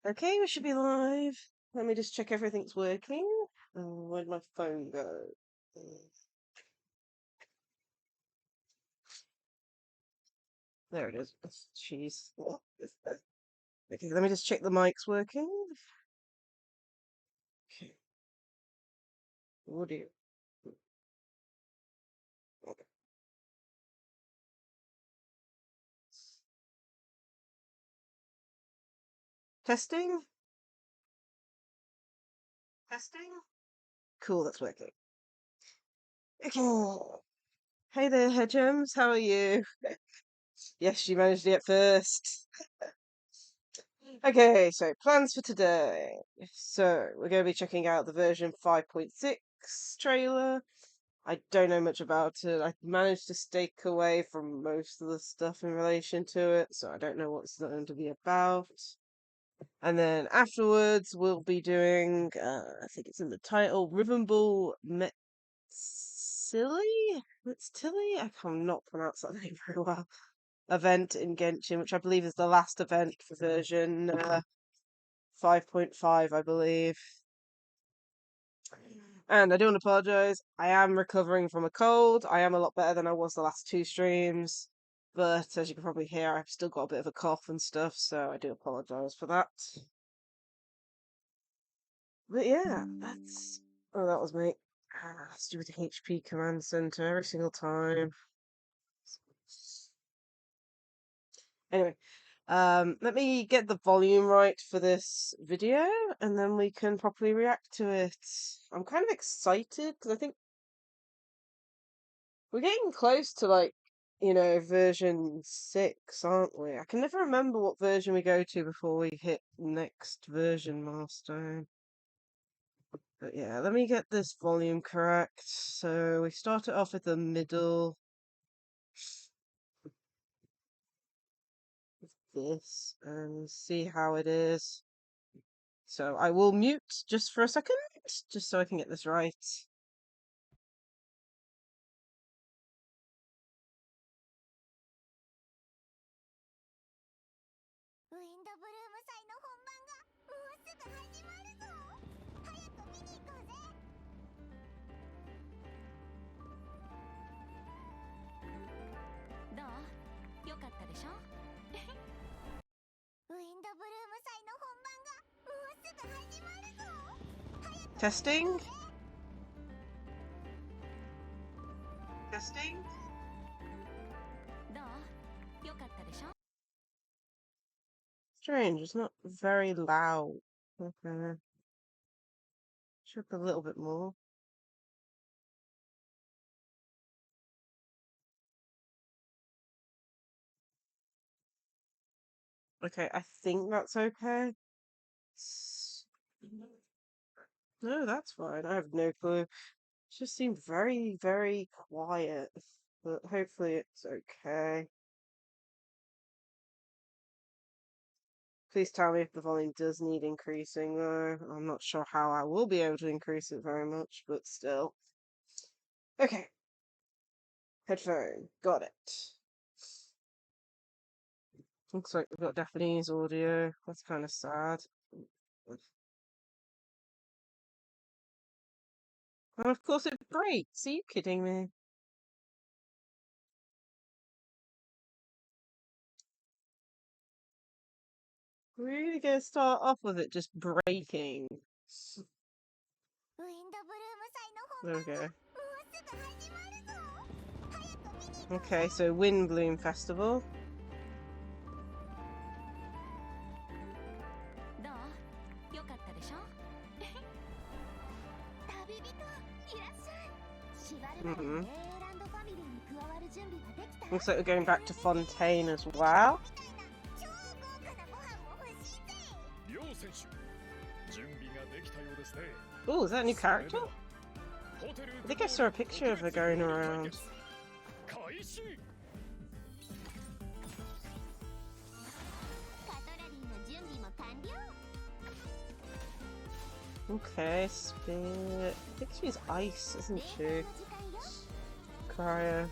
Okay, we should be live. Let me just check everything's working. Where'd my phone go? There it is. Jeez. Okay, let me just check the mic's working. Okay. Audio. Okay. Testing? Testing? Cool, that's working. Okay. Hey there, Hedgems. How are you? Yes, you managed it first. Okay, so plans for today. So, we're going to be checking out the version 5.6 trailer. I don't know much about it. I managed to stay away from most of the stuff in relation to it, so I don't know what it's going to be about. And then afterwards, we'll be doing, I think it's in the title, Ribbon Ball Meztli? Meztli? I cannot pronounce that name very well. Event in Genshin, which I believe is the last event for version 5.5, I believe. And I do want to apologise. I am recovering from a cold. I am a lot better than I was the last two streams. But as you can probably hear, I've still got a bit of a cough and stuff, so I do apologise for that. But yeah, that's... Oh, that was me. Stupid HP command center every single time. Anyway, let me get the volume right for this video, and then we can properly react to it. I'm kind of excited, because I think we're getting close to, like, version 6, aren't we? I can never remember what version we go to before we hit next version milestone. But yeah, let me get this volume correct. So we start it off at the middle. This and see how it is. So I will mute just for a second, just so I can get this right. Testing? Testing? Strange, it's not very loud. Okay. Should be a little bit more. Okay, I think that's okay. No, that's fine. I have no clue. It just seemed very, very quiet. But hopefully it's okay. Please tell me if the volume does need increasing, though. I'm not sure how I will be able to increase it very much, but still. Okay. Headphone. Got it. Looks like we've got Japanese audio. That's kind of sad. And of course it breaks. Are you kidding me? We're really gonna start off with it just breaking. Okay. Okay, so Wind Bloom Festival. Looks like we're going back to Fontaine as well. Oh, is that a new character? I think I saw a picture of her going around. Okay, Spirit. I think she's ice, isn't she? Cryo.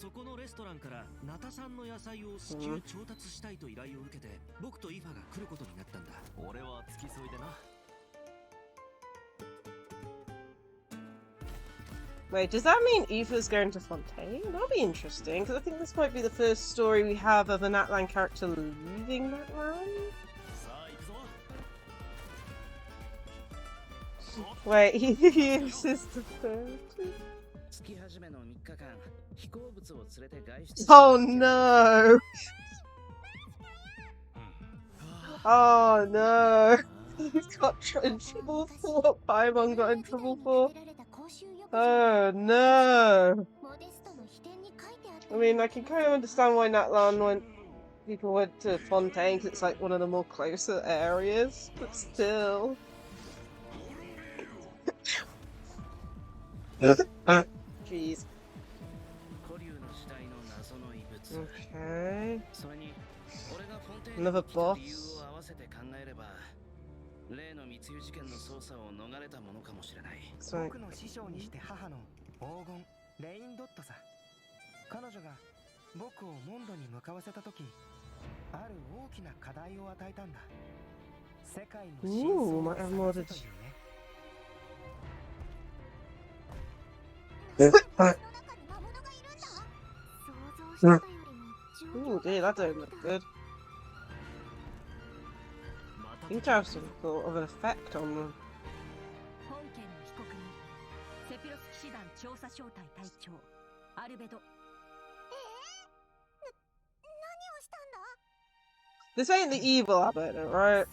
そこのレストランからナタ産の野菜を至急調達したいと依頼を受けて、僕とイファが来ることになったんだ。俺は付き添いでな。Wait, does that mean Aoife's going to Fontaine? That'll be interesting, because I think this might be the first story we have of a Natlan character leaving Natlan. Wait, this is the third. Oh no! Oh no! He's got in trouble for what Paimon got in trouble for. Oh no! I mean, I can kind of understand why people went to Fontaine, because it's like one of the more closer areas, but still. Jeez. Okay. Another boss. So... Ooh, might have more to... Ooh, dear, that don't look good. Seem to have some sort of an effect on them. This ain't the evil Alberta, right?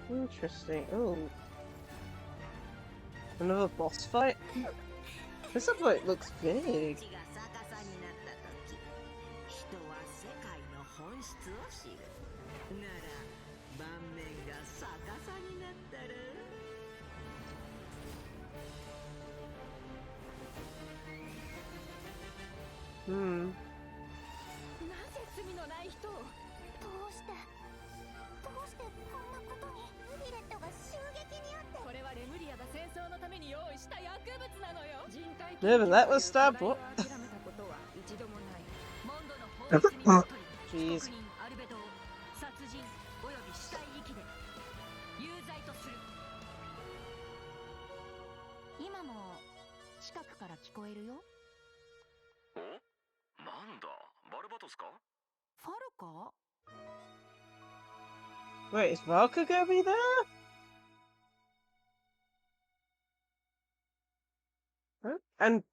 Interesting. Oh. Another boss fight? This fight looks big. Hmm. Yeah, but that was stabbed. What? Jeez. Wait, is Valka gonna be there? Huh? And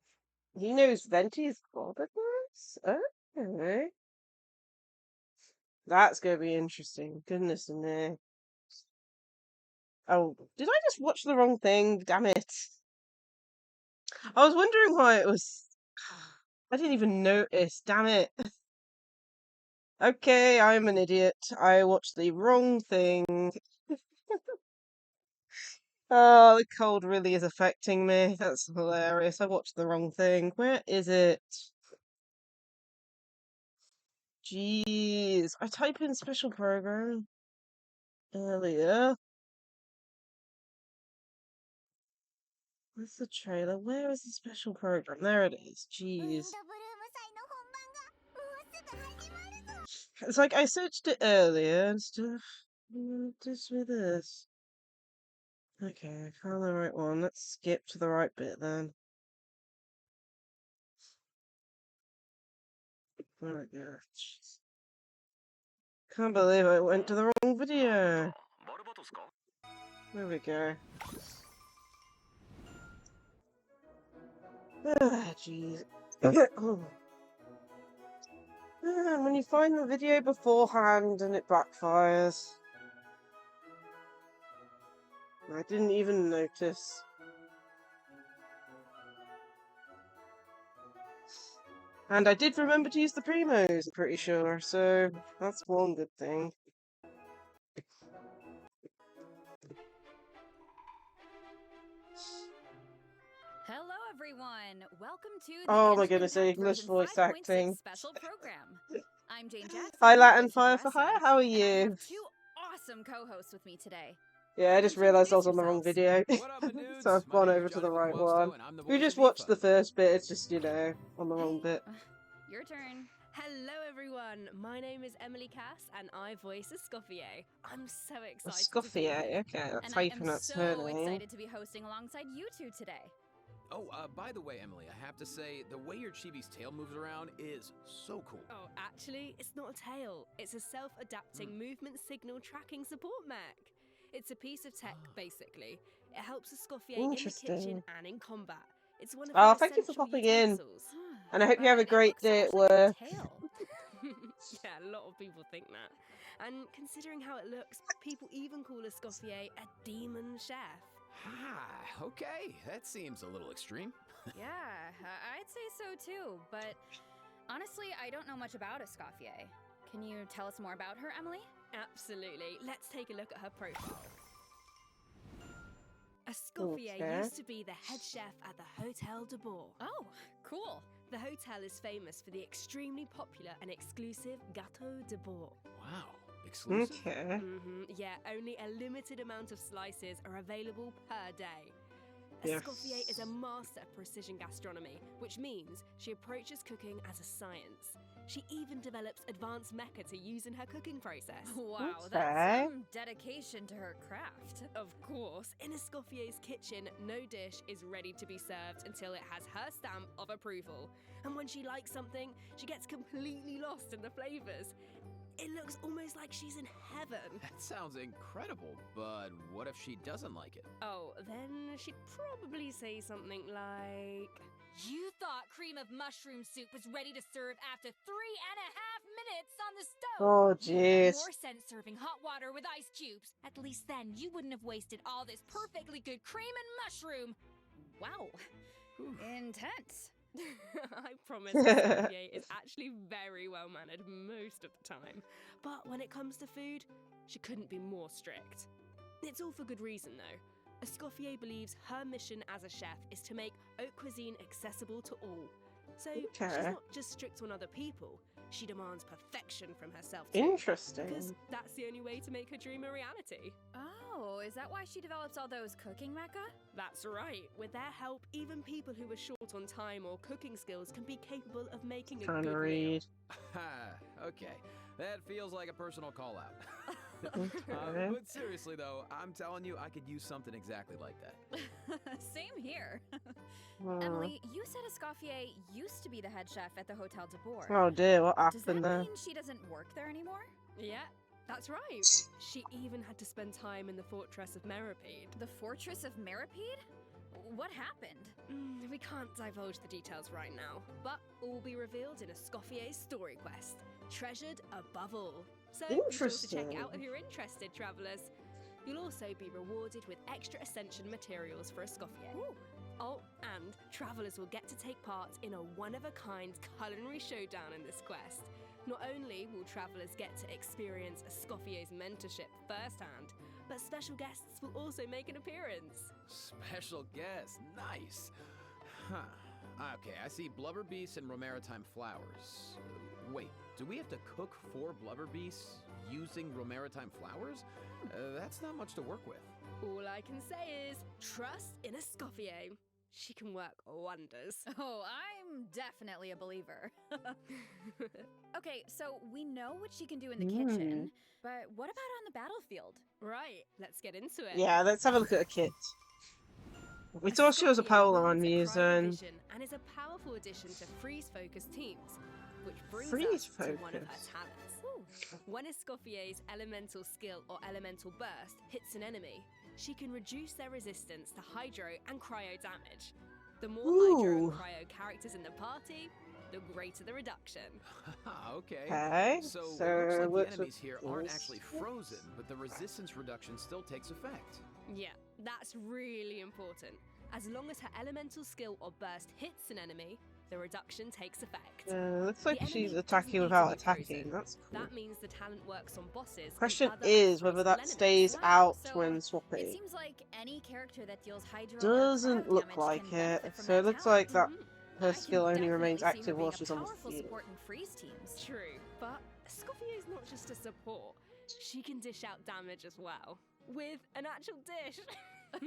he knows Venti's godliness? Okay. That's gonna be interesting. Goodness me. Oh, did I just watch the wrong thing? Damn it. I was wondering why it was... I didn't even notice. Damn it. Okay, I'm an idiot. I watched the wrong thing. Oh, the cold really is affecting me. That's hilarious. I watched the wrong thing. Where is it? Jeez. I type in special program earlier. Where's the trailer? Where is the special program? There it is. Jeez. It's like I searched it earlier and stuff. Just with this. Okay, I found the right one. Let's skip to the right bit then. Oh my god. Jeez. Can't believe I went to the wrong video. There we go. Ah, jeez. When you find the video beforehand and it backfires. I didn't even notice. And I did remember to use the primos, I'm pretty sure, so that's one good thing. Hello, everyone. Welcome to the Oh my Genshin goodness, Impact English version voice 5.6 acting. special program. I'm Jane Jackson. Hi, Latin voice of Fire for Marissa, Hire. How are and I you? have two awesome co-hosts with me today. Yeah, I just realised I was on the wrong Yourselves. video. What up, my dudes? So I've My gone name's over to the Jonathan right Guosto, one. and I'm the If you voice just of watched Aoife. the first bit, it's just, you know, on the wrong bit. Your turn. Hello everyone, my name is Emily Cass and I voice Escoffier. I'm so excited to be Scuffier, here. okay, that's And how I you am pronounce her so name. excited to be hosting alongside you two today. Oh, by the way, Emily, I have to say, the way your chibi's tail moves around is so cool. Oh, actually, it's not a tail. It's a self-adapting movement signal tracking support mech. It's a piece of tech, basically. It helps Escoffier in the Interesting. kitchen and in combat. It's one of Oh, her thank you for essential popping in. utensils. And I hope you have a But it great looks so day much at like a work. tail. Yeah, a lot of people think that. And considering how it looks, people even call Escoffier a demon chef. Ah, okay, that seems a little extreme. Yeah, I'd say so too. But honestly, I don't know much about Escoffier. Can you tell us more about her, Emily? Absolutely. Let's take a look at her profile. Escoffier Okay. used to be the head chef at the Hotel de Bourg. Oh, cool. The hotel is famous for the extremely popular and exclusive Gâteau de Bourg. Wow, exclusive? Okay. Yeah, only a limited amount of slices are available per day. Yes. Escoffier is a master of precision gastronomy, which means she approaches cooking as a science. She even develops advanced mecha to use in her cooking process. Wow, Okay. that's some dedication to her craft. Of course, in Escoffier's kitchen, no dish is ready to be served until it has her stamp of approval. And when she likes something, she gets completely lost in the flavors. It looks almost like she's in heaven. That sounds incredible, but what if she doesn't like it? Oh, then she'd probably say something like... You thought cream of mushroom soup was ready to serve after 3.5 minutes on the stove. Oh, You'd jeez. got more sense serving hot water with ice cubes. At least then you wouldn't have wasted all this perfectly good cream and mushroom. Wow. Intense. I promise Escoffier is actually very well mannered most of the time. But when it comes to food, she couldn't be more strict. It's all for good reason though. Escoffier believes her mission as a chef is to make haute cuisine accessible to all. So she's Okay. not just strict on other people, she demands perfection from herself too. Interesting. Because that's the only way to make her dream a reality. Oh, is that why she develops all those cooking mecha? That's right. With their help, even people who are short on time or cooking skills can be capable of making a Trying good to meal. read. Okay, that feels like a personal call out. Okay. But seriously though, I'm telling you, I could use something exactly like that. Same here. Oh. Emily, you said Escoffier used to be the head chef at the Hotel de Bourg. Oh dear, what Does that happened there? mean she doesn't work there anymore? Yeah, that's right. She even had to spend time in the fortress of Meripede. The Fortress of Meripede? What happened? We can't divulge the details right now, but all will be revealed in Escoffier's story quest, treasured above all. So be sure to check it out if you're interested, travellers. You'll also be rewarded with extra ascension materials for Escoffier. Oh, and travellers will get to take part in a one-of-a-kind culinary showdown in this quest. Not only will travellers get to experience Escoffier's mentorship firsthand, but special guests will also make an appearance. Special guest, nice. Huh. Okay, I see blubber beasts and romaritime flowers. Wait, do we have to cook 4 blubber beasts using romaritime flowers? That's not much to work with. All I can say is, trust in Escoffier. She can work wonders. Oh, I'm definitely a believer. Okay, so we know what she can do in the kitchen, but what about on the battlefield? Right, let's get into it. Yeah, let's have a look at a kit. We thought she was a polar on Escoffier runs a using. vision and is a powerful addition to freeze-focused teams, which brings Freeze us to one of her focus. talents. When Escoffier's elemental skill or elemental burst hits an enemy, she can reduce their resistance to hydro and cryo damage. The more hydro and Ooh. cryo characters in the party, the greater the reduction. Okay. Okay, So it so looks like what's the enemies here aren't this? actually frozen, but the resistance reduction still takes effect. Yeah, That's really important. As long as her elemental skill or burst hits an enemy, the reduction takes effect. Looks like The she's enemy attacking doesn't need without to be frozen. attacking. That's cool. That means the talent works on bosses and Question other is whether unfrozen that enemies. stays Wow, out so when It swapping. seems like any character that deals hydro or Doesn't cryo look damage like can it. benefit from So that it looks talent. like that Mhm. her I skill can only remains definitely see active her while being she's a on the powerful field. support in freeze teams. True, but Escoffier is not just a support. She can dish out damage as well. With an actual dish.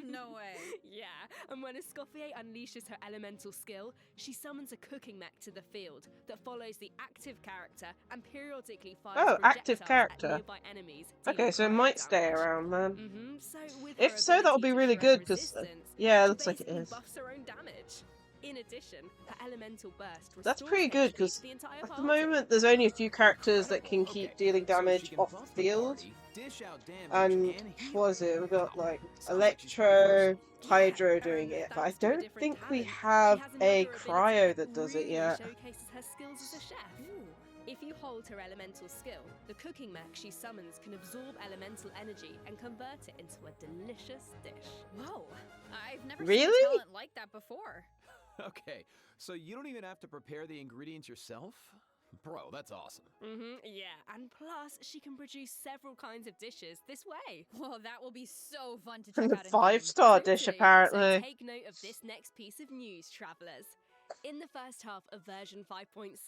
No way. Yeah, and when Escoffier unleashes her elemental skill, she summons a cooking mech to the field that follows the active character and periodically fires Oh, active projectiles character. at nearby enemies. Okay, so it might stay around then. So with If her so, that would ability be to really shred good, 'cause, resistance, yeah, it she looks like it basically is. buffs her own damage. In addition, her elemental burst That's restores pretty good, HP because to the entire at the party. moment there's only a few characters that can keep dealing so damage she can off buff the field. party, dish out damage, And heal. what was it? We've got Wow. like Sounds like she's pretty Electro, versatile. Hydro doing and it, but I thanks to a don't different think we talent, have she has a another ability cryo that does it really yet. showcases her skills as a chef. If you hold her elemental skill, the cooking mech she summons can absorb elemental energy and convert it into a delicious dish. Whoa, I've never seen Really? a talent like that before. Okay, so you don't even have to prepare the ingredients yourself? Bro, that's awesome. Yeah, and plus she can produce several kinds of dishes this way. Well, that will be so fun to And check the out in game. 5-star dish, Totally. apparently. So take note of this next piece of news, travelers. In the first half of version 5.6,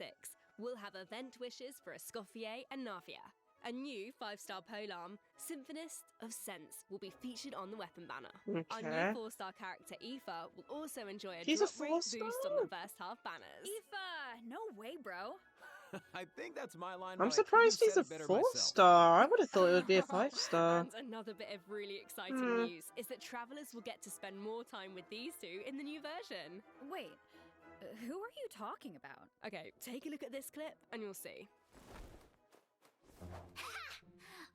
we'll have event wishes for Escoffier and Navia. A new 5-star polearm, Symphonist of Sense, will be featured on the weapon banner. Our Okay. new 4-star character, Aoife, will also enjoy a She's a drop rate boost on 4-star? the first half banners. Aoife, no way, bro. I think that's my line, I'm but surprised I he's couldn't a have said it better myself. 4-star. I would have thought it would be a 5-star. And another bit of really exciting Hmm. news is that travelers will get to spend more time with these two in the new version. Wait, who are you talking about? Okay, take a look at this clip and you'll see.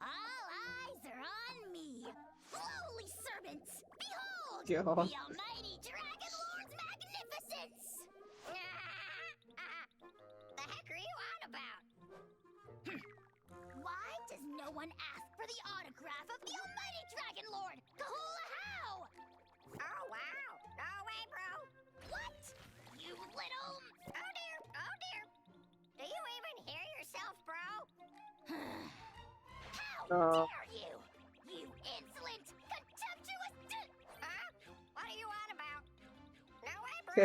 All eyes are on me. Lowly servants, behold God. the almighty Dragon Lord's magnificence. The heck are you on about? Why does no one ask for the autograph of the almighty Dragon Lord? Kahula how? Oh wow, no way, bro. What? You little... Oh dear, oh dear. Do you even hear yourself, bro? How Oh. dare you? You insolent, contemptuous Huh? What are you on about? No way, bro.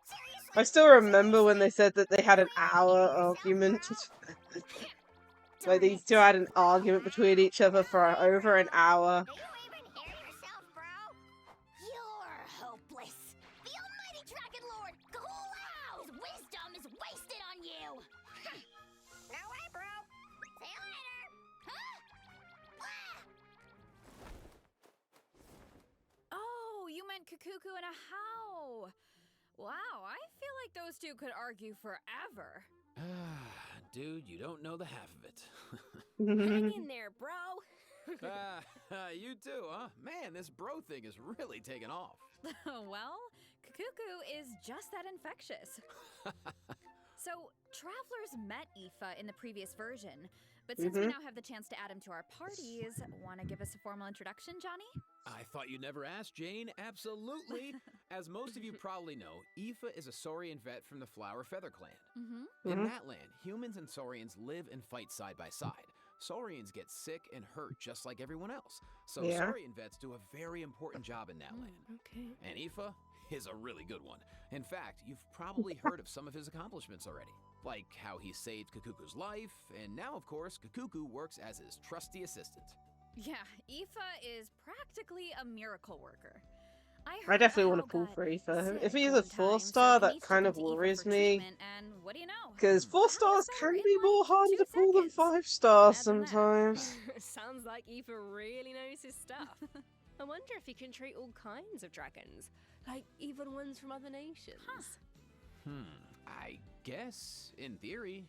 Seriously? I still remember when they said that they had an hour argument. Like these two had an argument between each other for over an hour. Do you even hear yourself, bro? You're hopeless. The almighty Dragon Lord, Kahulao's wisdom is wasted on you. No way, bro. See you later. Huh? Oh, you meant Kukuku and a how. Wow, I feel like those two could argue forever. Dude, you don't know the half of it. Hang in there, bro. You too, huh? Man, this bro thing is really taking off. Well, Kukuku is just that infectious. So, travelers met Aoife in the previous version, but since we now have the chance to add him to our parties, want to give us a formal introduction, Johnny? I thought you never asked, Jane. Absolutely. As most of you probably know, Aoife is a Saurian vet from the Flower Feather Clan. In that land, humans and Saurians live and fight side by side. Saurians get sick and hurt just like everyone else. So Saurian vets do a very important job in that land. Okay. And Aoife is a really good one. In fact, you've probably heard of some of his accomplishments already. Like how he saved Kukuku's life, and now, of course, Kukuku works as his trusty assistant. Yeah, Aoife is practically a miracle worker. I definitely want to Hal pull got for Aoife. sick If he's a one time, 4-star, so that he needs to kind come of to Aoife worries for me. treatment, and what do you know? Because Hal 4-stars was can better be in, more like, harder 2 to pull than seconds. 5-stars Imagine that. sometimes. Sounds like Aoife really knows his stuff. I wonder if he can treat all kinds of dragons, like even ones from other nations. I guess, in theory,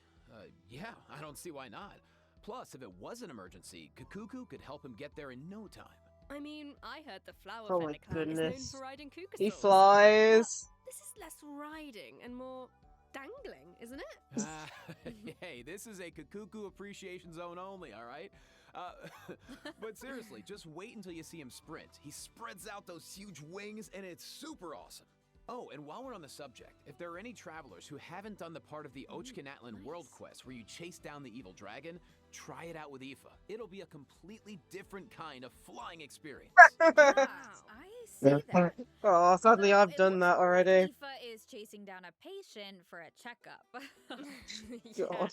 yeah, I don't see why not. Plus, if it was an emergency, Kukuku could help him get there in no time. I mean, I heard the Flower Oh Feather my Clan is known goodness. for riding Kukasaurs. He flies. This is less riding and more dangling, isn't it? Hey, this is a Kukuku appreciation zone only, all right? But seriously, just wait until you see him sprint. He spreads out those huge wings, and it's super awesome. Oh, and while we're on the subject, if there are any travelers who haven't done the part of the Ochkanatlan World Quest where you chase down the evil dragon, try it out with Aoife. It'll be a completely different kind of flying experience. Yeah, I see that. Oh, sadly, Although I've it done looks that more like already. Aoife is chasing down a patient for a checkup. God.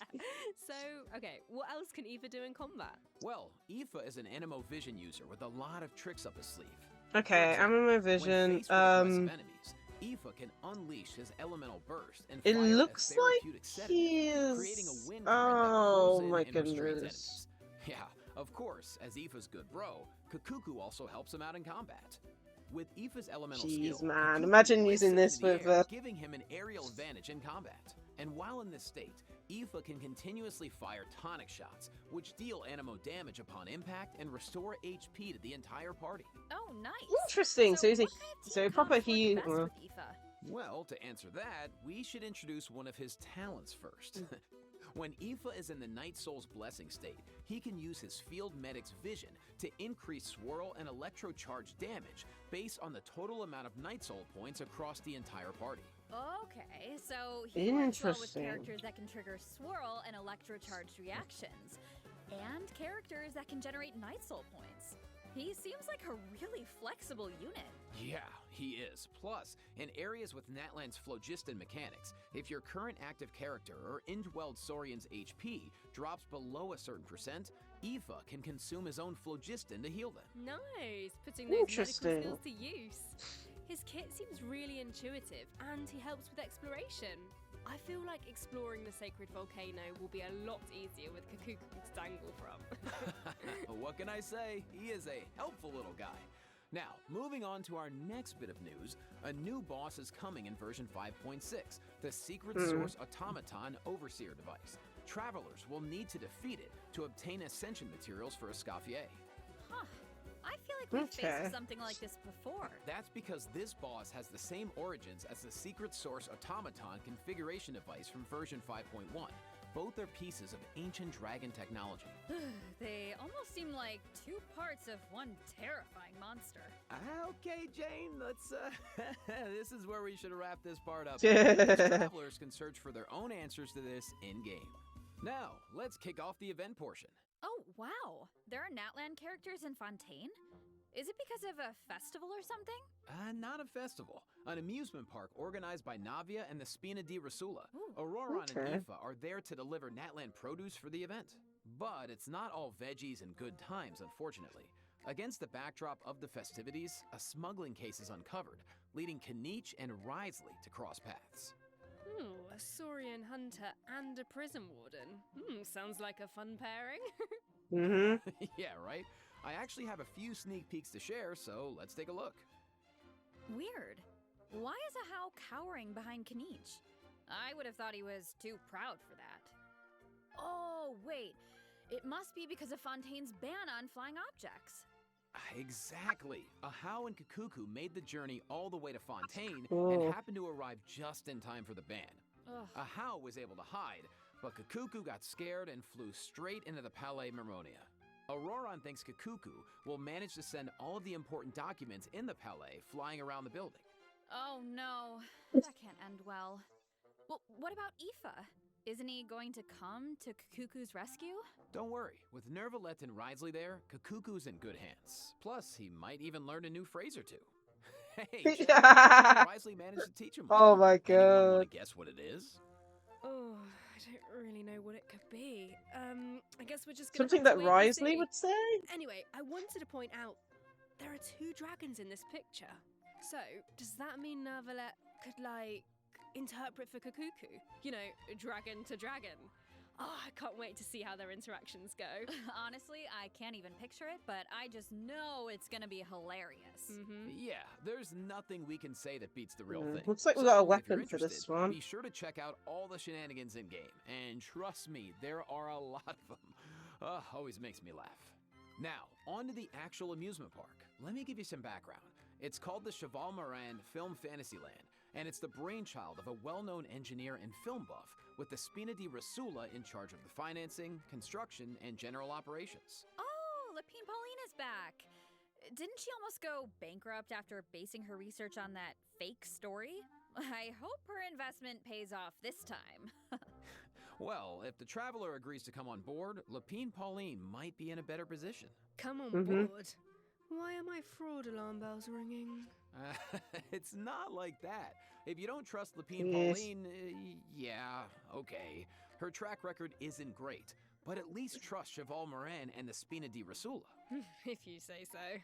So, okay, what else can Eva do in combat? Well, Aoife is an Animo Vision user with a lot of tricks up his sleeve. Okay, I'm in my When vision. faced with aggressive enemies, Aoife can unleash his elemental burst and It fire looks a therapeutic like sedative, he creating a is. wind current that Oh pulls in my and restrains goodness. enemies. Yeah, of course, as Aoife's good bro, Kakuku also helps him out in combat. With Aoife's elemental Jeez, skill, man. Kakuku Imagine lifts using him this into the with, air, giving him an aerial advantage in combat. And while in this state, Aoife can continuously fire tonic shots, which deal animo damage upon impact and restore HP to the entire party. Oh, nice. Interesting. So he's a what kind of team proper comps work he. best with Aoife? Well, to answer that, we should introduce one of his talents first. When Aoife is in the Night Soul's Blessing state, he can use his Field Medic's vision to increase swirl and electrocharge damage based on the total amount of Night Soul points across the entire party. Okay, so he works well with Interesting. characters that can trigger swirl and electrocharged reactions, and characters that can generate Night Soul points. He seems like a really flexible unit. Yeah, he is. Plus, in areas with Natlan's phlogiston mechanics, if your current active character or indwelled Saurian's HP drops below a certain percent, Aoife can consume his own phlogiston to heal them. Nice, putting those medical Interesting. skills to use. His kit seems really intuitive, and he helps with exploration. I feel like exploring the sacred volcano will be a lot easier with Kakuku to dangle from. What can I say? He is a helpful little guy. Now, moving on to our next bit of news, a new boss is coming in version 5.6, the Secret Source Automaton Overseer device. Travelers will need to defeat it to obtain ascension materials for Escoffier. Huh. I feel like we've Okay. faced something like this before. That's because this boss has the same origins as the Secret Source Automaton configuration device from version 5.1. Both are pieces of ancient dragon technology. They almost seem like two parts of one terrifying monster. Okay, Jane, let's, this is where we should wrap this part up. Because travelers can search for their own answers to this in-game. Now, let's kick off the event portion. Oh, wow. There are Natlan characters in Fontaine? Is it because of a festival or something? Not a festival. An amusement park organized by Navia and the Spina di Rasula. Ooh, Auroran okay. and Aoife are there to deliver Natlan produce for the event. But it's not all veggies and good times, unfortunately. Against the backdrop of the festivities, a smuggling case is uncovered, leading Kanich and Risley to cross paths. A Saurian hunter and a prison warden. Sounds like a fun pairing. Yeah, right? I actually have a few sneak peeks to share, so let's take a look. Weird. Why is a How cowering behind Kanich? I would have thought he was too proud for that. Oh, wait. It must be because of Fontaine's ban on flying objects. Exactly. Ahau and Kakuku made the journey all the way to Fontaine Oh. and happened to arrive just in time for the ban. Ugh. Ahau was able to hide, but Kakuku got scared and flew straight into the Palais Mermonia. Auroran thinks Kakuku will manage to send all of the important documents in the Palais flying around the building. Oh no, that can't end well. Well, what about Aoife? Isn't he going to come to Kakuku's rescue? Don't worry, with Nervalet and Risley there, Kakuku's in good hands. Plus, he might even learn a new phrase or two. Hey, check it out. Risley managed to teach him one. Oh my Anyone god. want to guess what it is? Oh, I don't really know what it could be. I guess we're just gonna Something have that to wait and Risley see. would say? Anyway, I wanted to point out there are two dragons in this picture. So, does that mean Nervalet could, like, interpret for Kakuku? You know, dragon to dragon. Oh, I can't wait to see how their interactions go. Honestly, I can't even picture it, but I just know it's gonna be hilarious. Yeah, there's nothing we can say that beats the real thing. Looks like we got a So, if you're weapon for this interested, one. Be sure to check out all the shenanigans in game, and trust me, there are a lot of them. Always makes me laugh. Now, on to the actual amusement park. Let me give you some background. It's called the Cheval Moran Film Fantasyland, and it's the brainchild of a well-known engineer and film buff with the Spina di Rasula in charge of the financing, construction, and general operations. back. Didn't she almost go bankrupt after basing her research on that fake story? I hope her investment pays off this time. Well, if the Traveler agrees to come on board, Lapine Pauline might be in a better position. Come on Mhm. board. Why are my fraud alarm bells ringing? It's not like that. If you don't trust Lapine Yes. Pauline, yeah, okay. Her track record isn't great, but at least trust Cheval Morin and the Spina di Rasula. If you say so.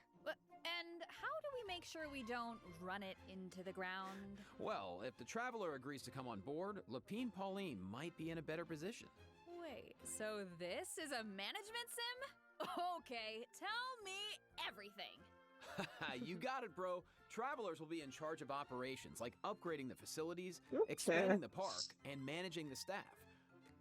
And how do we make sure we don't run it into the ground? Well, if the Traveler agrees to come on board, Lapine Pauline might be in a better position. Wait, so this is a management sim? Okay, tell me everything. You got it, bro. Travelers will be in charge of operations, like upgrading the facilities, Okay. expanding the park, and managing the staff.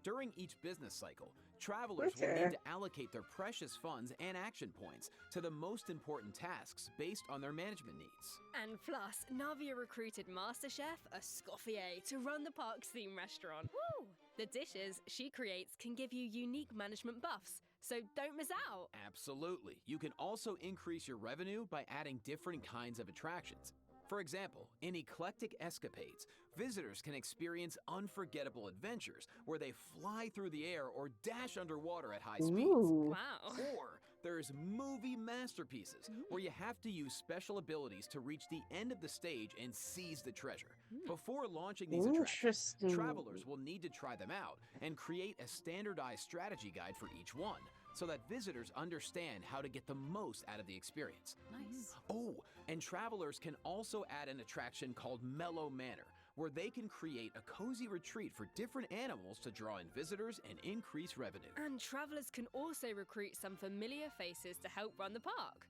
During each business cycle, travelers will Okay. need to allocate their precious funds and action points to the most important tasks based on their management needs. And plus, Navia recruited Master Chef Escoffier to run the park's theme restaurant. Woo! The dishes she creates can give you unique management buffs, so don't miss out. Absolutely. You can also increase your revenue by adding different kinds of attractions. For example, in Eclectic Escapades, visitors can experience unforgettable adventures where they fly through the air or dash underwater at high speeds. Ooh. Wow. Or there's movie masterpieces where you have to use special abilities to reach the end of the stage and seize the treasure. Before launching these attractions, Interesting. travelers will need to try them out and create a standardized strategy guide for each one so that visitors understand how to get the most out of the experience. Nice. Oh, and travelers can also add an attraction called Mellow Manor, where they can create a cozy retreat for different animals to draw in visitors and increase revenue. And travelers can also recruit some familiar faces to help run the park.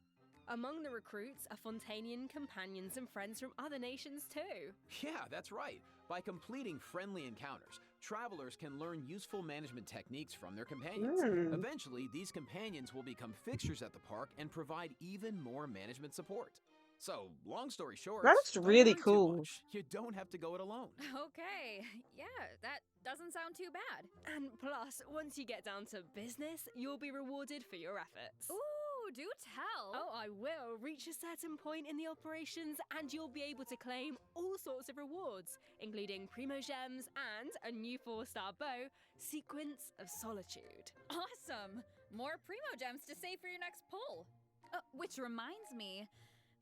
Among the recruits are Fontanian companions and friends from other nations too. Yeah, that's right. By completing friendly encounters, travelers can learn useful management techniques from their companions. Eventually, these companions will become fixtures at the park and provide even more management support. So, long story short, That's don't really worry too cool. much. You don't have to go it alone. Okay, yeah, that doesn't sound too bad. And plus, once you get down to business, you'll be rewarded for your efforts. Ooh, do tell. Oh, I will. Reach a certain point in the operations and you'll be able to claim all sorts of rewards, including Primo Gems and a new 4-star bow, Sequence of Solitude. Awesome! More Primo Gems to save for your next pull. Which reminds me,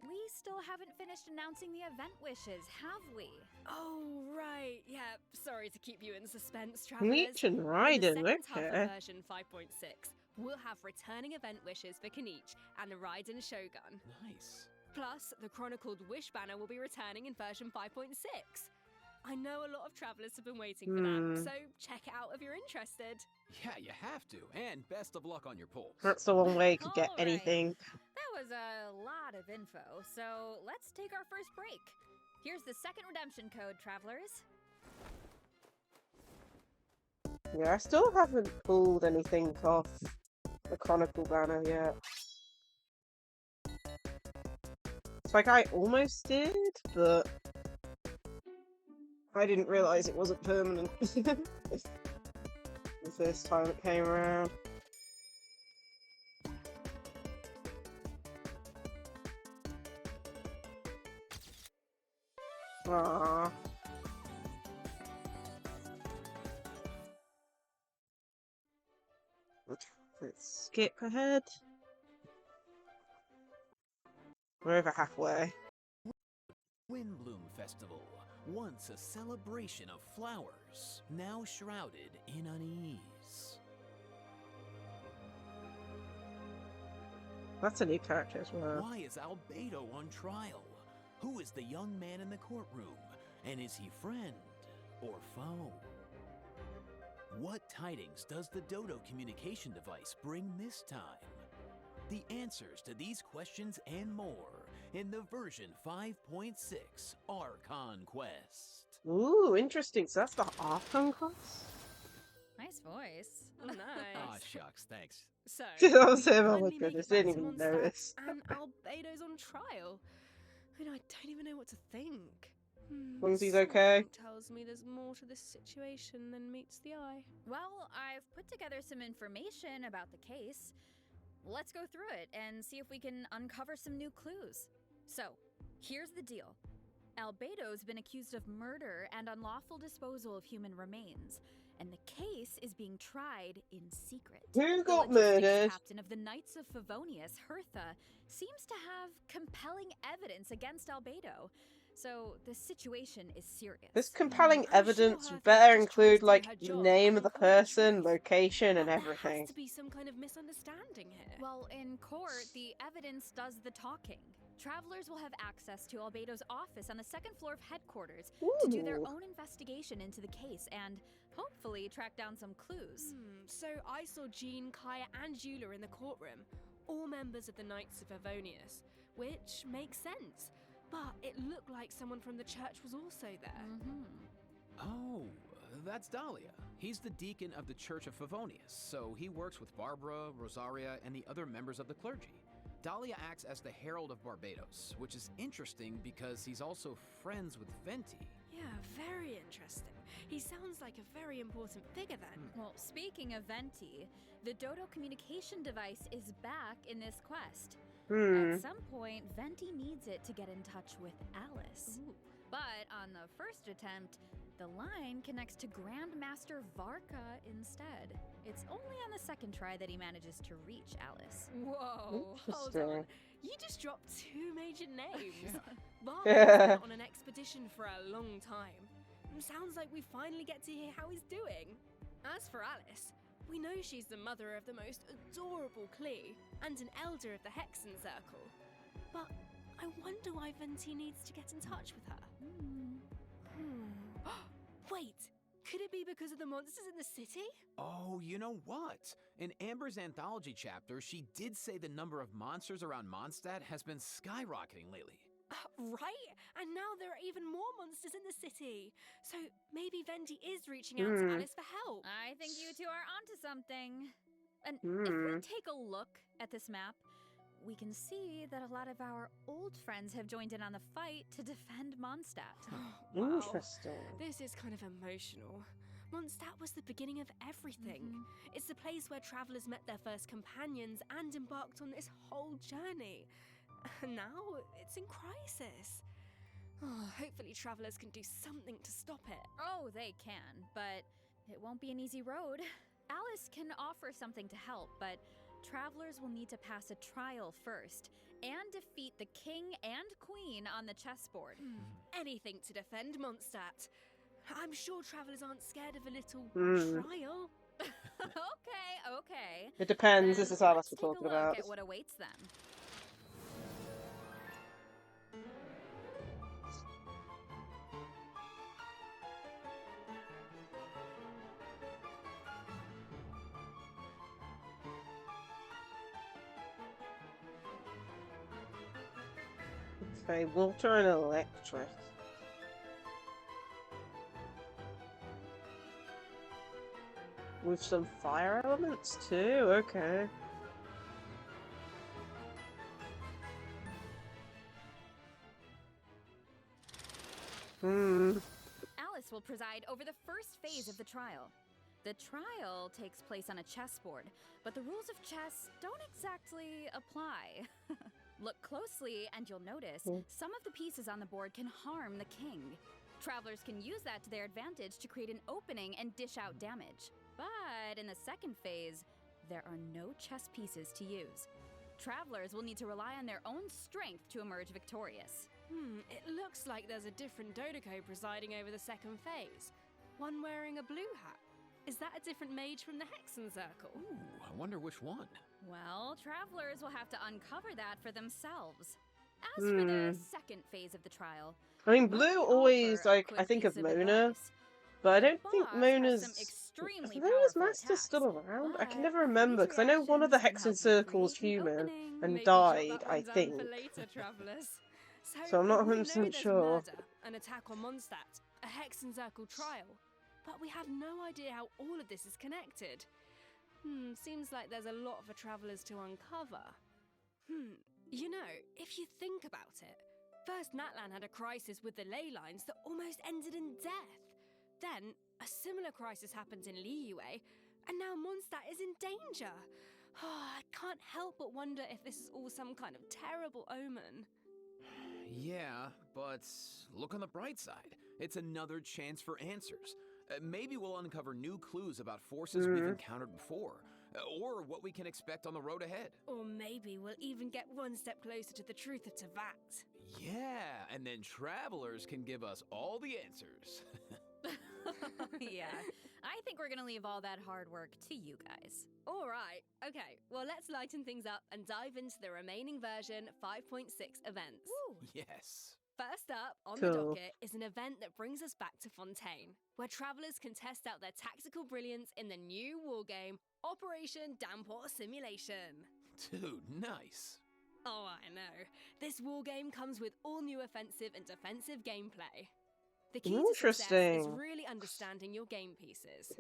we still haven't finished announcing the event wishes, have we? Oh, right. Yeah, sorry to keep you in suspense, travelers. Nietzsche and In the Raiden, second half okay. of version 5.6, we'll have returning event wishes for Kaniche and the Raiden Shogun. Nice. Plus, the chronicled Wish banner will be returning in version 5.6. I know a lot of travelers have been waiting for that, so check it out if you're interested. Yeah, you have to. And best of luck on your pulls. That's the one way you could get All right. anything. That was a lot of info, so let's take our first break. Here's the second redemption code, travelers. Yeah, I still haven't pulled anything off the Chronicle banner yet. It's like I almost did, but I didn't realize it wasn't permanent the first time it came around. Aww. Let's skip ahead. We're over halfway. Windbloom Festival, once a celebration of flowers, now shrouded in unease. That's a new character as well. Why is Albedo on trial? Who is the young man in the courtroom? And is he friend or foe? What tidings does the Dodo communication device bring this time? The answers to these questions and more in the version 5.6 Archon Quest. Ooh, interesting. So that's the Archon class? Nice voice. Oh, nice. Aw, shucks, thanks. So, I was saying, oh my finally make goodness, it back didn't to even Mondstadt, notice. And Albedo's on trial. And I don't even know what to think. As long as he's okay. Something tells me there's more to this situation than meets the eye. Well, I've put together some information about the case. let's go through it and see if we can uncover some new clues. So, here's the deal. Albedo's been accused of murder and unlawful disposal of human remains, and the case is being tried in secret. Who got The logistics murdered? captain of the Knights of Favonius, Hertha, seems to have compelling evidence against Albedo. So the situation is serious. This compelling I'm sure evidence Hertha better just trying include, to do like, her job name and of the uncover the person, truth. location, and There everything. has to be some kind of misunderstanding here. Well, in court, the evidence does the talking. Travelers will have access to Albedo's office on the second floor of headquarters to do their Ooh. own investigation into the case and hopefully track down some clues. So I saw Jean, Kaya, and Eula in the courtroom, all members of the Knights of Favonius, which makes sense. But it looked like someone from the church was also there. Oh, that's Dahlia. He's the deacon of the Church of Favonius, so he works with Barbara, Rosaria, and the other members of the clergy. Dahlia acts as the Herald of Barbados, which is interesting because he's also friends with Venti. Yeah, very interesting. He sounds like a very important figure then. Well, speaking of Venti, the Dodo communication device is back in this quest. At some point, Venti needs it to get in touch with Alice. But on the first attempt, the line connects to Grandmaster Varka instead. It's only on the second try that he manages to reach Alice. Whoa, hold Interesting. on. You just dropped two major names. Varka's been on an expedition for a long time. Sounds like we finally get to hear how he's doing. As for Alice, we know she's the mother of the most adorable Klee and an elder of the Hexen Circle. But I wonder why Venti needs to get in touch with her. Wait, could it be because of the monsters in the city? Oh, you know what? In Amber's anthology chapter, she did say the number of monsters around Mondstadt has been skyrocketing lately. Right, and now there are even more monsters in the city. So maybe Venti is reaching out to Alice for help. I think you two are onto something. And if we take a look at this map, we can see that a lot of our old friends have joined in on the fight to defend Mondstadt. Wow. Interesting. This is kind of emotional. Mondstadt was the beginning of everything. It's the place where travelers met their first companions and embarked on this whole journey. And now it's in crisis. Hopefully travelers can do something to stop it. Oh, they can, but it won't be an easy road. Alice can offer something to help, but travelers will need to pass a trial first and defeat the king and queen on the chessboard. Anything to defend Mondstadt. I'm sure travelers aren't scared of a little trial. Okay. It depends. This Then is Alice let's we're take a talking look about. at what awaits them. Okay, water and electric. With some fire elements too, okay. Alice will preside over the first phase of the trial. The trial takes place on a chessboard, but the rules of chess don't exactly apply. Look closely and you'll notice some of the pieces on the board can harm the king. Travelers can use that to their advantage to create an opening and dish out damage. But in the second phase, there are no chess pieces to use. Travelers will need to rely on their own strength to emerge victorious. It looks like there's a different Dodoco presiding over the second phase. One wearing a blue hat. Is that a different mage from the Hexen Circle? Ooh, I wonder which one. Well, travelers will have to uncover that for themselves. As for the second phase of the trial, I mean, let Blue me always, offer a like, I quick think of piece Mona, advice. but I don't The think boss has Mona's... some extremely Is Mona's powerful master attacks, still around? I can but never remember, these because I know one of the reactions can Hexen help you Circle's create an human opening. and Maybe jot died, that I one down think. for later, travelers. So I'm not we know 100% there's sure. Murder, an attack on Mondstadt, a Hexen Circle trial, but we have no idea how all of this is connected. Seems like there's a lot for travelers to uncover. You know, if you think about it, first Natlan had a crisis with the ley lines that almost ended in death. Then, a similar crisis happened in Liyue, and now Mondstadt is in danger. I can't help but wonder if this is all some kind of terrible omen. Yeah, but look on the bright side. It's another chance for answers. Maybe we'll uncover new clues about forces we've encountered before, or what we can expect on the road ahead. Or maybe we'll even get one step closer to the truth of Tevat. Yeah, and then travelers can give us all the answers. Yeah, I think we're gonna leave all that hard work to you guys. All right, okay, well, let's lighten things up and dive into the remaining version 5.6 events. Woo! Yes. First up on Cool. the docket is an event that brings us back to Fontaine, where travelers can test out their tactical brilliance in the new wargame Operation Downpour Simulation. Dude, nice. Oh, I know. This wargame comes with all new offensive and defensive gameplay. The key to success is Interesting. really understanding your game pieces.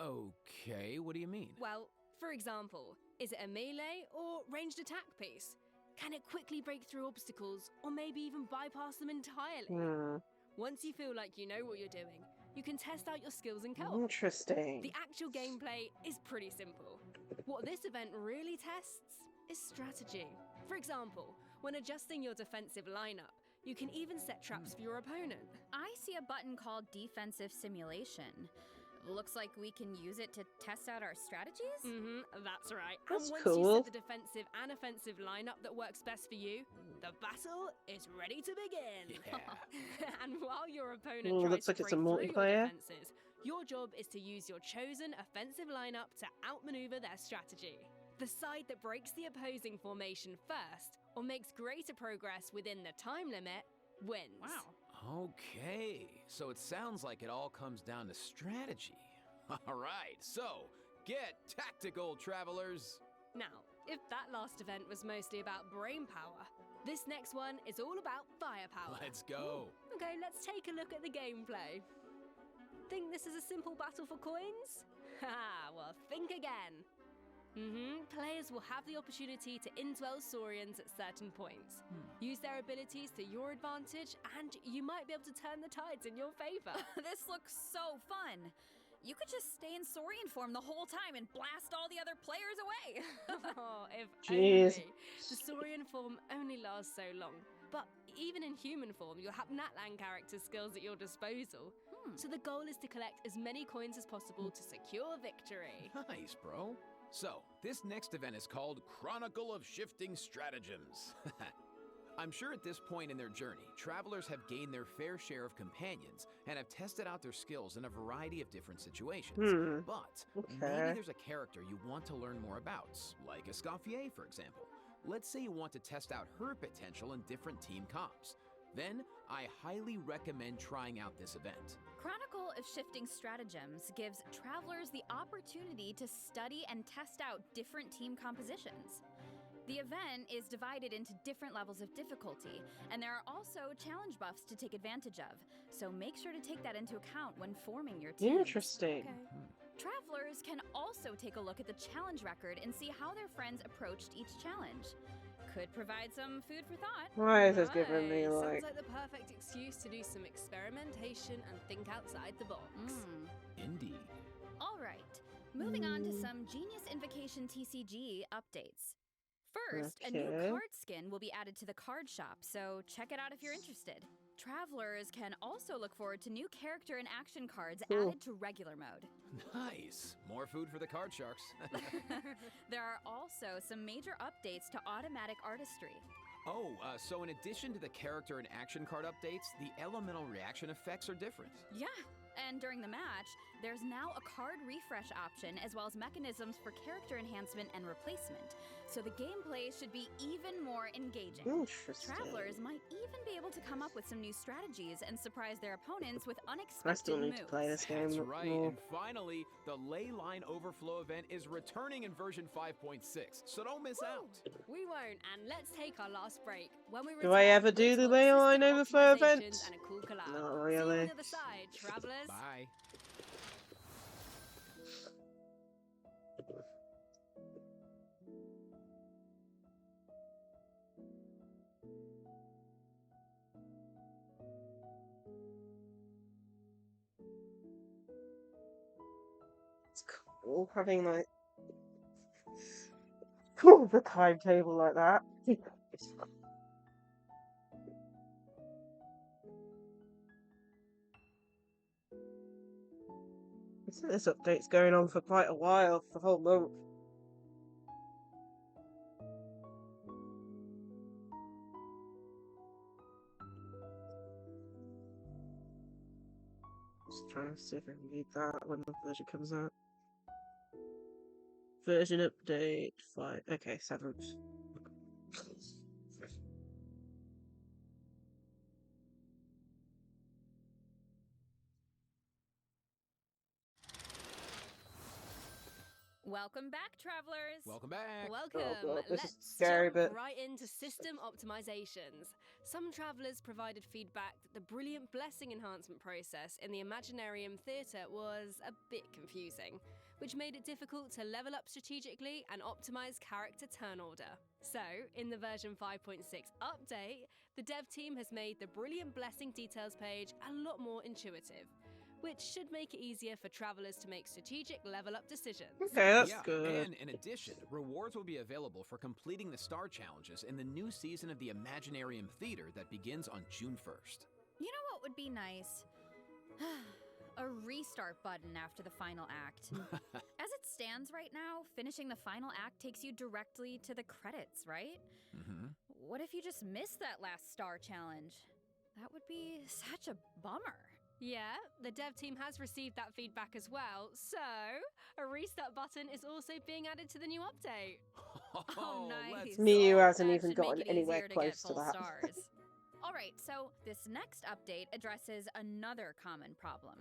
Okay, what do you mean? Well, for example, is it a melee or ranged attack piece? Can it quickly break through obstacles or maybe even bypass them entirely? Once you feel like you know what you're doing, you can test out your skills in co-op. Interesting. The actual gameplay is pretty simple. What this event really tests is strategy. For example, when adjusting your defensive lineup, you can even set traps for your opponent. I see a button called Defensive Simulation. Looks like we can use it to test out our strategies? That's right. That's and once cool. you set the defensive and offensive lineup that works best for you, the battle is ready to begin. Yeah. And while your opponent Ooh, tries looks to like it's break a through your multiplayer. defenses, your job is to use your chosen offensive lineup to outmaneuver their strategy. The side that breaks the opposing formation first, or makes greater progress within the time limit, wins. Wow. Okay, so it sounds like it all comes down to strategy. All right, so get tactical, travelers. Now, if that last event was mostly about brain power, this next one is all about firepower. Let's go. Okay, let's take a look at the gameplay. Think this is a simple battle for coins? Haha, well, think again. Players will have the opportunity to indwell Saurians at certain points. Use their abilities to your advantage, and you might be able to turn the tides in your favor. This looks so fun. You could just stay in Saurian form the whole time and blast all the other players away. Oh, if Jeez. only. The Saurian form only lasts so long. But even in human form, you'll have Natlan character skills at your disposal. So the goal is to collect as many coins as possible to secure victory. Nice, bro. So, this next event is called Chronicle of Shifting Stratagems. I'm sure at this point in their journey, travelers have gained their fair share of companions and have tested out their skills in a variety of different situations. But maybe there's a character you want to learn more about, like Escoffier, for example. Let's say you want to test out her potential in different team comps. Then, I highly recommend trying out this event. Chronicle of Shifting Stratagems gives travelers the opportunity to study and test out different team compositions. The event is divided into different levels of difficulty, and there are also challenge buffs to take advantage of, so make sure to take that into account when forming your team. Interesting. Travelers can also take a look at the challenge record and see how their friends approached each challenge. Could provide some food for thought. Why is this giving me Nice. like... Sounds like the perfect excuse to do some experimentation and think outside the box. Indeed. All right, moving on to some Genius Invocation TCG updates. First, a new Okay. card skin will be added to the card shop, so check it out if you're interested. Travelers can also look forward to new character and action cards Cool. added to regular mode. Nice. More food for the card sharks. There are also some major updates to automatic artistry. So in addition to the character and action card updates, the elemental reaction effects are different. Yeah, and during the match, there's now a card refresh option as well as mechanisms for character enhancement and replacement, so the gameplay should be even more engaging. Interesting. Travelers might even be able to come up with some new strategies and surprise their opponents with I unexpected still need moves. to play this game That's right. more. And finally, the Ley Line Overflow event is returning in version 5.6, so don't miss out. We won't, and let's take our last break. When we Do I return, ever do we'll the talk Ley Line system Overflow optimizations event? And a cool collab. Not See you on really. the other side, travelers. Bye. It's cool having like the timetable like that. So this update's going on for quite a while, for the whole month. Just trying to see if I can read that when the version comes out. Version update 5. Okay, 7th. Welcome back, travelers. Welcome back. Welcome. Oh god, this is Let's scary jump bit. right into system optimizations. Some travelers provided feedback that the brilliant blessing enhancement process in the Imaginarium Theatre was a bit confusing, which made it difficult to level up strategically and optimize character turn order. So, in the version 5.6 update, the dev team has made the brilliant blessing details page a lot more intuitive, which should make it easier for travelers to make strategic level up decisions. Okay, that's Yeah, good. and in addition, rewards will be available for completing the star challenges in the new season of the Imaginarium Theater that begins on June 1st. You know what would be nice? A restart button after the final act. As it stands right now, finishing the final act takes you directly to the credits, right? Mm-hmm. What if you just missed that last star challenge? That would be such a bummer. Yeah, the dev team has received that feedback as well, so a restart button is also being added to the new update. Oh, nice. Let's Miu go. hasn't That even should make gotten it anywhere easier to close get to full that. stars. Alright, so this next update addresses another common problem.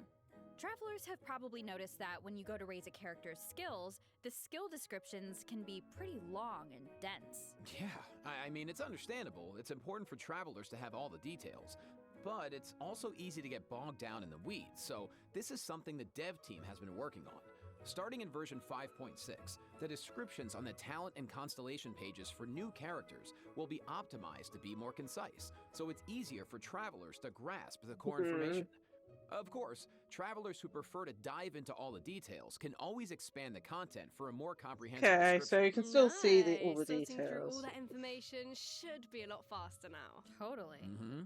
Travelers have probably noticed that when you go to raise a character's skills, the skill descriptions can be pretty long and dense. Yeah, I mean, it's understandable. It's important for travelers to have all the details. But it's also easy to get bogged down in the weeds, so this is something the dev team has been working on. Starting in version 5.6, the descriptions on the talent and constellation pages for new characters will be optimized to be more concise, so it's easier for travelers to grasp the core information. Of course, travelers who prefer to dive into all the details can always expand the content for a more comprehensive Okay, so description. you can still see all the Sorting through all details. that information should be a lot faster now. Totally. Mm-hmm.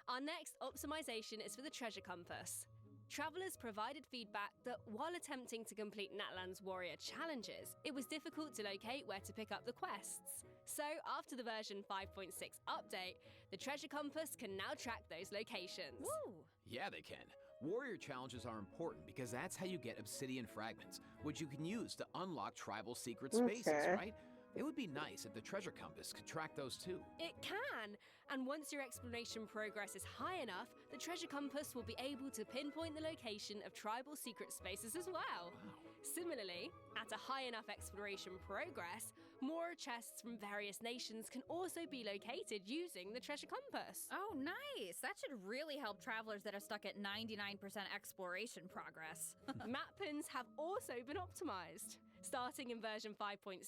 Our next optimization is for the treasure compass. Travelers provided feedback that while attempting to complete Natlan's warrior challenges, it was difficult to locate where to pick up the quests. So, after the version 5.6 update, the treasure compass can now track those locations. Woo! Yeah, they can. Warrior challenges are important because that's how you get obsidian fragments, which you can use to unlock tribal secret spaces, Okay. right? It would be nice if the treasure compass could track those too. It can! And once your exploration progress is high enough, the treasure compass will be able to pinpoint the location of tribal secret spaces as well. Similarly, at a high enough exploration progress, more chests from various nations can also be located using the treasure compass. Oh, nice. That should really help travelers that are stuck at 99% exploration progress. Map pins have also been optimized. Starting in version 5.6,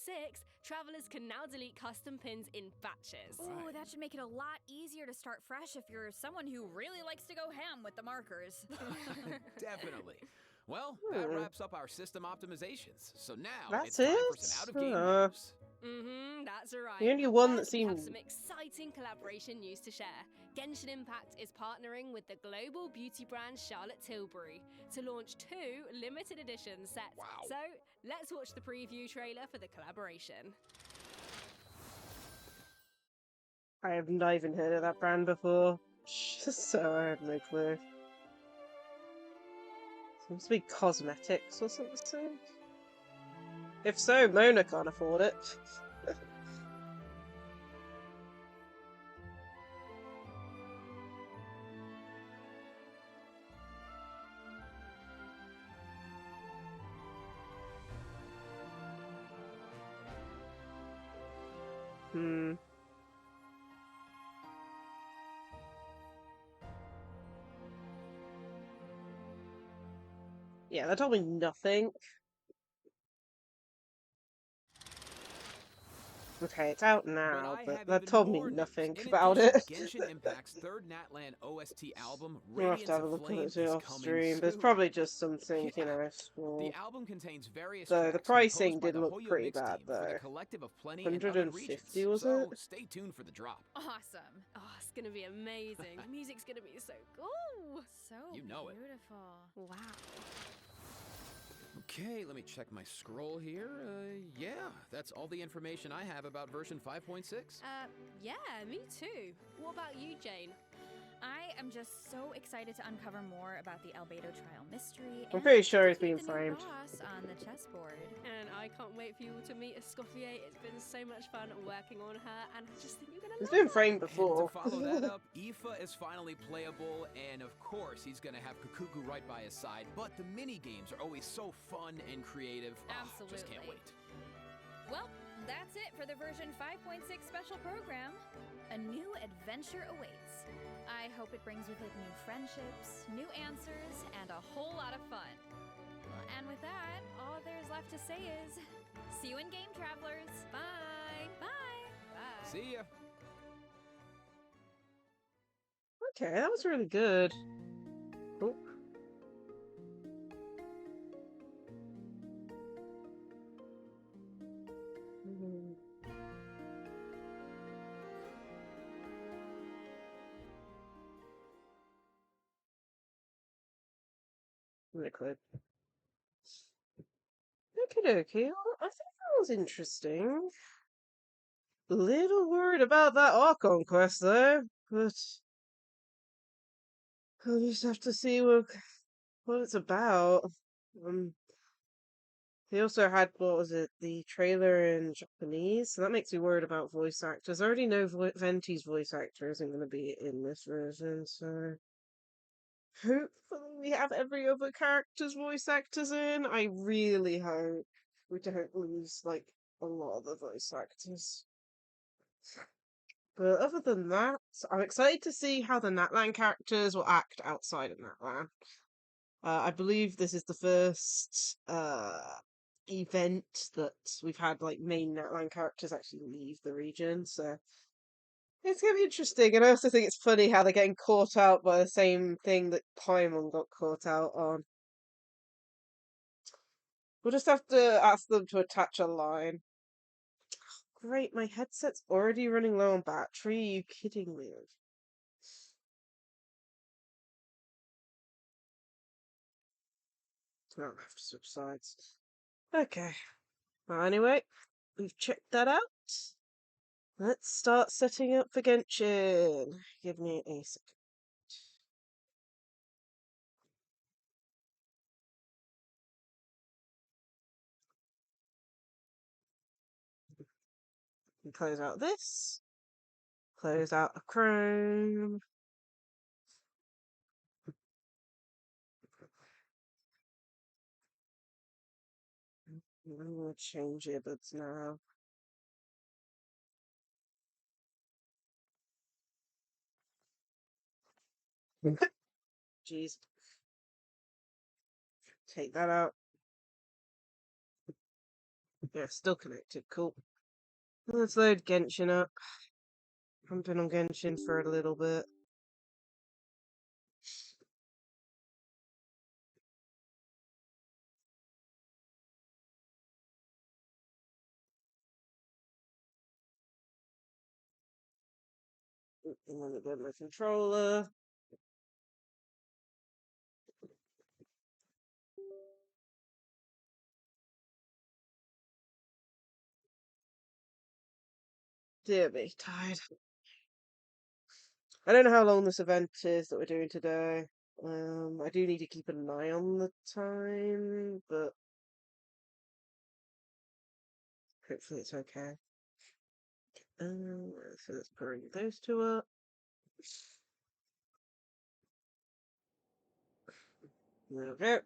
travelers can now delete custom pins in batches. Ooh, that should make it a lot easier to start fresh if you're someone who really likes to go ham with the markers. Definitely. Well, that wraps up our system optimizations. So now That's it's time for it? some out-of-game news. That's right. The only one that First, we have seemed- some exciting collaboration news to share. Genshin Impact is partnering with the global beauty brand Charlotte Tilbury to launch 2 limited edition sets. Wow. So let's watch the preview trailer for the collaboration. I have not even heard of that brand before, so I have no clue. Seems to be cosmetics or something. If so, Mona can't afford it. Yeah, that told me nothing. Okay, it's out But now, I but have that even told me more news. nothing In about addition, it. Genshin Impact's third Natlan OST album, We'll have to Radiance have a of look at Flame, it is off coming stream. There's soon. probably just something, you Yeah. know, The small. album contains various So the tracks composed pricing by did the look Hoyo pretty Mix bad team for the though. Collective of Plenty and other 150 regions. was it? So stay tuned for the drop. Awesome. Oh, it's gonna be amazing. The music's gonna be so cool. So You know it. beautiful. Wow. Okay, let me check my scroll here. Yeah, that's all the information I have about version 5.6. Yeah, me too. What about you, Jane? I am just so excited to uncover more about the Albedo trial mystery. I'm and pretty to sure he's defeat being the new framed. boss on the chessboard. And I can't wait for you all to meet Escoffier. It's been so much fun working on her, and I just think you're gonna He's love been her. framed And before. to follow that up, Aoife is finally playable, and of course he's gonna have Kukuku right by his side. But the mini games are always so fun and creative. Oh, just can't Absolutely. wait. Well, that's it for the version 5.6 special program. A new adventure awaits. I hope it brings with it new friendships, new answers, and a whole lot of fun. And with that, all there's left to say is, see you in game, travelers. Bye. Bye. Bye. See ya. Okay, that was really good. Oh. Mhm. Liquid. Okie dokie. Well, I think that was interesting. Little worried about that Archon quest though, but I'll just have to see what it's about. Um, They also had, what was it, the trailer in Japanese, so that makes me worried about voice actors. I already know Venti's voice actor isn't going to be in this version, so hopefully we have every other character's voice actors in. I really hope we don't lose, like, a lot of the voice actors. But other than that, I'm excited to see how the Natlan characters will act outside of Natlan. I believe this is the first event that we've had like main Natlan characters actually leave the region, so it's gonna be interesting. And I also think it's funny how they're getting caught out by the same thing that Paimon got caught out on. We'll just have to ask them to attach a line. Great, my headset's already running low on battery. Are you kidding me? I don't have to switch sides. Okay. Well, anyway, we've checked that out. Let's start setting up for Genshin. Give me a second. Close out this. Close out a Chrome. I'm gonna change earbuds now. Jeez. Take that out. Yeah, still connected. Cool. Let's load Genshin up. I've been on Genshin for a little bit. And then get my controller. Dear me, tired. I don't know how long this event is that we're doing today. I do need to keep an eye on the time, but hopefully it's okay. So let's bring those two up. Okay.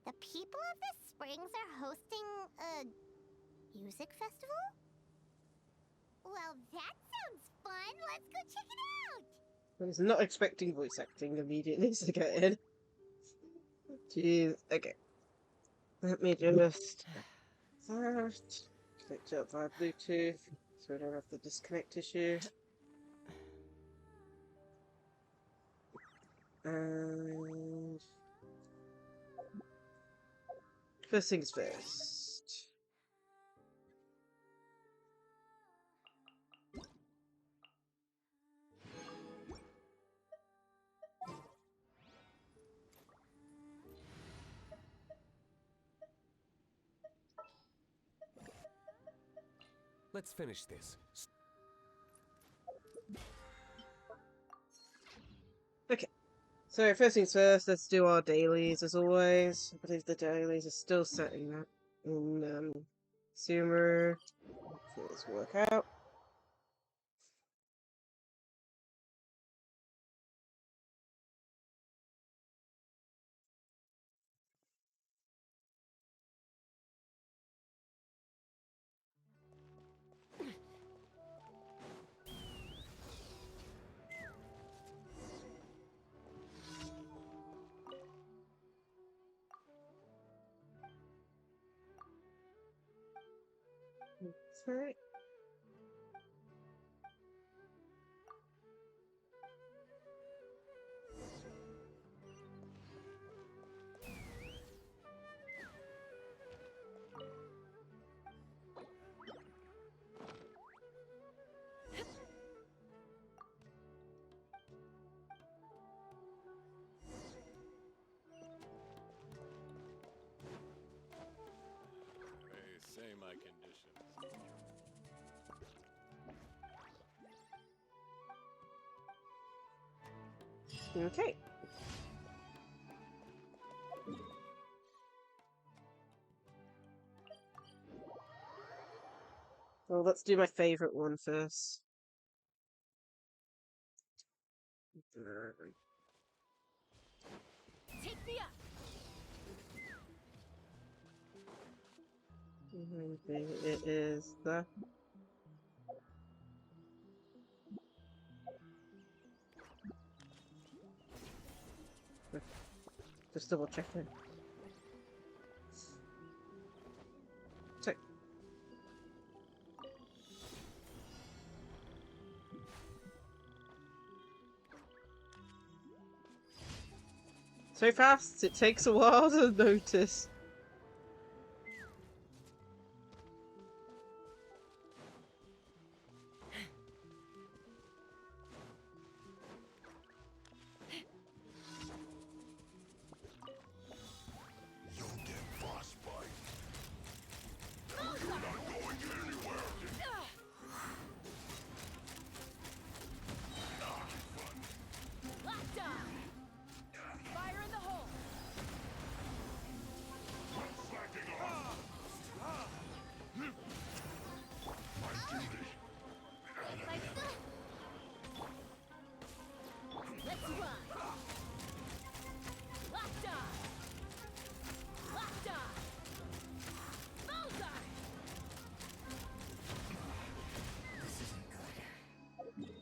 The people of the Springs are hosting a music festival? Well, that sounds fun. Let's go check it out. I was not expecting voice acting immediately to get in. Jeez. Okay. Let me just connect up via Bluetooth so we don't have the disconnect issue. And first things first. Let's finish this. Okay. So first things first, let's do our dailies as always. I believe the dailies are still setting that in Sumer. Hopefully this will work out. That's right. They say my conditions. Okay. Well, let's do my favorite one first. Take me up. It is the. Just double checking. So. So fast, it takes a while to notice. Fire in the hole. Let's run. Locked on. Locked on. Bullseye.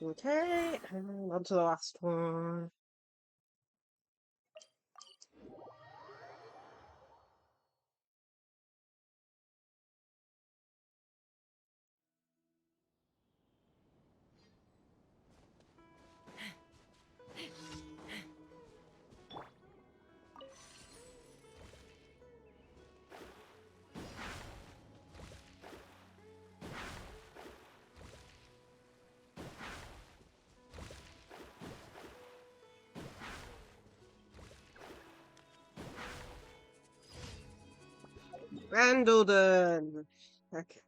Okay, and on to the last one. Randalden! Okay.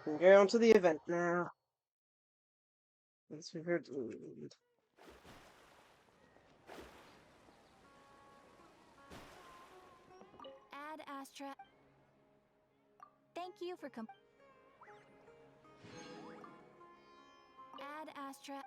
We'll go on to the event now. Once we've heard. Ad Astra. Thank you for Ad Astra.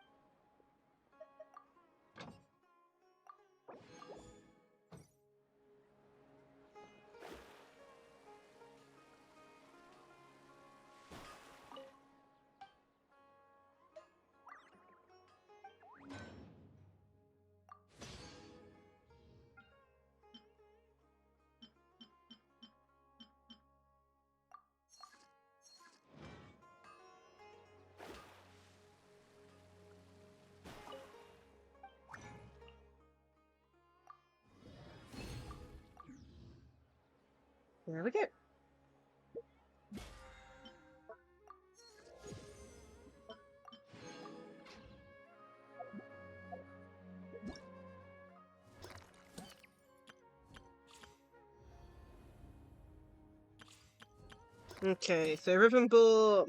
There we go. Okay, so Ribbon Ball.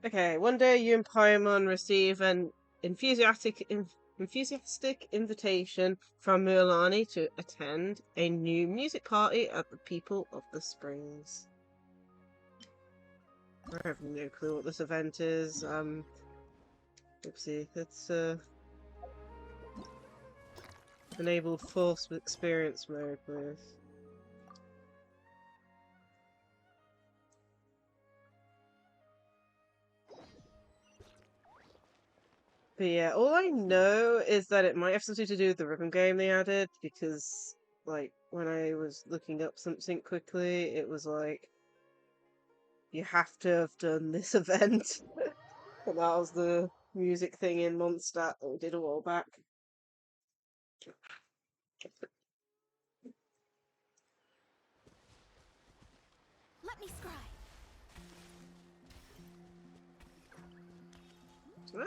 Okay, one day you and Paimon receive an enthusiastic invitation from Mualani to attend a new music party at the People of the Springs. I have no clue what this event is. Oopsie, it's enabled force experience mode with. But yeah, all I know is that it might have something to do with the rhythm game they added, because, like, when I was looking up something quickly, it was like, you have to have done this event. And that was the music thing in Mondstadt that we did a while back. Let me scry.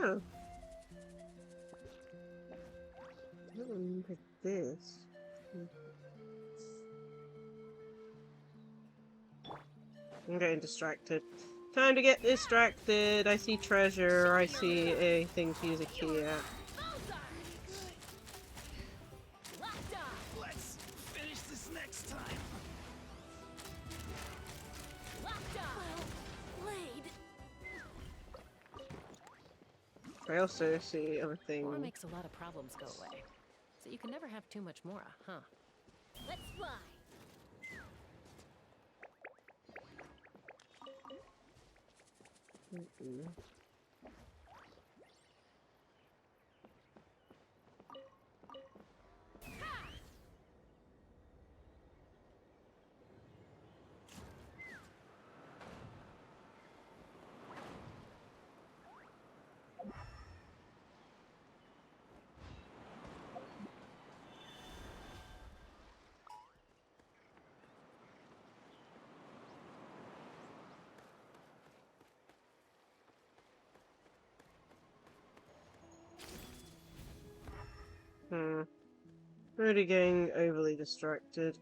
Oh. Look at this. I'm getting distracted. Time to get distracted. I see treasure. I see a thing to use a key at. Let's finish this next time. I also see other things. Mora makes a lot of problems go away. So you can never have too much Mora, huh? Let's fly. Already getting overly distracted.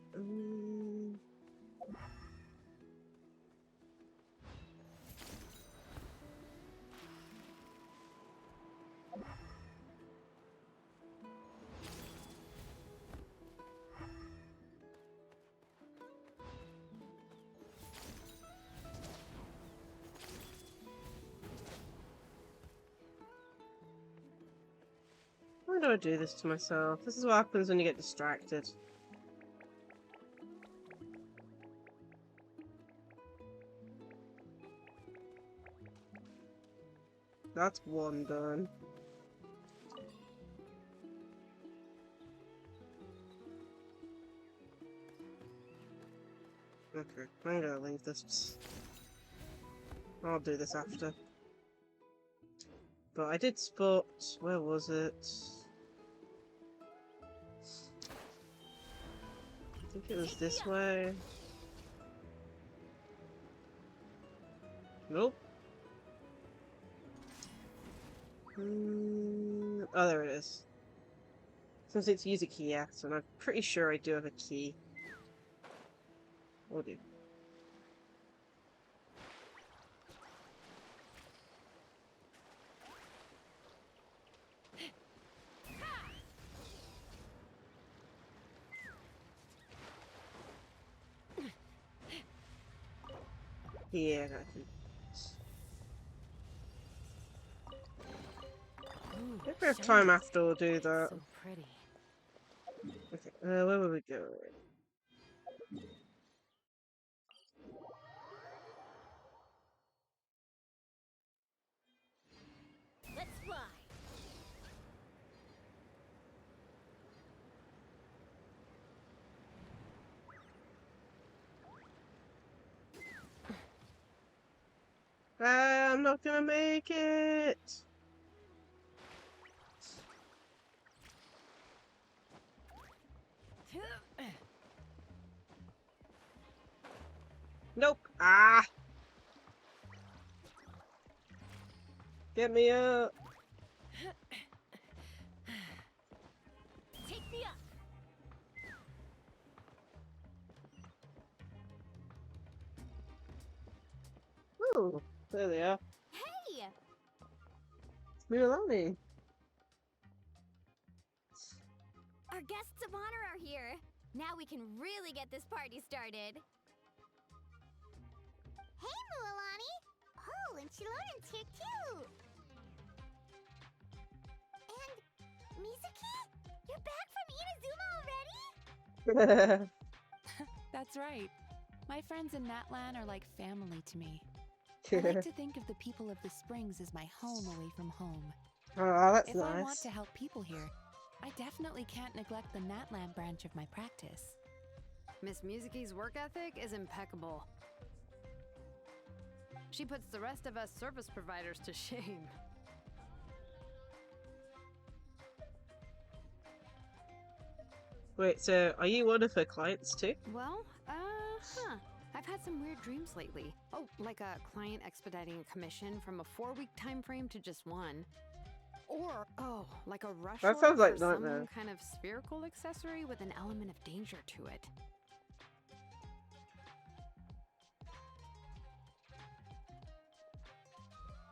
Why do I do this to myself? This is what happens when you get distracted. That's one done. Okay, I'm gonna leave this. I'll do this after. But I did spot... Where was it? I think it was this way. Nope. Oh, there it is. Since it's use a key, yes, and I'm pretty sure I do have a key. Will do. Yeah, I got it. If we have time after, we'll do that. So pretty. Okay, where will we go? Let's fly. I'm not gonna make it! Nope. Ah. Get me up. Take me up. Ooh, there they are. Hey! Milani. Our guests of honor are here. Now we can really get this party started. Hey, Mualani! Oh, and Shilonen's here too! And Mizuki? You're back from Inazuma already? That's right. My friends in Natlan are like family to me. I like to think of the people of the Springs as my home away from home. Oh, that's If nice. I want to help people here, I definitely can't neglect the Natlan branch of my practice. Miss Mizuki's work ethic is impeccable. She puts the rest of us service providers to shame. Wait, so are you one of her clients too? Well, I've had some weird dreams lately. Oh, like a client expediting a commission from a 4-week time frame to just 1. Or, like a rush That order sounds like for some nightmare. kind of spherical accessory with an element of danger to it.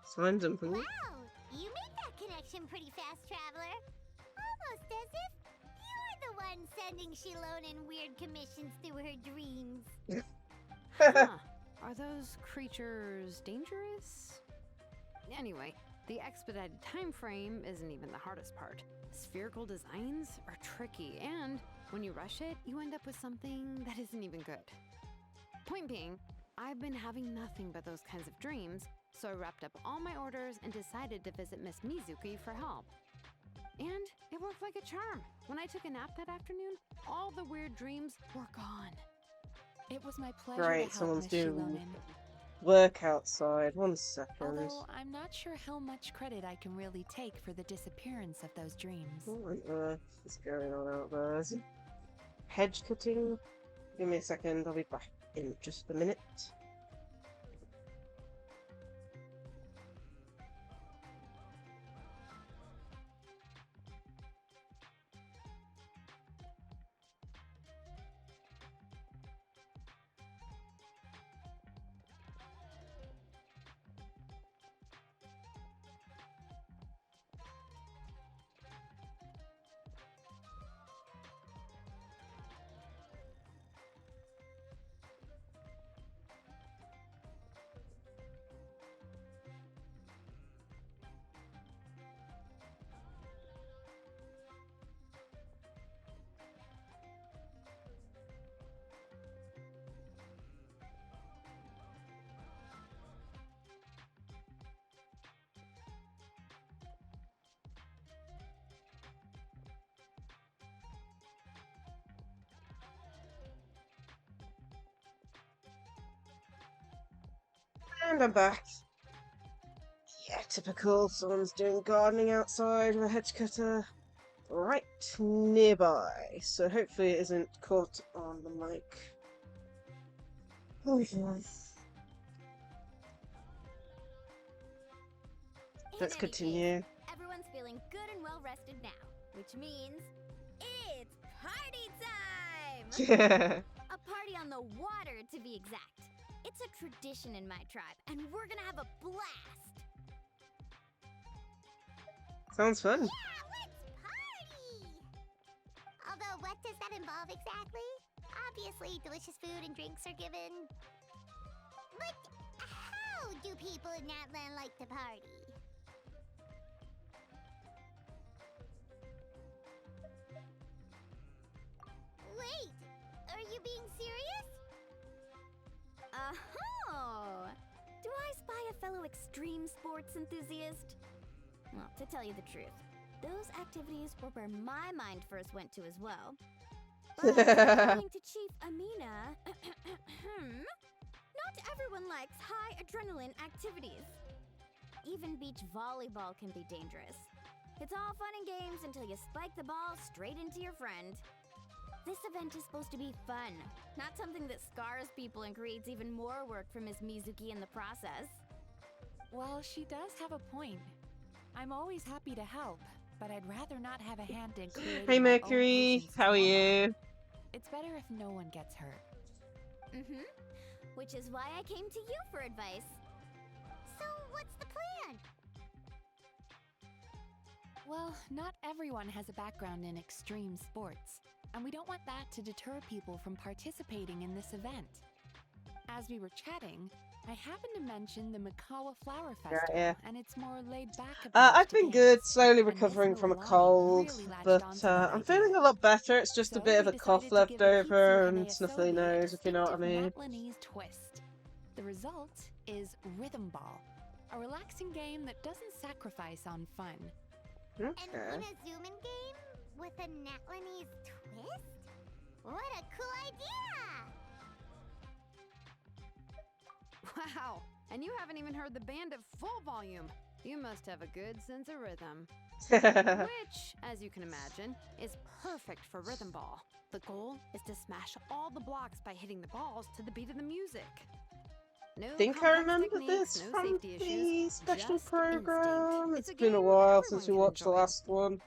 Signs and proof. Wow! You made that connection pretty fast, Traveler. Almost as if you were the one sending Shilonen weird commissions through her dreams. Huh. Are those creatures dangerous? Anyway, the expedited time frame isn't even the hardest part. Spherical designs are tricky, and when you rush it, you end up with something that isn't even good. Point being, I've been having nothing but those kinds of dreams, so I wrapped up all my orders and decided to visit Miss Mizuki for help. And it worked like a charm. When I took a nap that afternoon, all the weird dreams were gone. It was my pleasure Right, to help someone's Miss doing Shilonen. work outside. 1 second. Although I'm not sure how much credit I can really take for the disappearance of those dreams. What on earth is going on out there? Hedge cutting? Give me a second, I'll be back in just a minute. And I'm back. Yeah, typical. Someone's doing gardening outside with a hedge cutter right nearby. So hopefully it isn't caught on the mic. Oh, yes. Let's continue. Everyone's feeling good and well rested now, which means it's party time! Yeah. A party on the water, to be exact. It's a tradition in my tribe, and we're gonna have a blast! Sounds fun. Yeah, let's party! Although, what does that involve exactly? Obviously, delicious food and drinks are given. But how do people in Natlan like to party? Wait, are you being serious? Oh! Do I spy a fellow extreme sports enthusiast? Well, to tell you the truth, those activities were where my mind first went to as well. But according to Chief Amina, not everyone likes high adrenaline activities. Even beach volleyball can be dangerous. It's all fun and games until you spike the ball straight into your friend. This event is supposed to be fun, not something that scars people and creates even more work for Miss Mizuki in the process. Well, she does have a point. I'm always happy to help, but I'd rather not have a hand in creating Hey my own Mercury, patient's how are trauma. you? It's better if no one gets hurt. Which is why I came to you for advice. So, what's the plan? Well, not everyone has a background in extreme sports, and we don't want that to deter people from participating in this event. As we were chatting, I happened to mention the Mikawa Flower Festival, Yeah. and it's more laid-back approach I've to been games. good, slowly And Miss recovering from a Mililani cold, really latched but onto that I'm idea. feeling a lot better. It's just a So bit of we a cough decided to left give the over Kitsu and Hime snuffly Asobi a nose, if you know what I mean. distinctive Natlanese twist. The result is Rhythm Ball, a relaxing game that doesn't sacrifice on fun. An Okay. Unazuman game with a Natlanese twist? What a cool idea! Wow, and you haven't even heard the band at full volume. You must have a good sense of rhythm. Which, as you can imagine, is perfect for Rhythm Ball. The goal is to smash all the blocks by hitting the balls to the beat of the music. No I think I complex remember techniques, this no from safety the issues, special just program. instinct. It's a been a game while everyone since we can watched the enjoy. last one.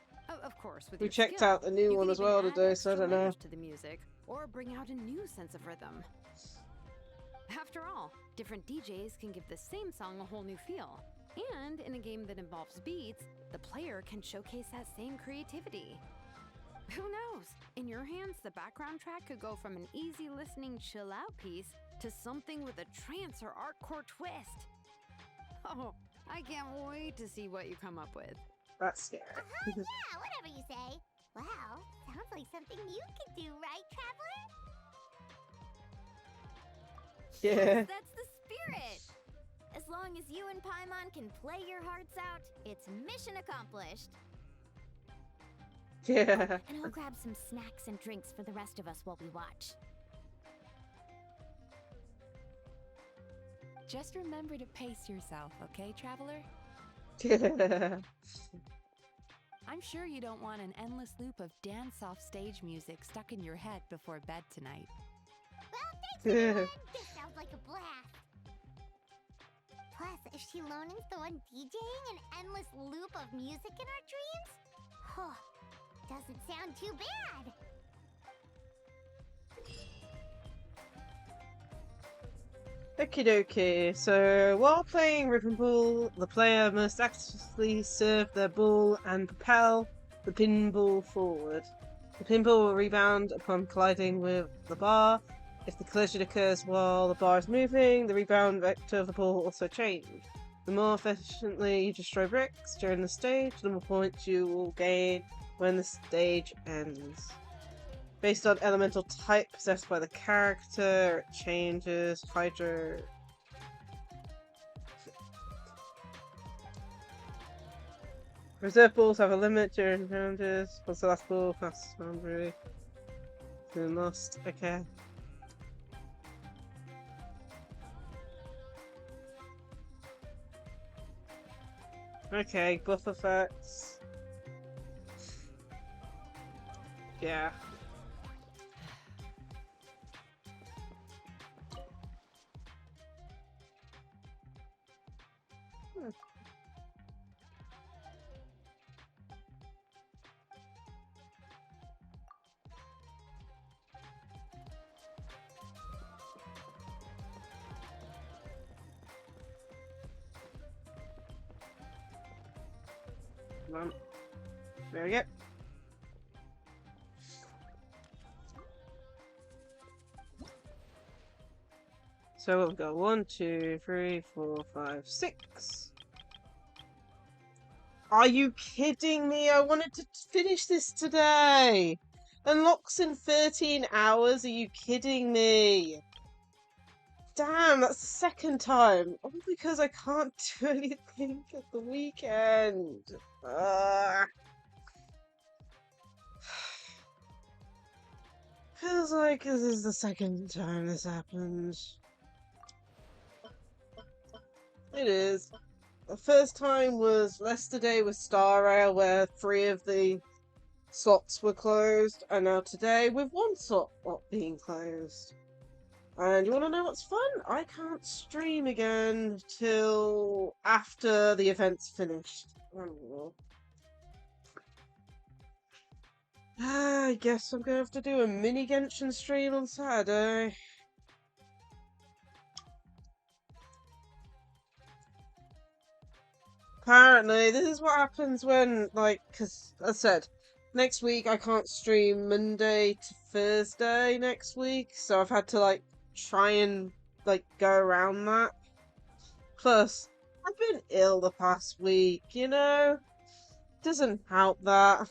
Of course, with We your checked skill, out the new you one can as even well add today, so I extra don't know. layers to the music, or bring out a new sense of rhythm. After all, different DJs can give the same song a whole new feel. And in a game that involves beats, the player can showcase that same creativity. Who knows? In your hands, the background track could go from an easy listening chill out piece to something with a trance or artcore twist. Oh, I can't wait to see what you come up with. That's scary. Yeah, whatever you say. Well, sounds like something you could do, right, Traveler? Yeah. That's the spirit! As long as you and Paimon can play your hearts out, it's mission accomplished. Yeah. And I'll grab some snacks and drinks for the rest of us while we watch. Just remember to pace yourself, okay, Traveler? Yeah. I'm sure you don't want an endless loop of dance-off stage music stuck in your head before bed tonight. Well, thanks everyone! This sounds like a blast! Plus, if Shilonin's the one DJing an endless loop of music in our dreams? Huh, doesn't sound too bad! Okie dokie. So, while playing Rhythm Ball, the player must actively serve their ball and propel the pinball forward. The pinball will rebound upon colliding with the bar. If the collision occurs while the bar is moving, the rebound vector of the ball will also change. The more efficiently you destroy bricks during the stage, the more points you will gain when the stage ends. Based on elemental type possessed by the character, it changes. Hydro. Reserve balls have a limit during rounds. Once the last ball passes the boundary, then lost. Okay. Okay, buff effects. Yeah. Come on. There we go. So we've got 1, 2, 3, 4, 5, 6. Are you kidding me? I wanted to finish this today. Unlocks in 13 hours? Are you kidding me? Damn, that's the second time. All because I can't do anything at the weekend. Feels like this is the second time this happened. It is. The first time was yesterday with Star Rail, where 3 of the slots were closed, and now today with one slot not being closed. And you want to know what's fun? I can't stream again till after the event's finished. I guess I'm gonna have to do a mini Genshin stream on Saturday. Apparently, this is what happens when, like, because, as I said, next week I can't stream Monday to Thursday next week, so I've had to, like, try and, like, go around that. Plus, I've been ill the past week, you know? Doesn't help that.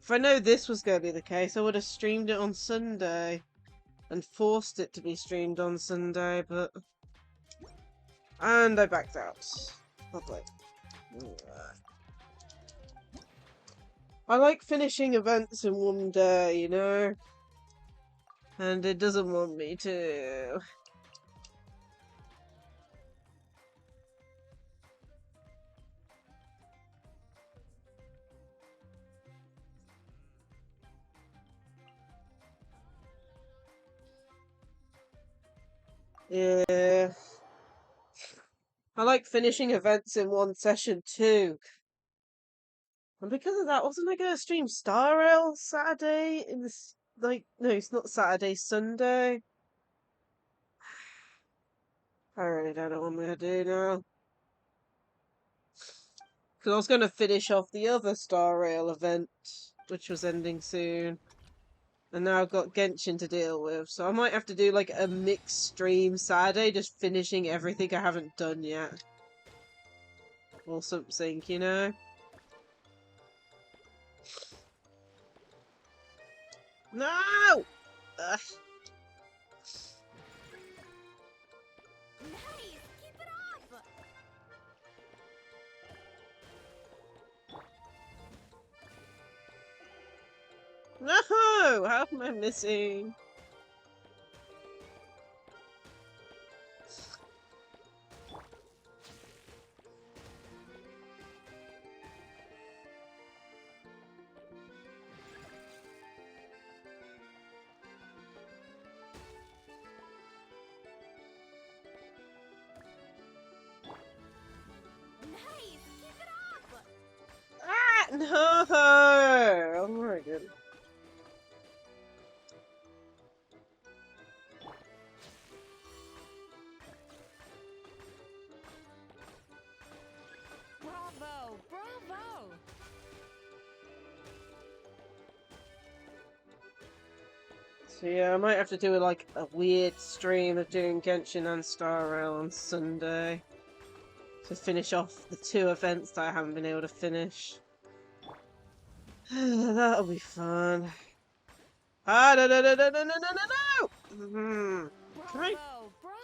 If I know this was going to be the case, I would have streamed it on Sunday and forced it to be streamed on Sunday, but... And I backed out. Lovely. I like finishing events in one day, you know? And it doesn't want me to. Yeah. I like finishing events in one session too. And because of that, wasn't I going to stream Star Rail Saturday in this? Like, no, it's not Saturday, Sunday. I really don't know what I'm going to do now. Because I was going to finish off the other Star Rail event, which was ending soon. And now I've got Genshin to deal with, so I might have to do like a mixed stream Saturday, just finishing everything I haven't done yet. Or something, you know? No! Ugh. Nice! Keep it up! No! How am I missing? Nice! Keep it up! Ah! No! Oh my goodness. Bravo! Bravo! So yeah, I might have to do like a weird stream of doing Genshin and Star Rail on Sunday. To finish off the two events that I haven't been able to finish. That'll be fun. Ah, no, no, no, no, no, no, no, no, no!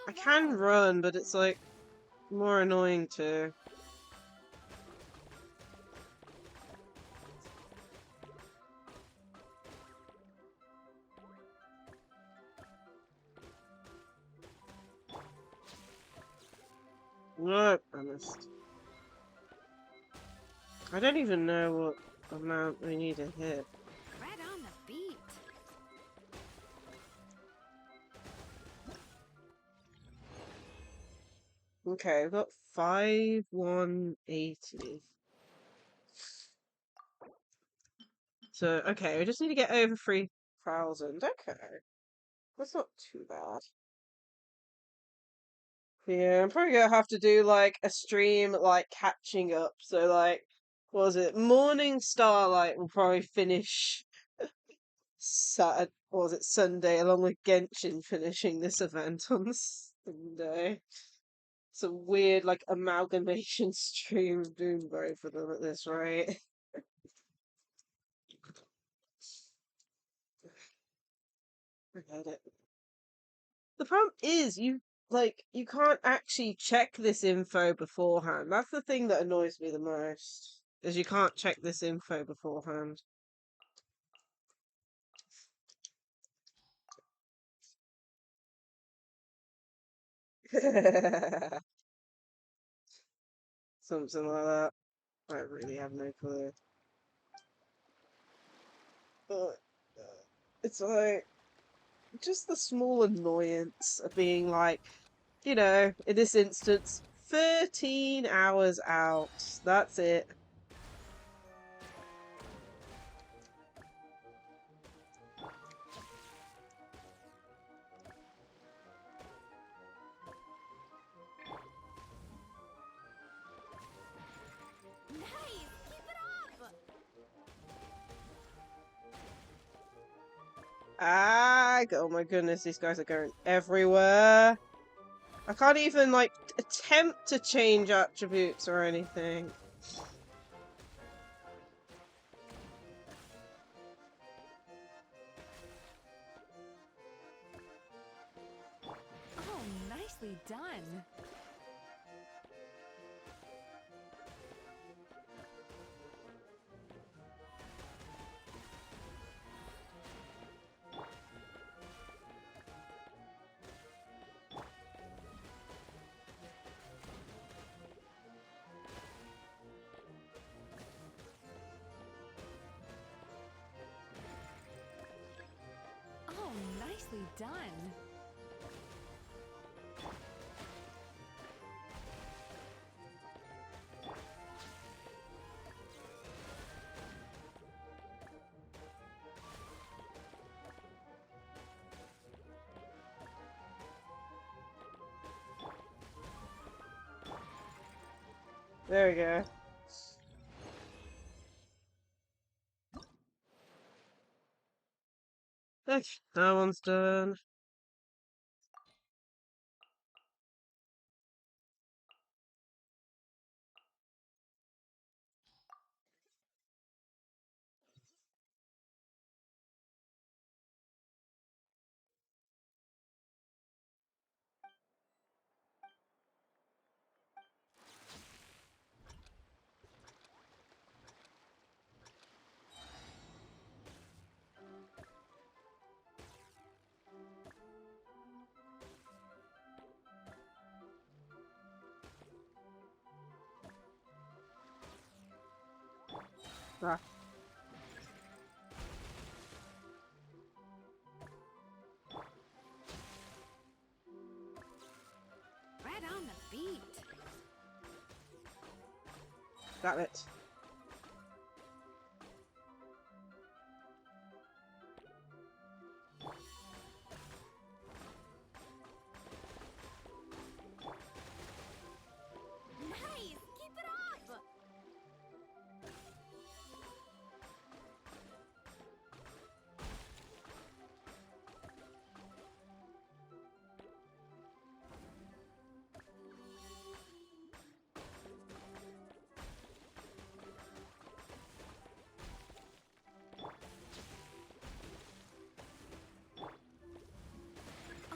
I can run, but it's like more annoying too. No, I missed. I don't even know what amount we need to hit. Right on the beat. Okay, I've got 5180. So, okay, we just need to get over 3,000. Okay. That's not too bad. Yeah, I'm probably gonna have to do like a stream like catching up. So like, what was it? Morning Starlight will probably finish Saturday, what was it, Sunday, along with Genshin finishing this event on Sunday. It's a weird like amalgamation stream of doing both of them at this rate. Forget it. The problem is you can't actually check this info beforehand. That's the thing that annoys me the most. Is you can't check this info beforehand. Something like that. I really have no clue. But it's like just the small annoyance of being like, you know, in this instance, 13 hours out. That's it. Nice! Keep it up! Oh my goodness, these guys are going everywhere. I can't even, like, attempt to change attributes or anything. Oh, nicely done. Oh, nicely done. There we go. Okay, that one's done. Ah. Right on the beat. Got it. Nice! Keep it up!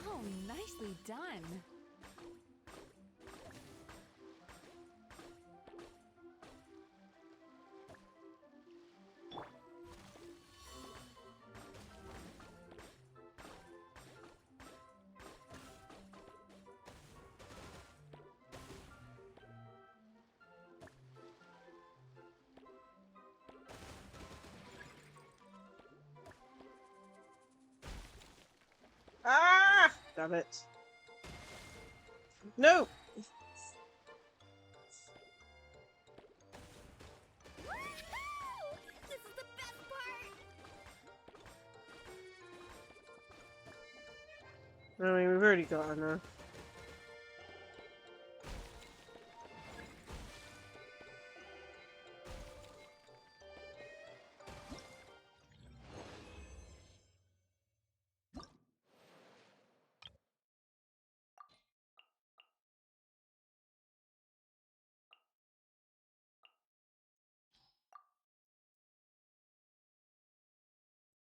Oh, nicely done. Ah! Damn it. No! Woohoo! This is the best part! I mean, we've already got enough.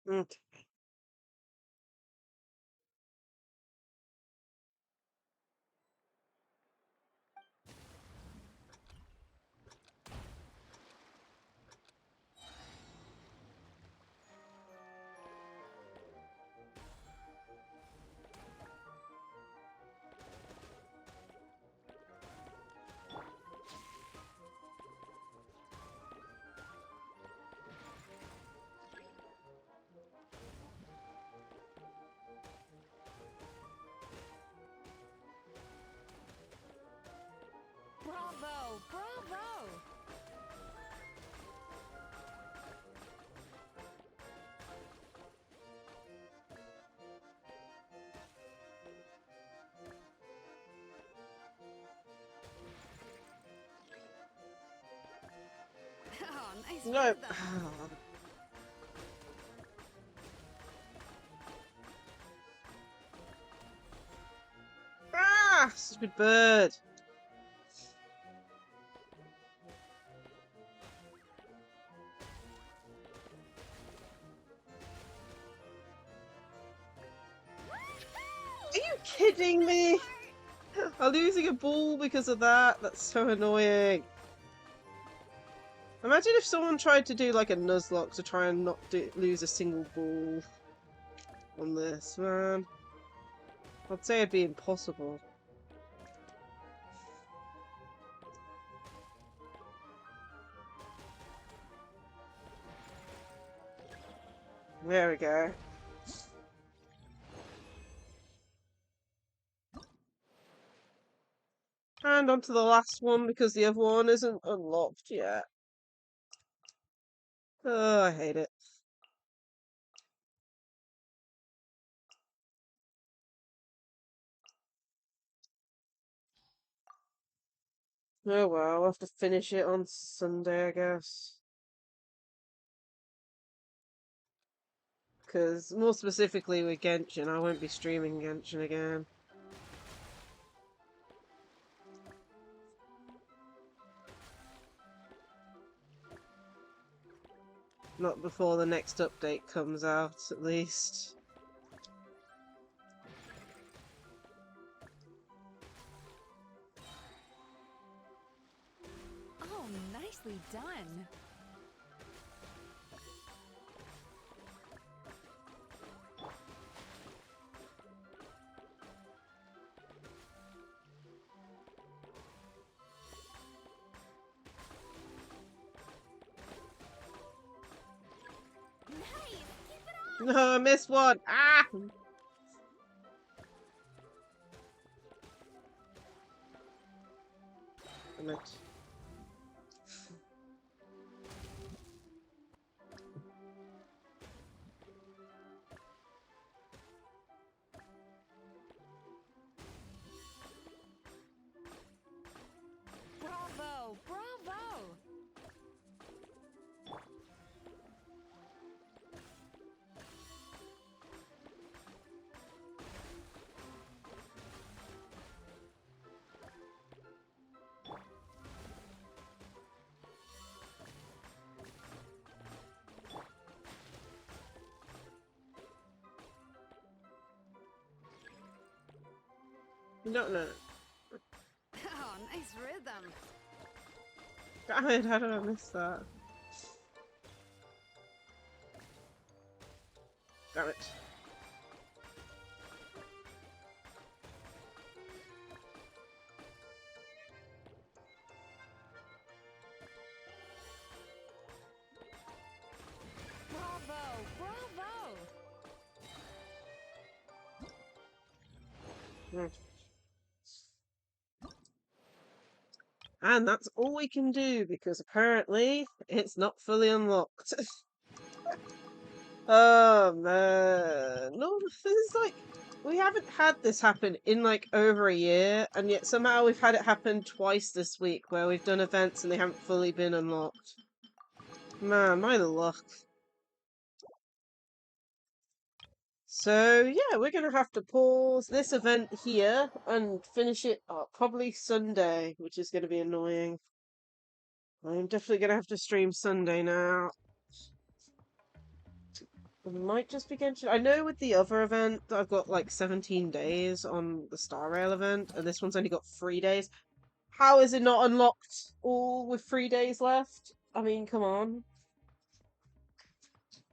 Okay. Bravo! Oh, nice No. rhythm. Ah, stupid bird. Are you kidding me? I'm losing a ball because of that. That's so annoying. Imagine if someone tried to do like a Nuzlocke to try and not lose a single ball on this, man. I'd say it'd be impossible. There we go. And on to the last one because the other one isn't unlocked yet. Oh, I hate it. Oh well, I'll have to finish it on Sunday, I guess. Because, more specifically with Genshin, I won't be streaming Genshin again. Not before the next update comes out, at least. Oh, nicely done. No, I missed one! Ah! Damn it. Bravo! Bravo! No, no. Oh, nice rhythm. Damn it, how did I miss that? Damn it. Bravo! Bravo! Hmm. And that's all we can do because apparently it's not fully unlocked. Oh man. No, this is like we haven't had this happen in like over a year, and yet somehow we've had it happen twice this week where we've done events and they haven't fully been unlocked. Man, my luck. So yeah, we're gonna have to pause this event here and finish it probably Sunday, which is gonna be annoying. I'm definitely gonna have to stream Sunday now. It might just be Genshin. I know with the other event that I've got like 17 days on the Star Rail event, and this one's only got 3 days. How is it not unlocked all with 3 days left? I mean, come on.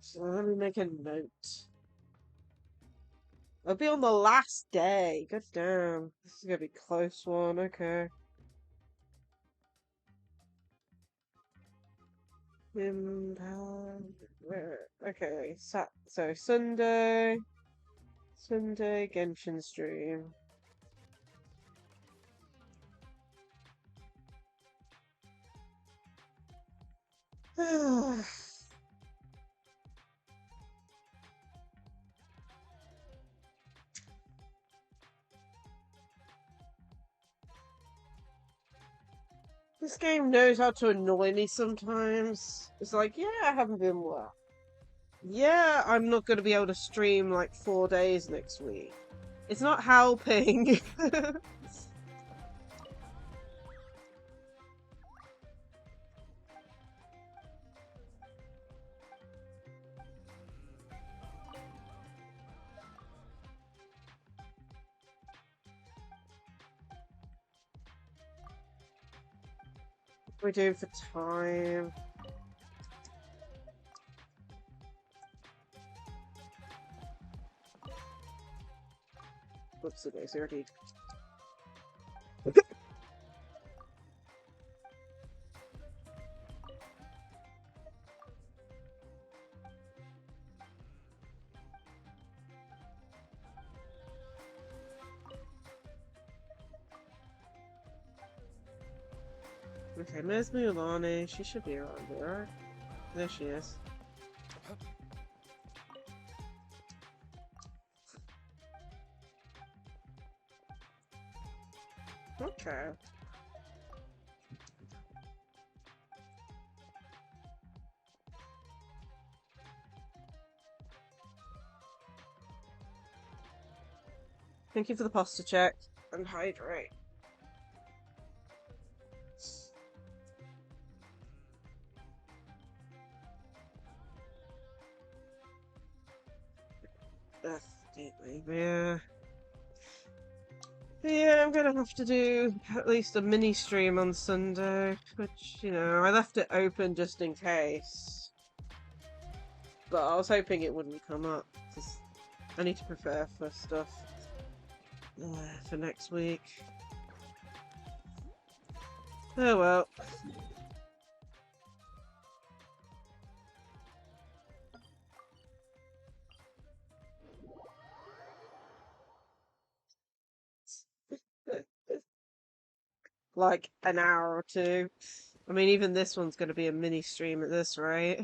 So let me make a note. It'll be on the last day. God damn. This is gonna be a close one. Okay. Okay, so Sunday Genshin stream. This game knows how to annoy me sometimes. It's like, yeah, I haven't been well. Yeah, I'm not going to be able to stream like 4 days next week. It's not helping. What are we doing for time? Whoops, okay, 30. Okay, Meztli Lacie, she should be around here. There she is. Okay. Thank you for the pasta check and hydrate. Yeah. Yeah, I'm gonna have to do at least a mini stream on Sunday, which, you know, I left it open just in case. But I was hoping it wouldn't come up, because I need to prepare for stuff for next week. Oh well. Like an hour or two. I mean, even this one's going to be a mini stream at this rate.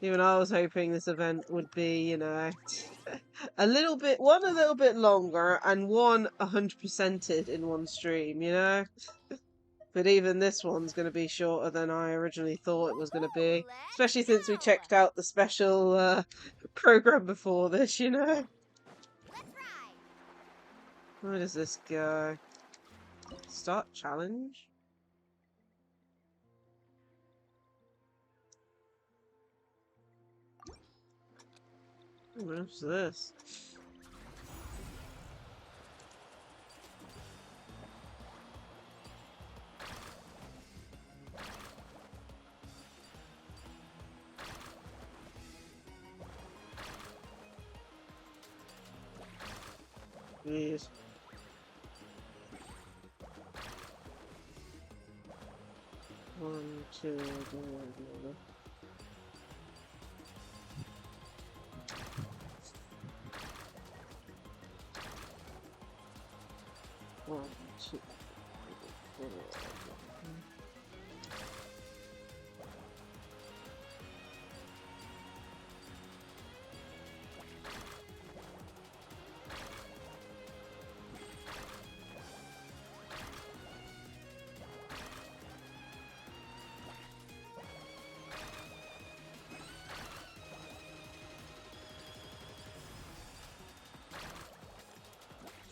Even I was hoping this event would be, you know, a little bit longer and 100%ed in one stream, you know? But even this one's going to be shorter than I originally thought it was going to be. Especially since we checked out the special program before this, you know? Where does this go? Start challenge? What's this? Jeez. One, two, three. One, two, three, four.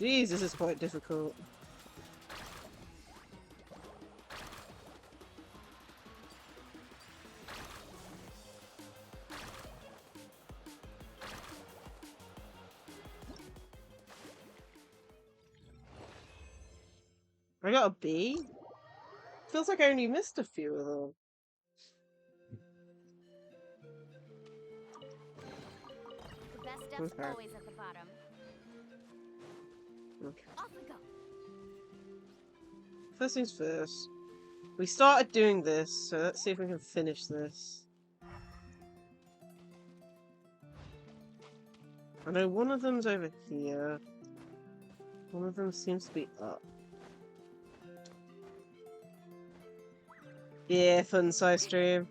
Jeez, this is quite difficult. I got a B? Feels like I only missed a few of them. The best stuff's always at the bottom. Okay. Off we go. First things first. We started doing this, so let's see if we can finish this. I know one of them's over here. One of them seems to be up. Yeah, fun size stream.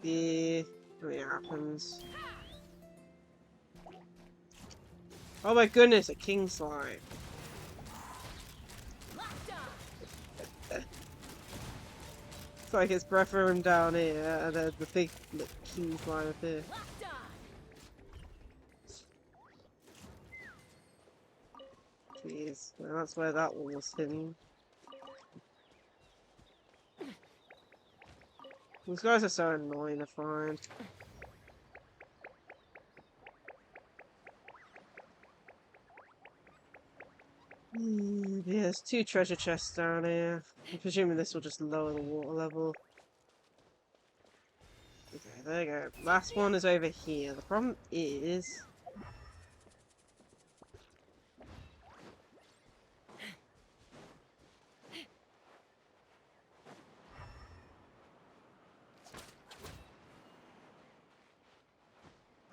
Yeah, it happens. Oh my goodness, a king slime. It's like it's breath from down here, and then the big king slime up here. Jeez, well, that's where that one was hidden. These guys are so annoying to find. Yeah, there's 2 treasure chests down here. I'm presuming this will just lower the water level. Okay, there you go. Last one is over here. The problem is...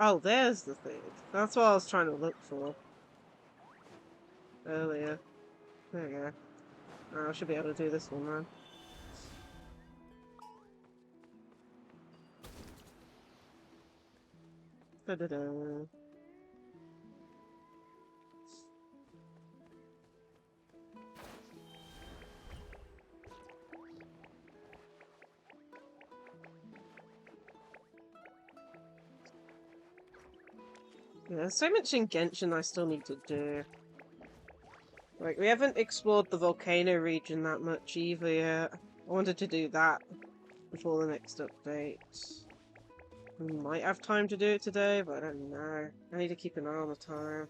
Oh, there's the thing. That's what I was trying to look for earlier. There you go. Oh, I should be able to do this one, man. Da-da-da. Yeah, there's so much in Genshin I still need to do. Like, we haven't explored the volcano region that much either yet. I wanted to do that before the next update. We might have time to do it today, but I don't know. I need to keep an eye on the time.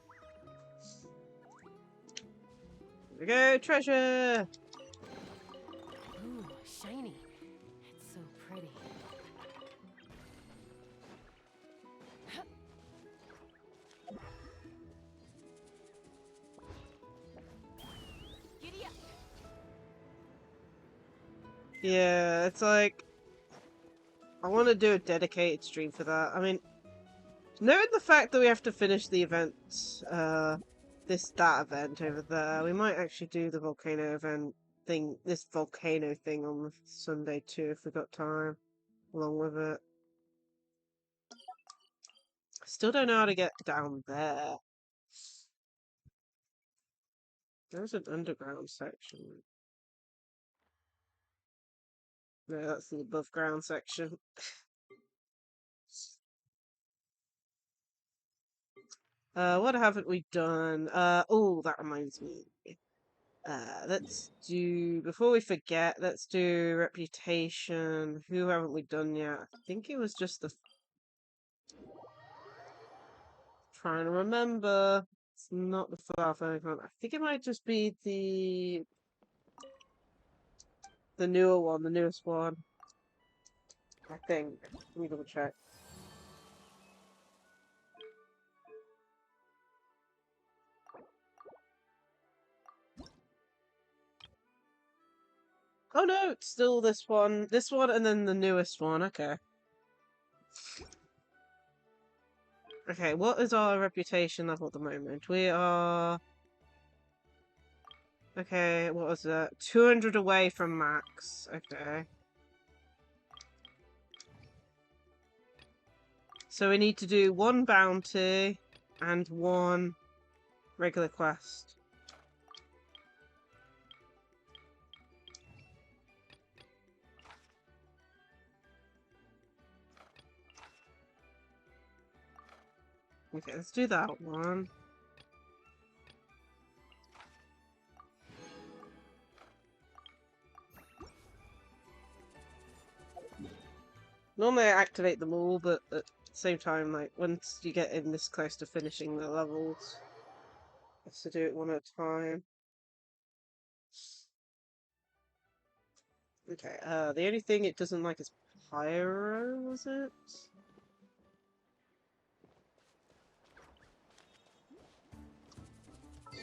Here we go, treasure! Ooh, shiny. It's so pretty. Giddy up. Yeah, it's like... I want to do a dedicated stream for that. I mean, knowing the fact that we have to finish the event, that event over there, we might actually do the volcano event thing, this volcano thing on Sunday too, if we got time, along with it. Still don't know how to get down there. There's an underground section. No, that's the above ground section. What haven't we done? Oh, that reminds me. Let's do, before we forget, let's do reputation. Who haven't we done yet? I think it was just the... Trying to remember. It's not the Falafel one. I think it might just be the newer one, the newest one. I think. Let me double check. Oh no, it's still this one. This one and then the newest one. Okay. Okay, what is our reputation level at the moment? We are... Okay, what was that? 200 away from max. Okay. So we need to do 1 bounty and 1 regular quest. Okay, let's do that one. Normally I activate them all, but at the same time, like, once you get in this close to finishing the levels, I have to do it one at a time. Okay, the only thing it doesn't like is pyro, was it?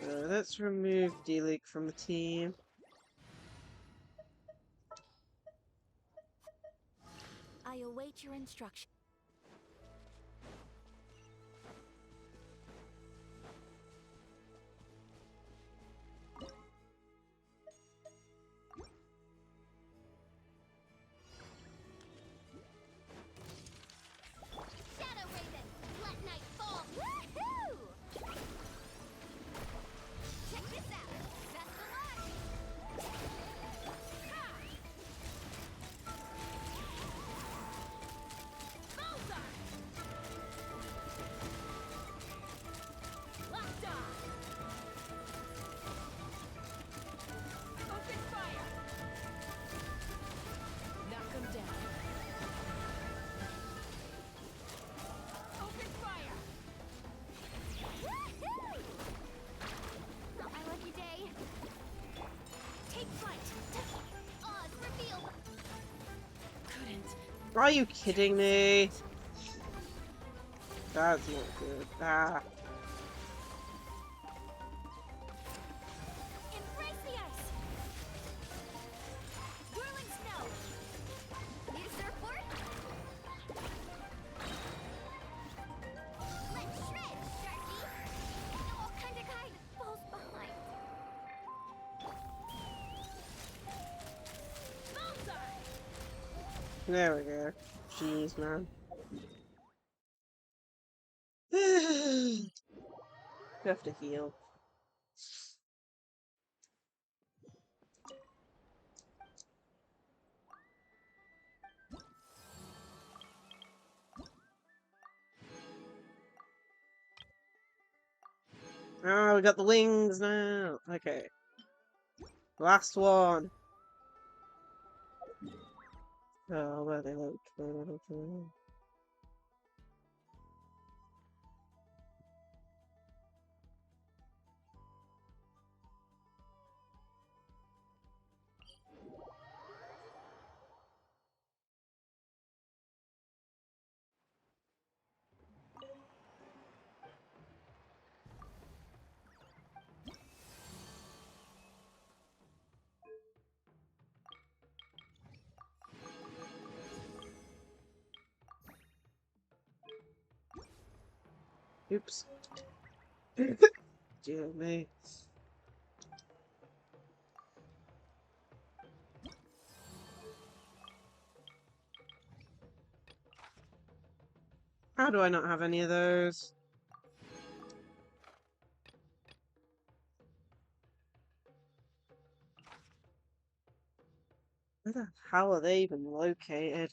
So let's remove D-Leak from the team. I await your instruction. Are you kidding me? That's not good. Ah. Embrace the ice! Whirling snow! Need a surfboard? Let's shred, Sharky! Oh, kinda falls behind. Bullseye! There we go. Jeez, man. You have to heal. Oh, we got the wings now. Okay. Last one. Oh, where are they located? Oops. Dear me. How do I not have any of those? Where the hell are they even located?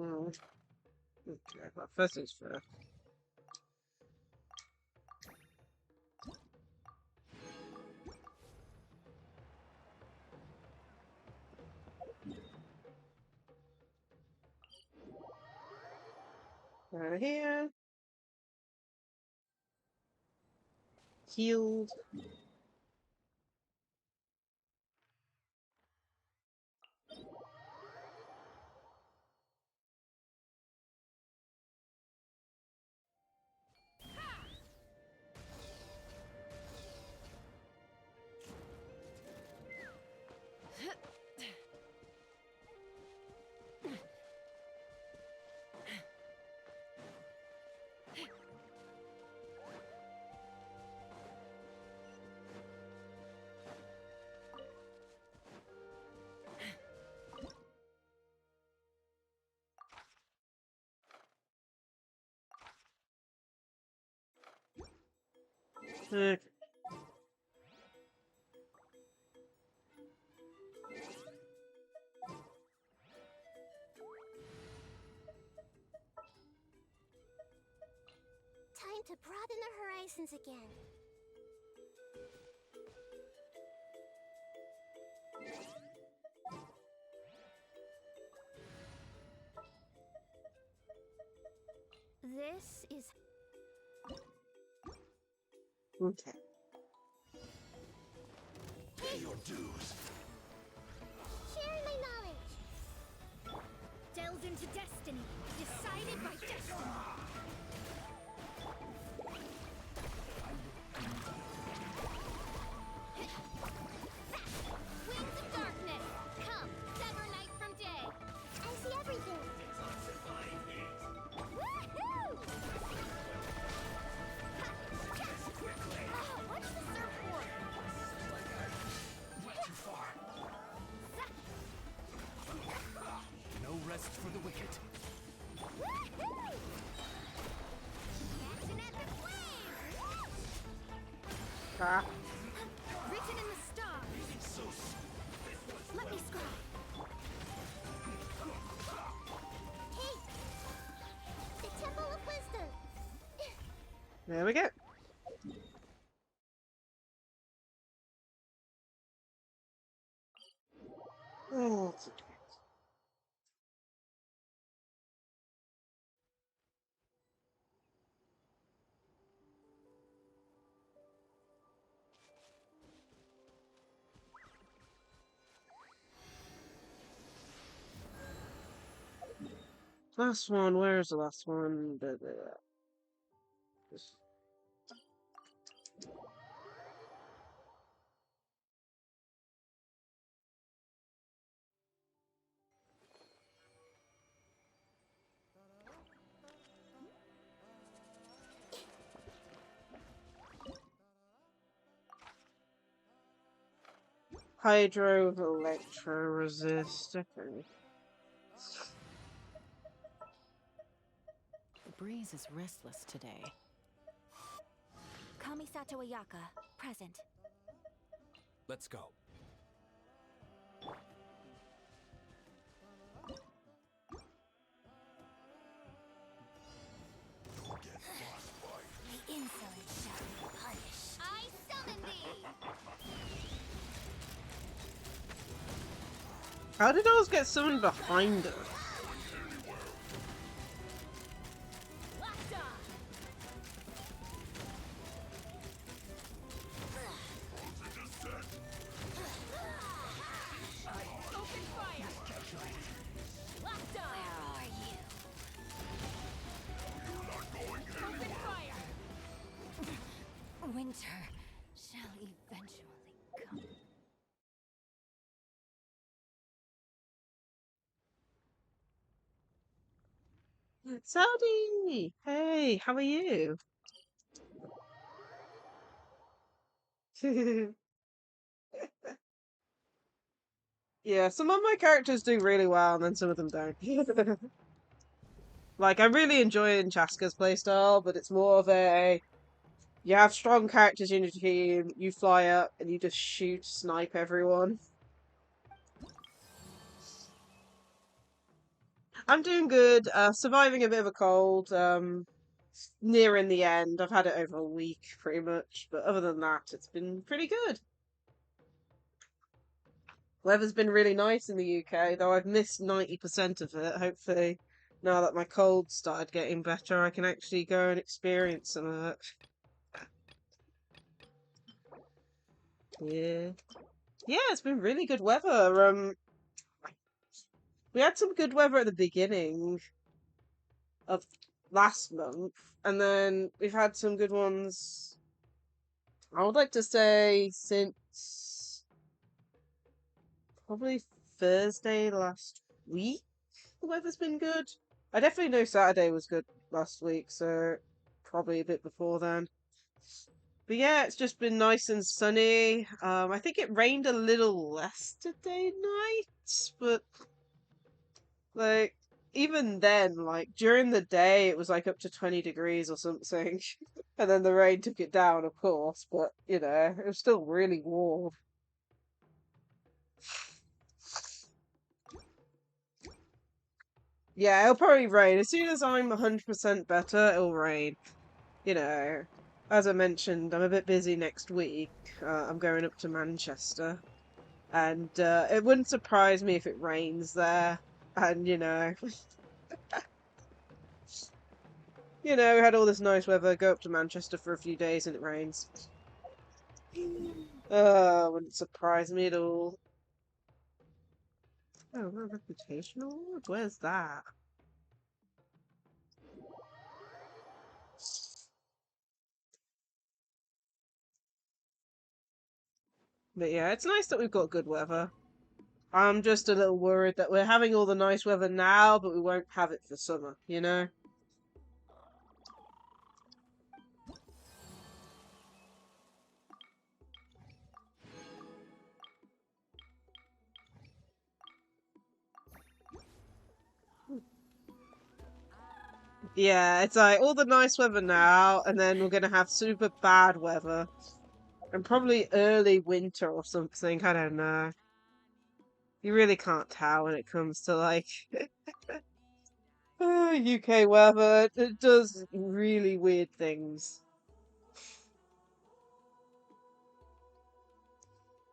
Oh, okay, well, first things first. Right here. Healed. Okay. Time to broaden the horizons again. This is... Okay. Pay your dues. Share my knowledge. Delve into destiny. Decided by destiny. Wings of darkness. Come, sever night from day. I see everything. Woohoo! Oh, watch the surfboard. Went too far. No rest for the wicked. Woohoo! Action at the flame! Ah. Written in the stars. Let me scry. Hey! The Temple of Wisdom. There we go. Oh, Last one, where's the last one? Hydro electro resist. Okay. The breeze is restless today. Kamisato Ayaka, present. Let's go. The insolent shall be punished. I summon thee! How did ours get summoned behind us? Winter shall eventually come. Saudi! Hey, how are you? Yeah, some of my characters do really well, and then some of them don't. Like, I'm really enjoying Chaska's playstyle, but it's more of a... You have strong characters in your team, you fly up, and you just shoot, snipe everyone. I'm doing good, surviving a bit of a cold, nearing the end. I've had it over a week, pretty much, but other than that, it's been pretty good. Weather's been really nice in the UK, though I've missed 90% of it. Hopefully, now that my cold started getting better, I can actually go and experience some of it. Yeah. Yeah, it's been really good weather. We had some good weather at the beginning of last month, and then we've had some good ones, I would like to say, since probably Thursday last week. The weather's been good. I definitely know Saturday was good last week, so probably a bit before then. But yeah, it's just been nice and sunny. I think it rained a little less today night, but like even then, like during the day, it was like up to 20 degrees or something, and then the rain took it down, of course. But you know, it was still really warm. Yeah, it'll probably rain. As soon as I'm 100% better, it'll rain. You know, as I mentioned, I'm a bit busy next week. I'm going up to Manchester. And it wouldn't surprise me if it rains there. And, you know, we had all this nice weather, go up to Manchester for a few days and it rains. Wouldn't surprise me at all. Oh, reputational award? Where's that? But yeah, it's nice that we've got good weather. I'm just a little worried that we're having all the nice weather now, but we won't have it for summer, you know? Yeah, it's like all the nice weather now, and then we're gonna have super bad weather. And probably early winter or something, I don't know. You really can't tell when it comes to, like, UK weather. It does really weird things.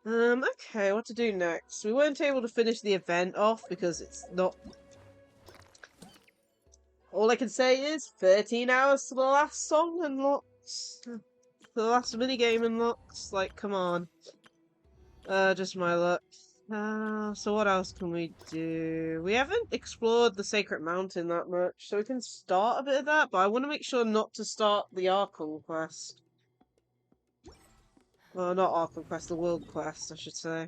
Okay, what to do next? We weren't able to finish the event off because it's not... All I can say is 13 hours to the last song unlocks. The last minigame unlocks. Like, come on. Just my luck. So what else can we do? We haven't explored the Sacred Mountain that much, so we can start a bit of that, but I want to make sure not to start the Archon quest. Well, not Archon quest, the World quest, I should say.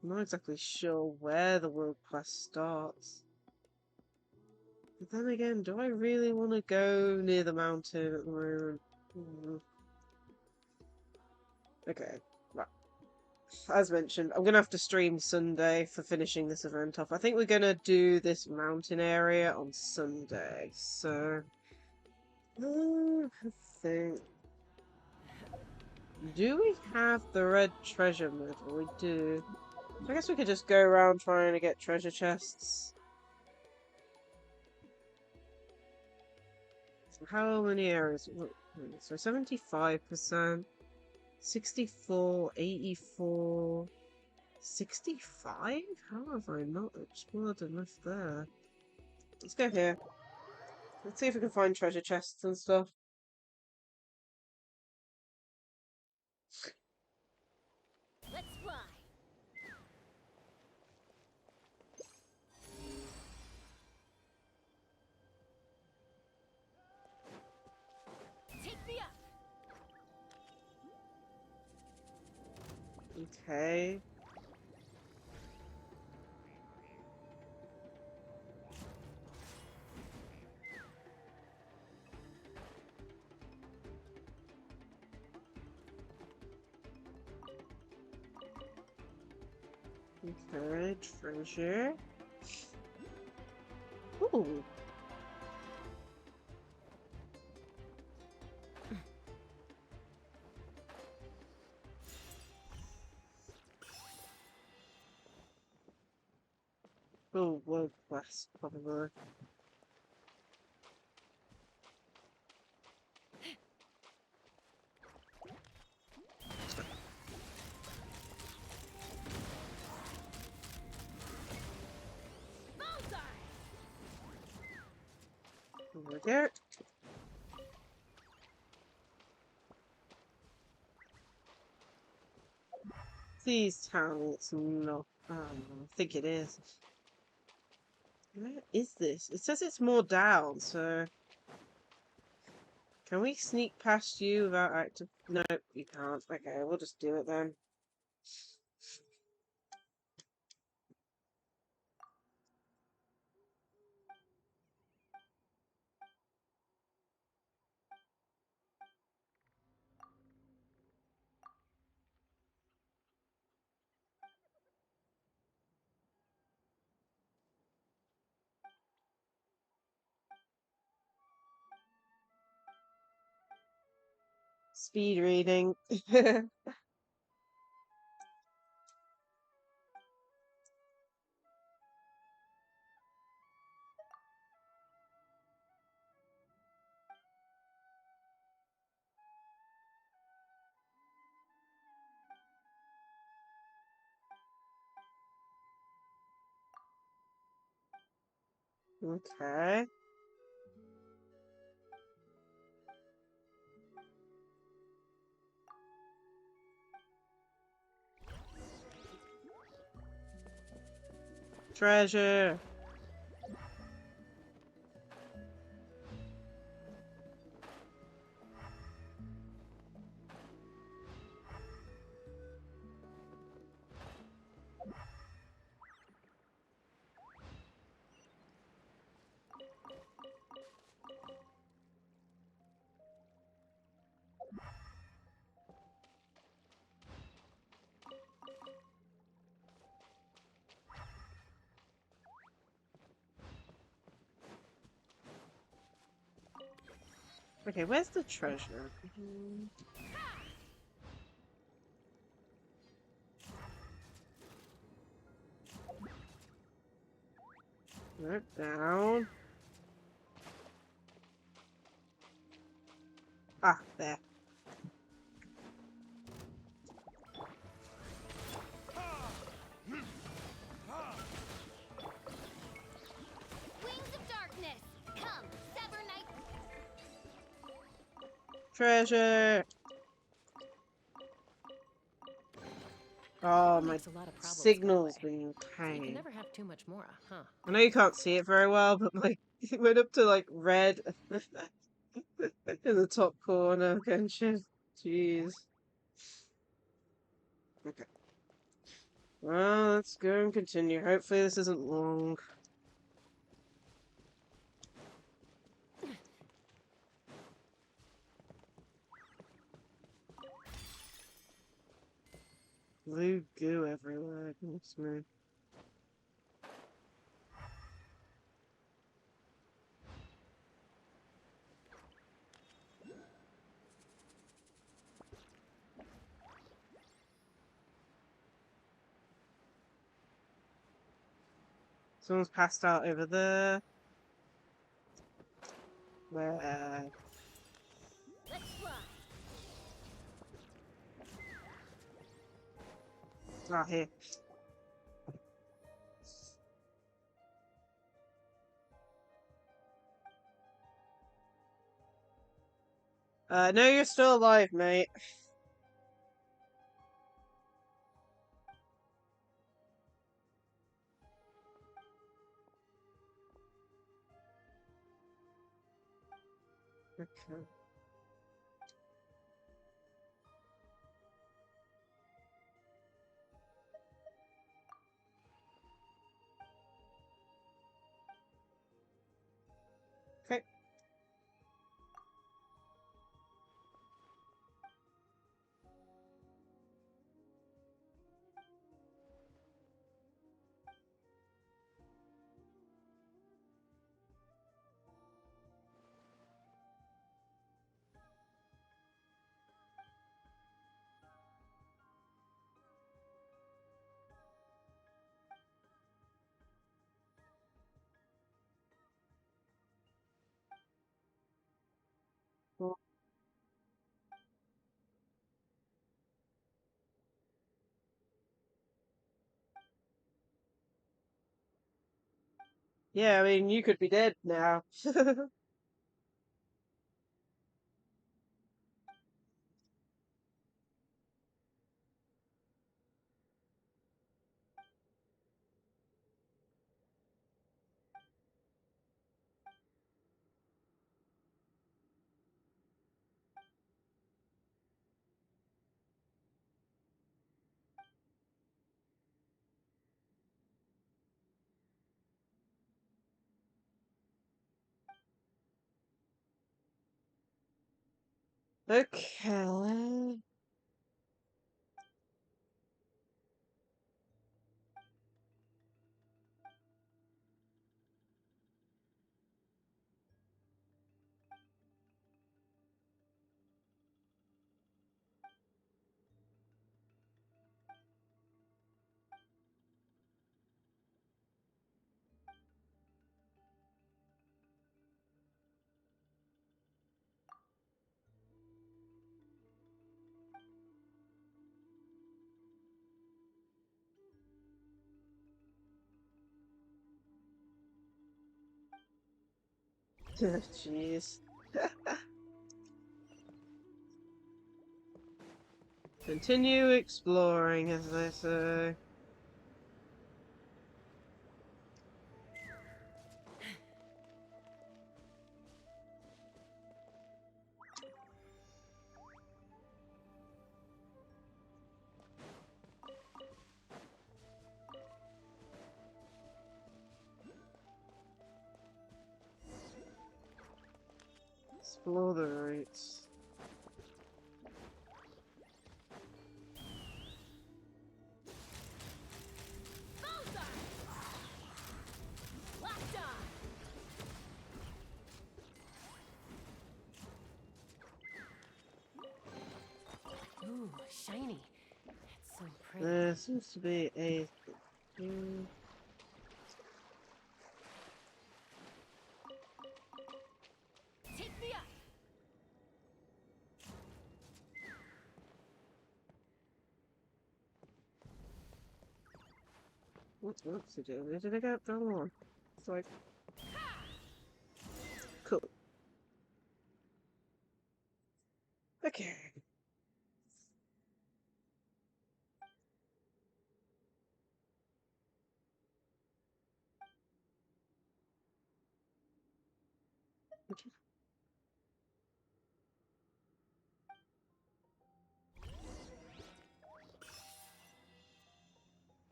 I'm not exactly sure where the World quest starts. But then again, do I really want to go near the mountain at the moment? Okay, right. As mentioned, I'm going to have to stream Sunday for finishing this event off. I think we're going to do this mountain area on Sunday, so... I think... Do we have the red treasure medal? We do. I guess we could just go around trying to get treasure chests. So how many areas? So 75%, 64, 84, 65? How have I not explored enough there? Let's go here. Let's see if we can find treasure chests and stuff. Let's fly. Take me up. Okay. Okay, treasure. Ooh. Oh, world class, probably. Over there. These towns, no. I think it is. Where is this? It says it's more down, so... Can we sneak past you without active... No, you can't. Okay, we'll just do it then. Speed reading. Okay. Treasure. Okay, where's the treasure? Right down. Ah, there. Wings of darkness, come, sever night. Treasure. Oh, That my makes a lot of problems go signal's away. been So you can pain. never have too much mora, huh? I know you can't see it very well, but like it went up to like red in the top corner. Genshin. Jeez. Okay. Well, let's go and continue. Hopefully this isn't long. Blue goo everywhere. Goodness me. Someone's passed out over there. Where? Let's fly. Ah, here. No, you're still alive, mate. Okay. Okay. Well, yeah, I mean, you could be dead now. Okay. Jeez. Continue exploring, as they say. Explore the routes. Locked on. Ooh, shiny. It's so pretty. There seems to be a... Take me up. What's it doing? Where did I go? Wrong one. It's like... Cool. Okay.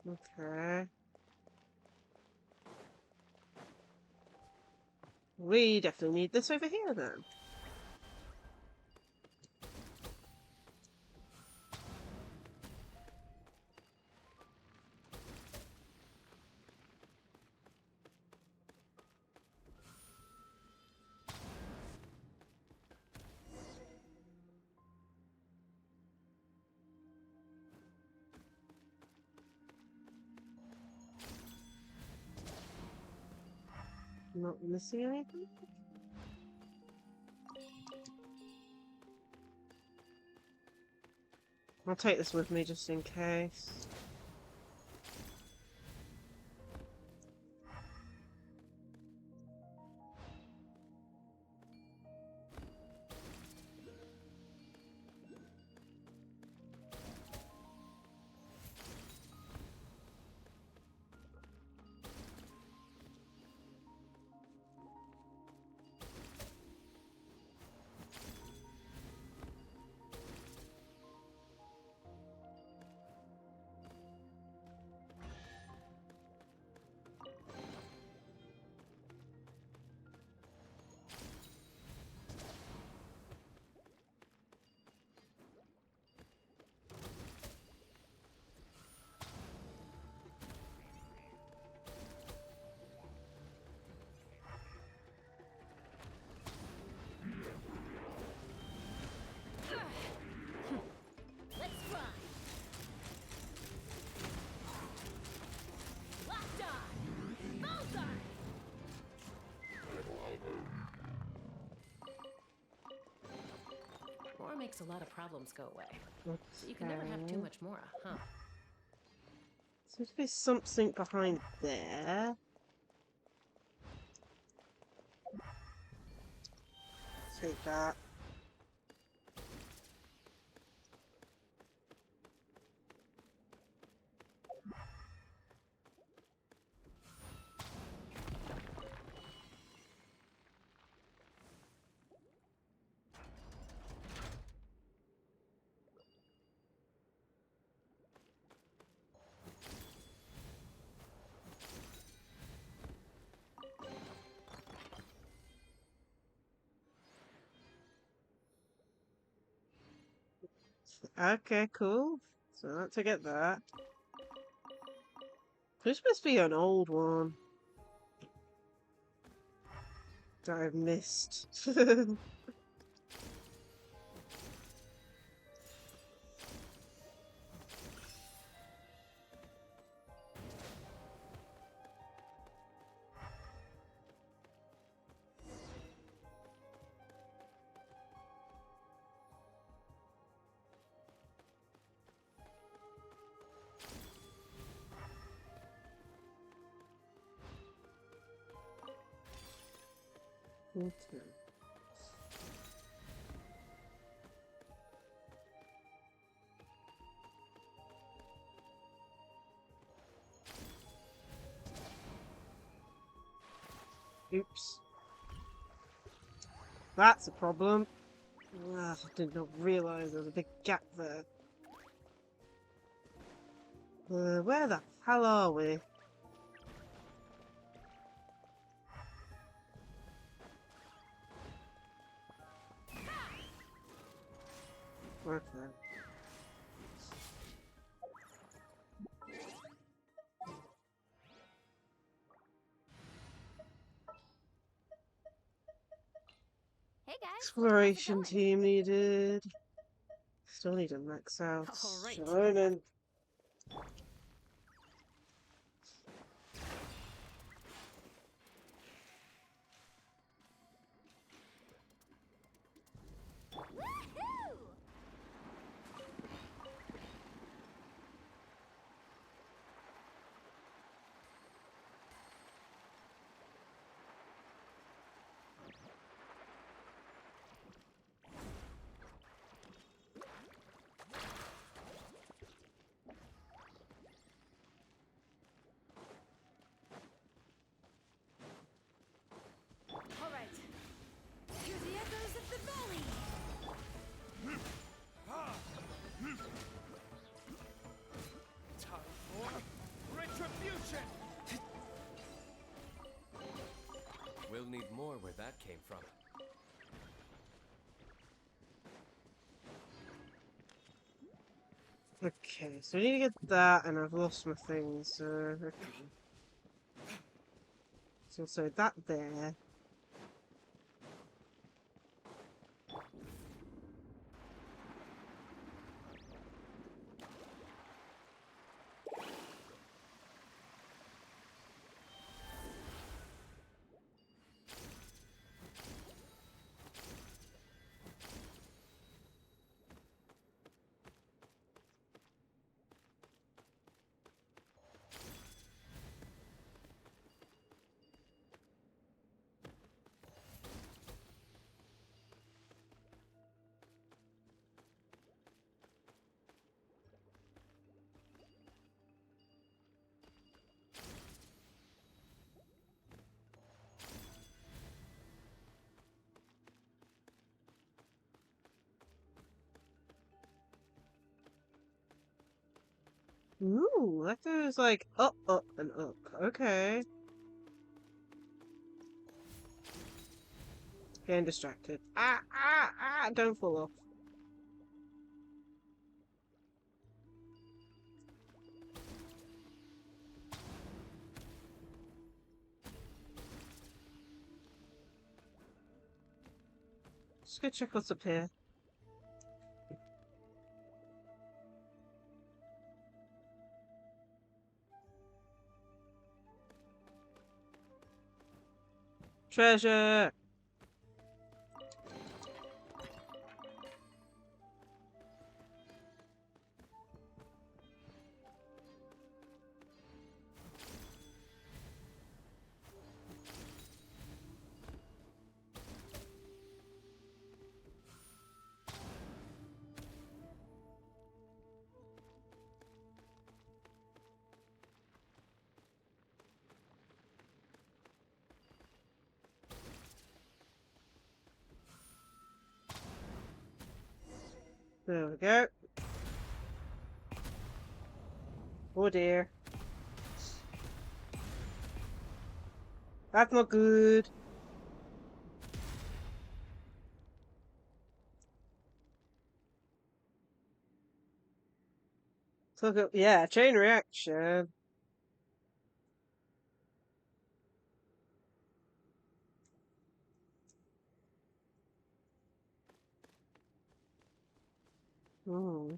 Okay. We definitely need this over here then. Not missing anything? I'll take this with me just in case. Mora makes a lot of problems go away. So you can never have too much Mora, huh? Seems to be something behind there. Take that. Okay, cool. So not to get that. This must be an old one that I've missed. Okay. Oops. That's a problem. I did not realise there was a big gap there. Where the hell are we? Okay. Hey guys. Exploration team needed. Still need a max out. All right. Shonen. came from. Okay, so I need to get that, and I've lost my things, so... Okay. So that there. Ooh, that goes like up, up, and up. Okay. Getting distracted. Don't fall off. Just go check what's up here. Treasure! There we go. Oh dear. That's not good. Look at, yeah, chain reaction. Hmm.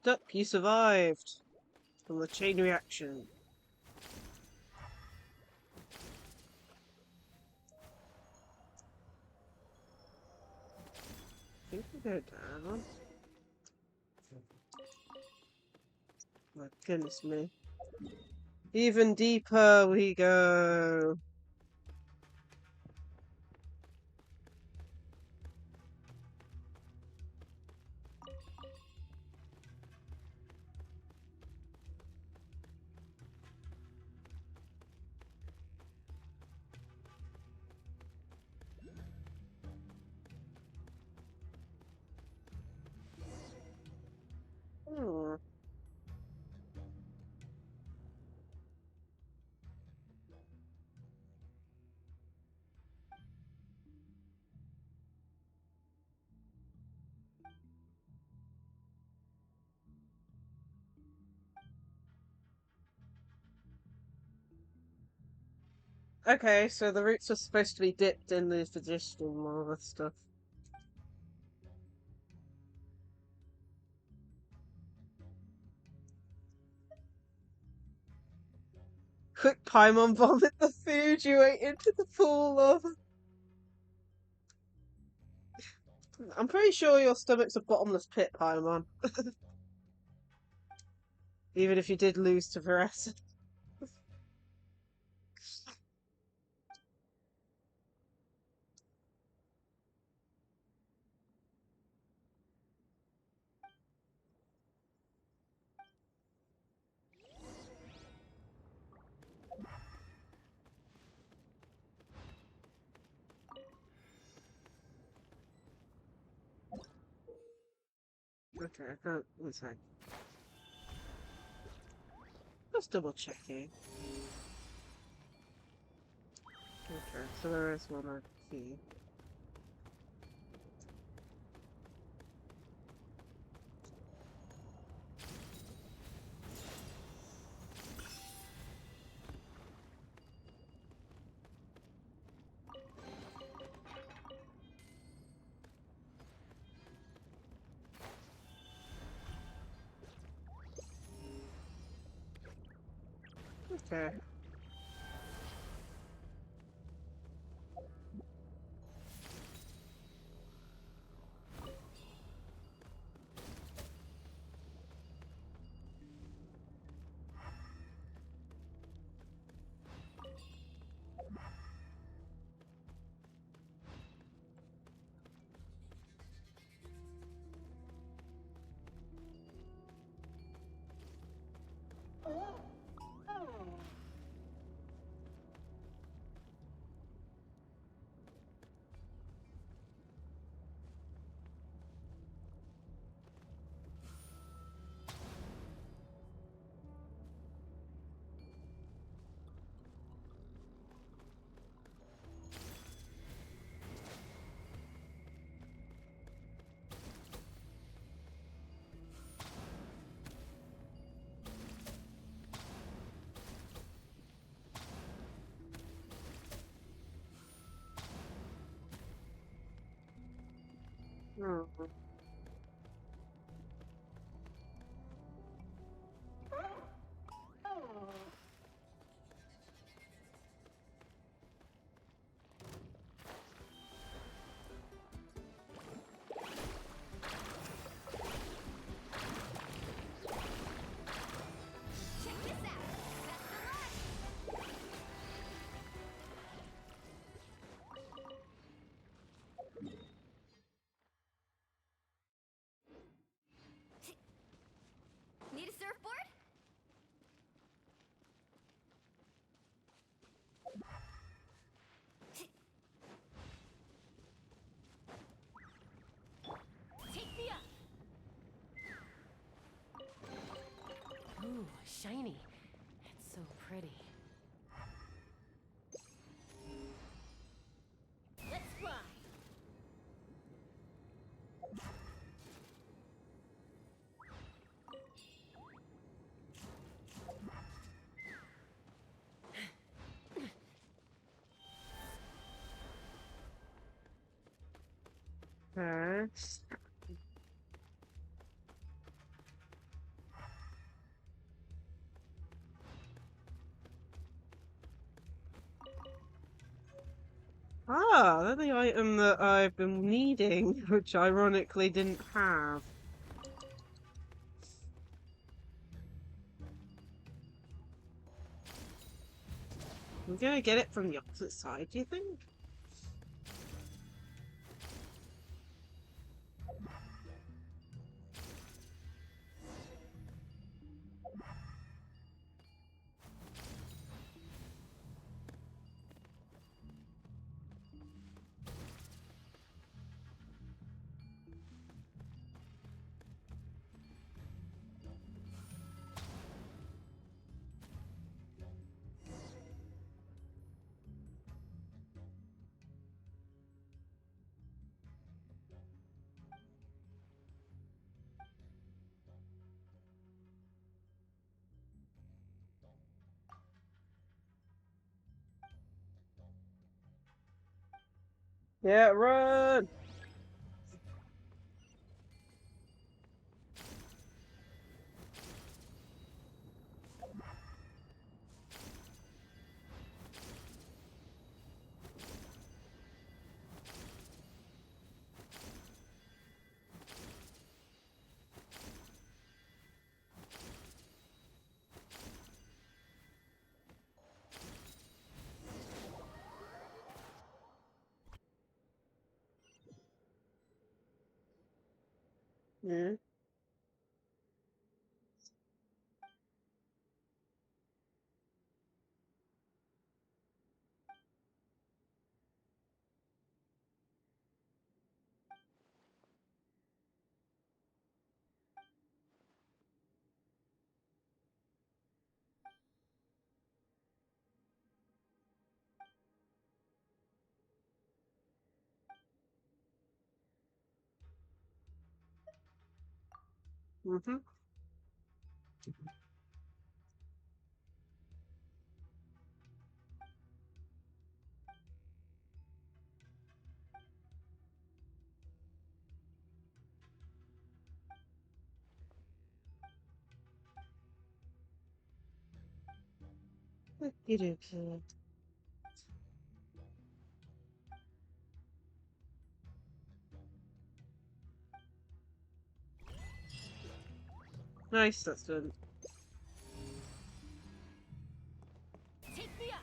Duck, you survived from the chain reaction. I think we go down. My goodness me. Even deeper we go. Hmm. Okay, so the roots are supposed to be dipped in the phlogiston lava stuff. Quick Paimon vomit the food you ate into the pool of. I'm pretty sure your stomach's a bottomless pit, Paimon. Even if you did lose to Varese. Okay, one sec. Just double checking. Okay, so there is one more key. Okay. Hmm. Check this out. Best of luck. Need a surfboard? Take me up. Ooh, shiny. It's so pretty. Let's fly. Okay. Ah, that's the item that I've been needing, which ironically didn't have. I'm gonna get it from the opposite side, do you think? Yeah, run! Yeah. Mm-hmm. Okay. Nice, that's done. Take me up.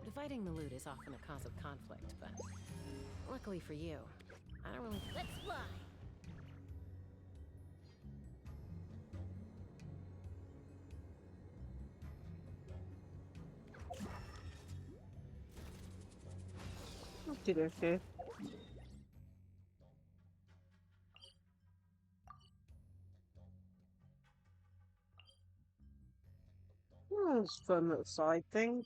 Dividing the loot is often a cause of conflict, but luckily for you, I don't really. Let's fly. Okay. Oh, it's a fun little side thing.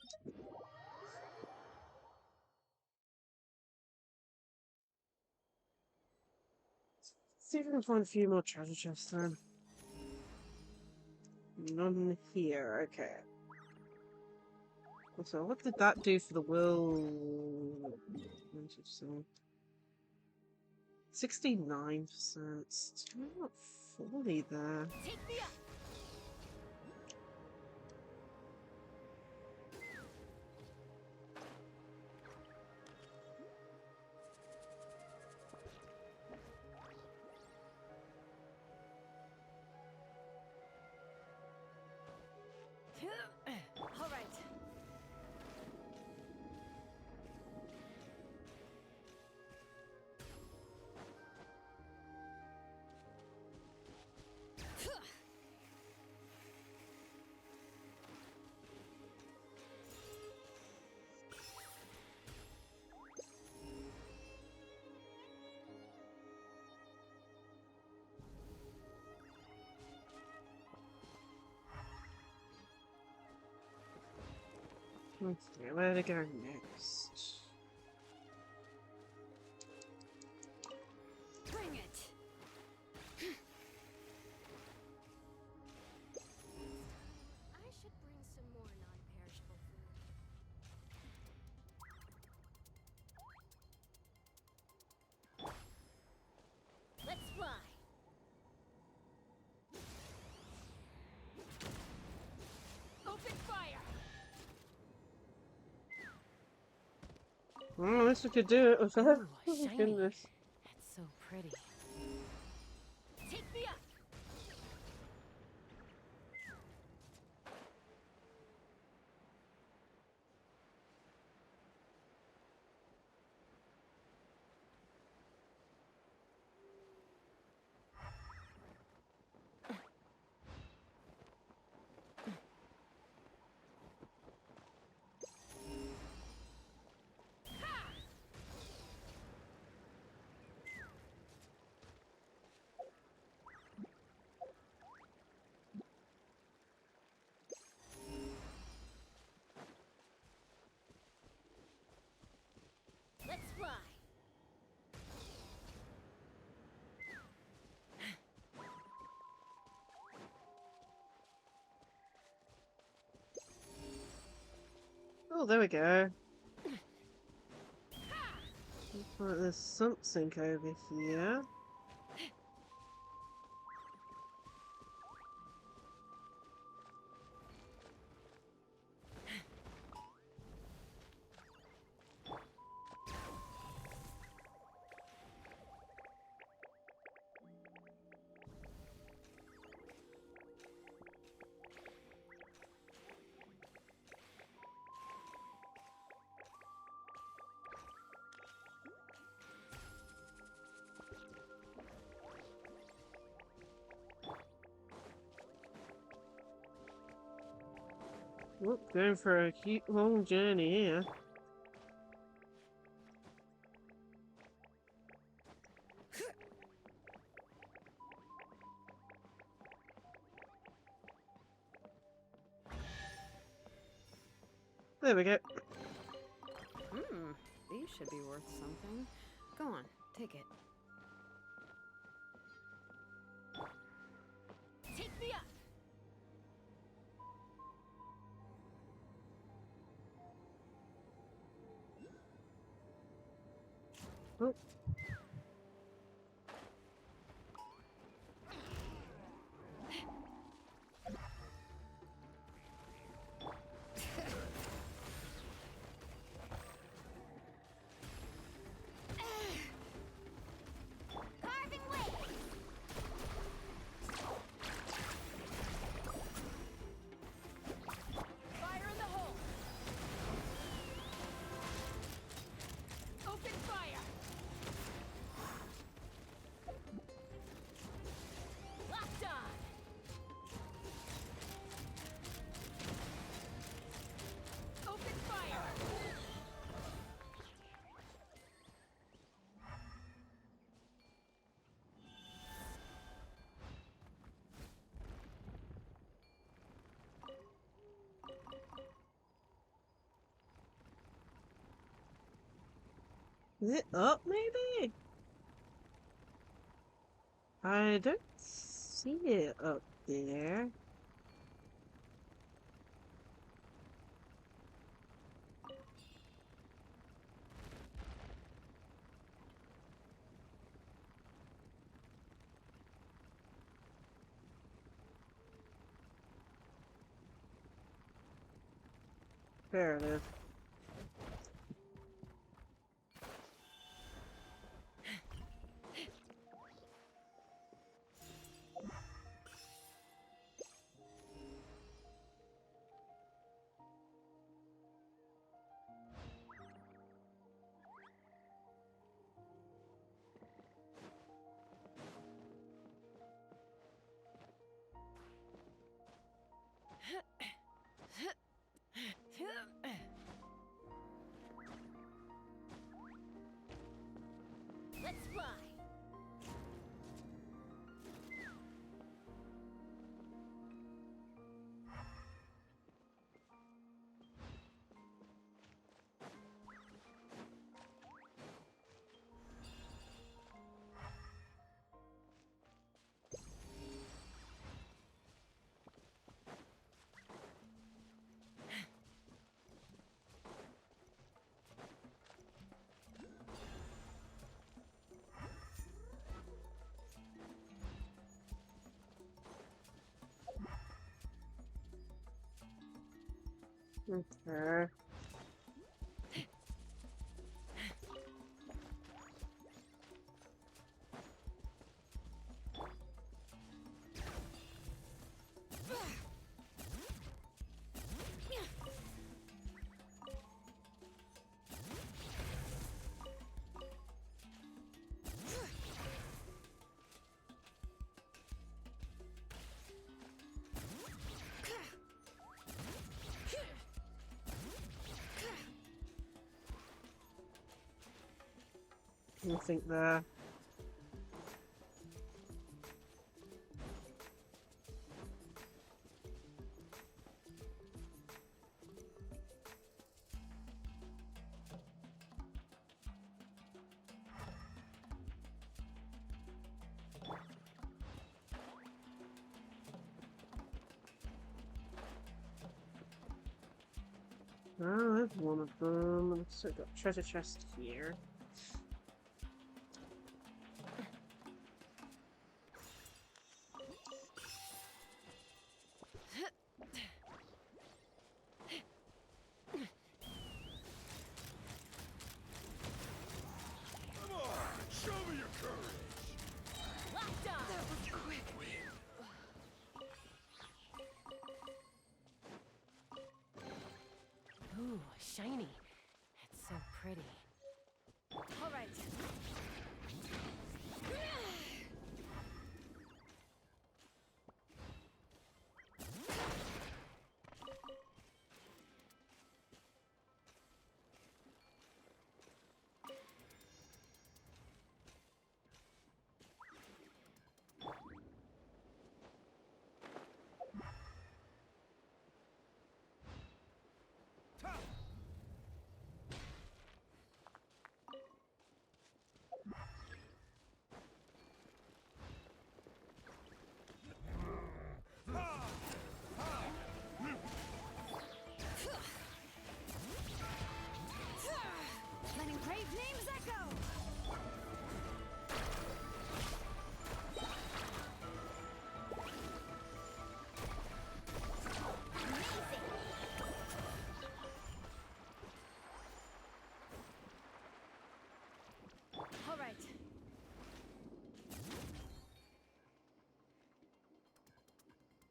See if we can find a few more treasure chests then. None here, okay. So what did that do for the world? 69%. Still not fully there. Take me up. All right. Okay, where to go next? Bring it. I should bring some more non-perishable food. Let's fly. Open fire. Oh, at least we could do it with that. Ooh, Oh my shiny. goodness. It's so pretty. Take me up. Let's fly. Oh, there we go. Looks like there's something over here. Whoop, going for a cute long journey here. There we go. These should be worth something. Go on, take it. Take me up! Oh. Carving waves! Fire in the hole! Open fire! Locked on! Open fire! Is it up, maybe? I don't see it up there. There it is. Let's fly! Okay. Nothing there. Oh, there's one of them. So I've got a treasure chest here. Come on, show me your courage. Locked on! That was quick. Ooh, shiny. It's so pretty. All right. Top.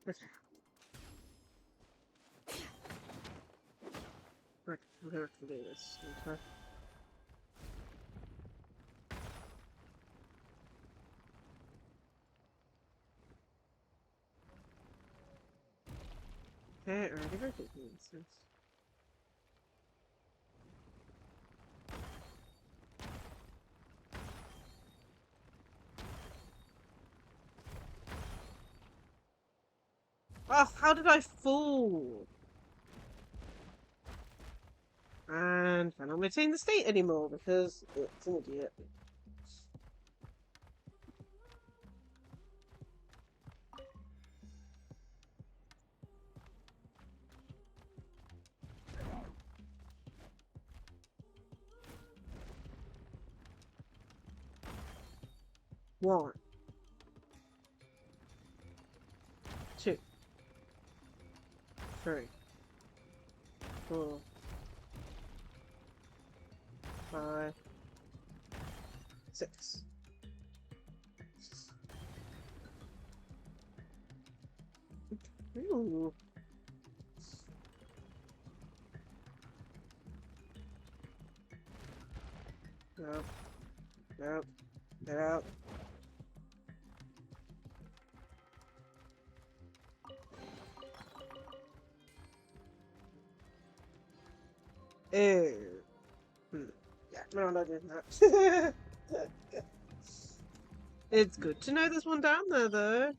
Right, we're gonna have to do this. Okay. Okay, already recognized. Oh, how did I fall? And cannot maintain the state anymore because it's an idiot. One. 2. 3. 4. 5. 6. Ooh. Nope. Nope. Get out. Ew. Yeah, no, I'm not doing that. It's good to know there's one down there, though.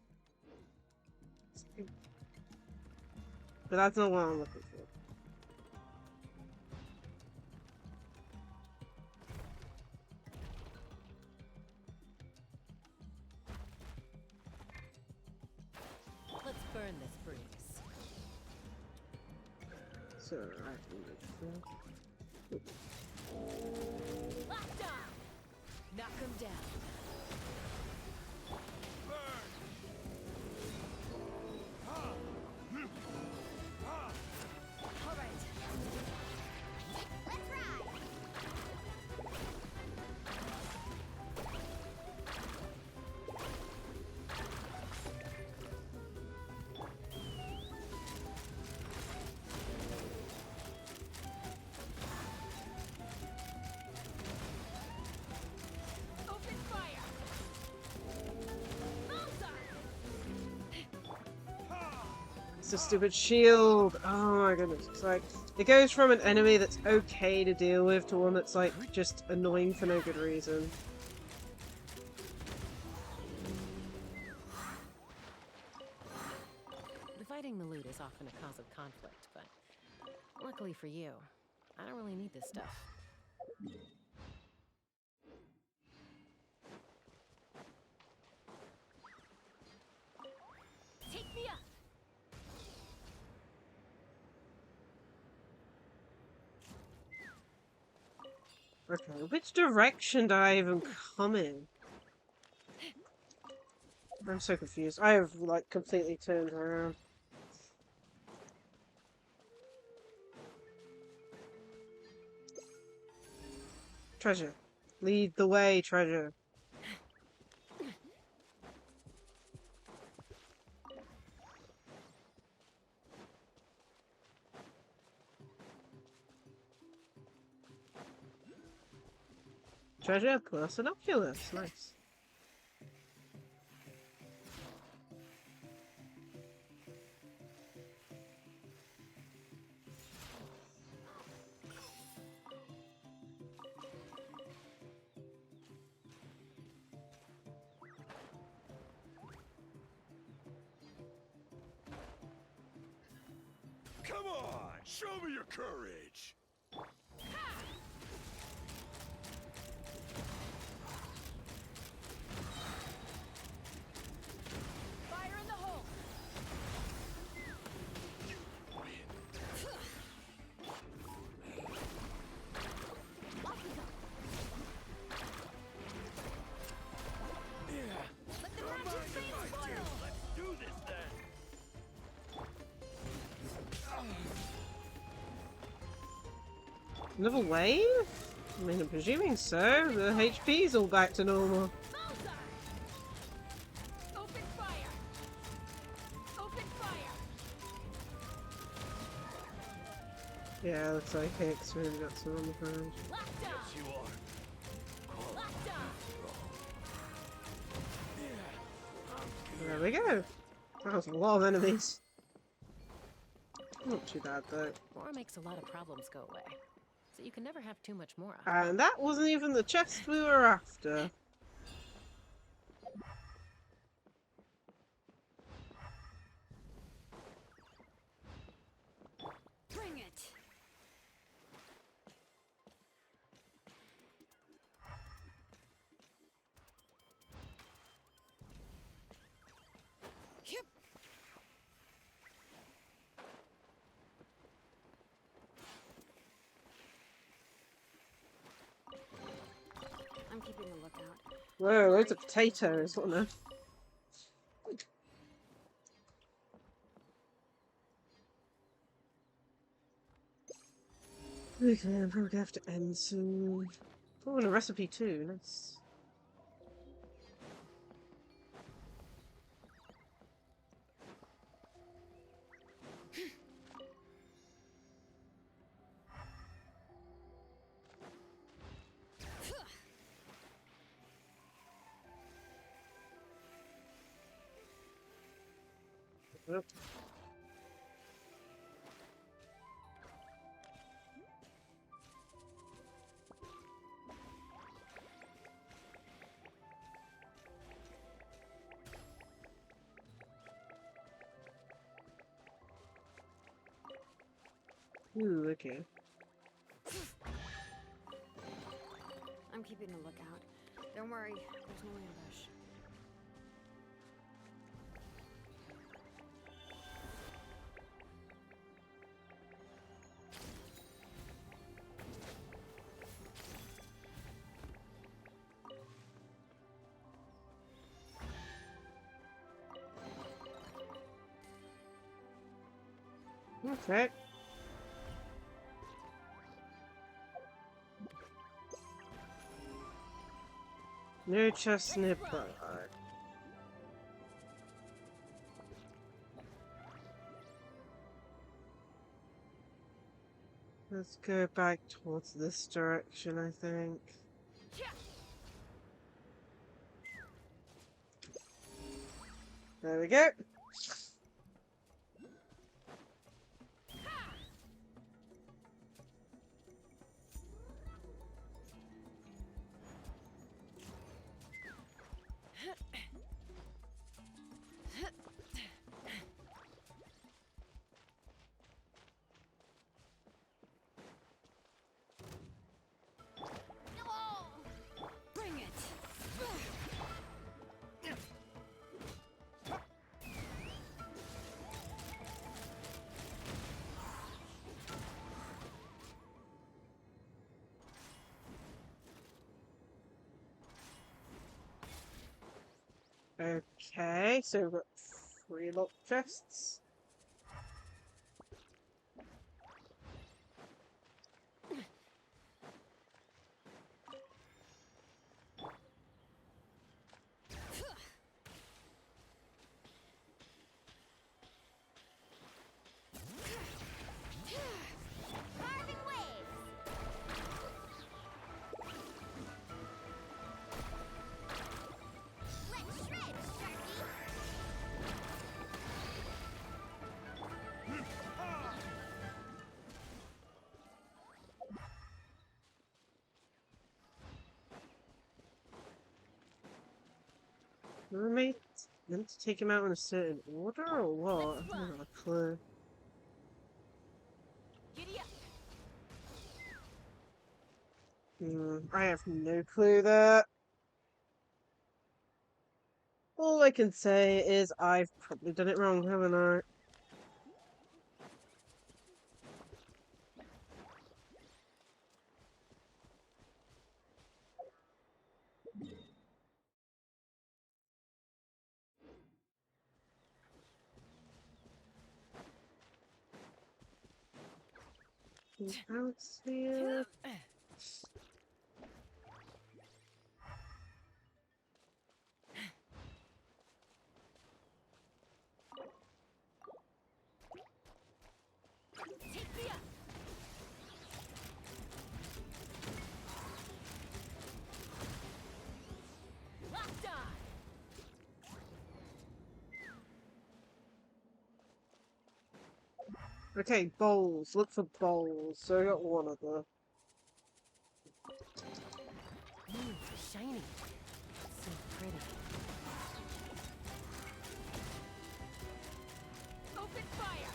But that's not what I'm looking for. Let's burn this breeze. So, I can make Lockdown! Knock him down. All right. Let's ride. Open fire! It's a stupid shield. Oh my goodness. It's like, it goes from an enemy that's okay to deal with to one that's like just annoying for no good reason. Dividing the loot is often a cause of conflict, but luckily for you, I don't really need this stuff. Take me up! Okay, which direction do I even come in? I'm so confused. I have like completely turned around. Treasure. Lead the way, treasure. Treasure plus an Oculus. Nice. Come on, show me your courage. Fire in the hole! Let the magic fade spoil. Let's do this then. Another wave? I mean, I'm presuming so. The HP's all back to normal. Open fire! Open Yeah, looks like it, so we've got some on the ground. Yes, you are. There we go. That was a lot of enemies. Not too bad though. More makes a lot of problems go away. So you can never have too much more. And that wasn't even the chest we were after. Bring it. Yep. I'm keeping a lookout. Whoa, loads of potatoes, what on earth? Okay, I'm probably gonna have to end soon. Oh, and a recipe too, nice. Oop. Ooh, okay. I'm keeping a lookout. Don't worry, there's no ambush. Okay. No chest nearby. Let's go back towards this direction, I think. There we go. Bring it. Okay, so we've got 3 locked chests. Carving waves. Let's shred, Sharky. Were we meant to take him out in a certain order or what? I don't have a clue. Giddy up. I have no clue there. All I can say is I've probably done it wrong, haven't I? Alex here. Take me up. Okay, bowls. Look for bowls. So I got one of them. Ooh, shiny. So pretty. Open fire!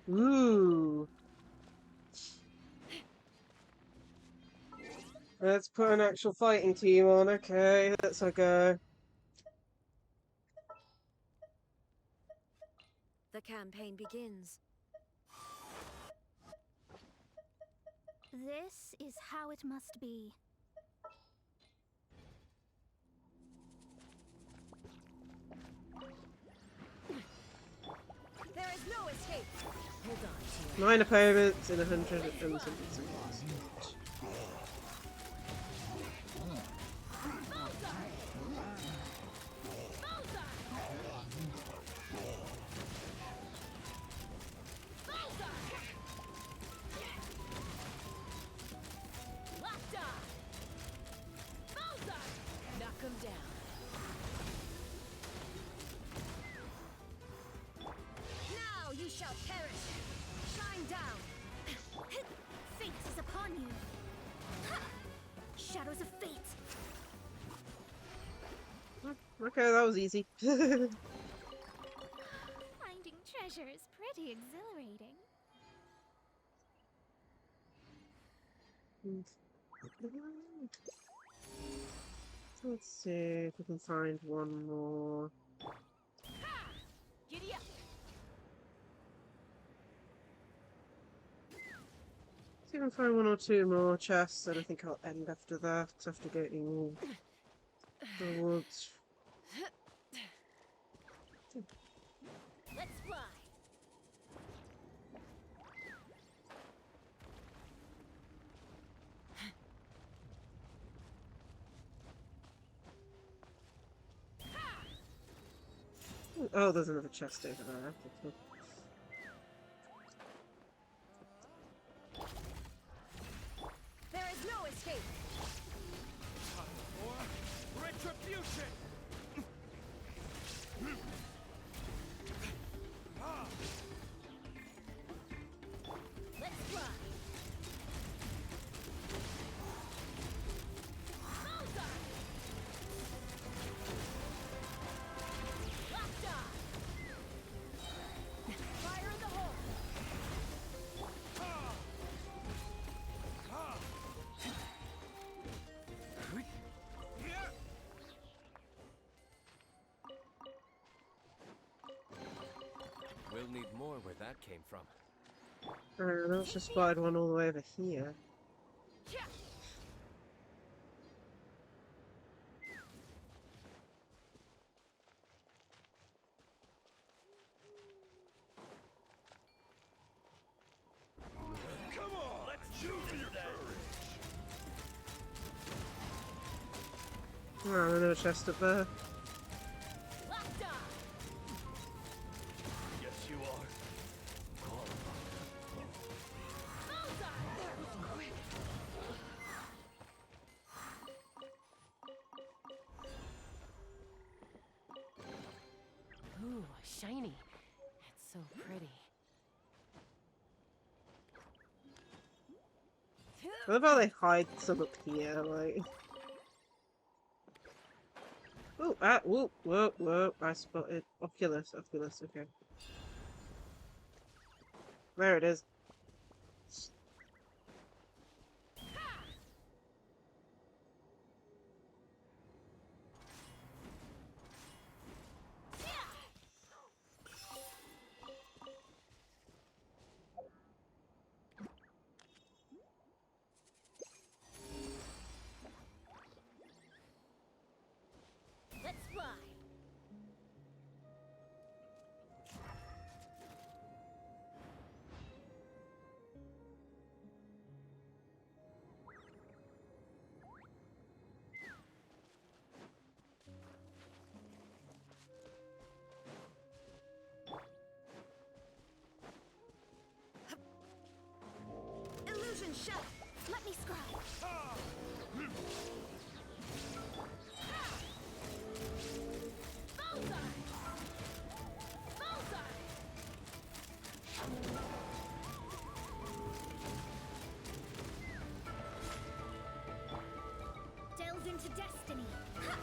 Bullseye! Ooh. Let's put an actual fighting team on. Okay, let's go. The campaign begins. This is how it must be. There is no escape. Hold on to 9 opponents in 100 and something. Knock him down. Now you shall perish. Shine down. Fate is upon you. Shadows of fate. Okay, that was easy. Finding treasure is pretty exhilarating. Let's see if we can find one more. Giddy up! See if I can find one or two more chests, and I think I'll end after that, after getting the woods. Let's fly! Oh, there's another chest over there. There is no escape. For retribution! Let's fly! Bullseye! Locked on! Fire in the hole! We'll need more where that came from. Alright, let's just spied one all the way over here. Come on! Let's choose your Oh, another chest up there. Locked on! Yes, you are. Ooh, shiny. It's so pretty. I love how they hide some up here, like. Oh, whoa, whoa, whoa, I spotted Oculus, okay. There it is. Let's fly! Illusion shut. Let me scry. Bullseye! Bullseye! Delve into destiny. Ha!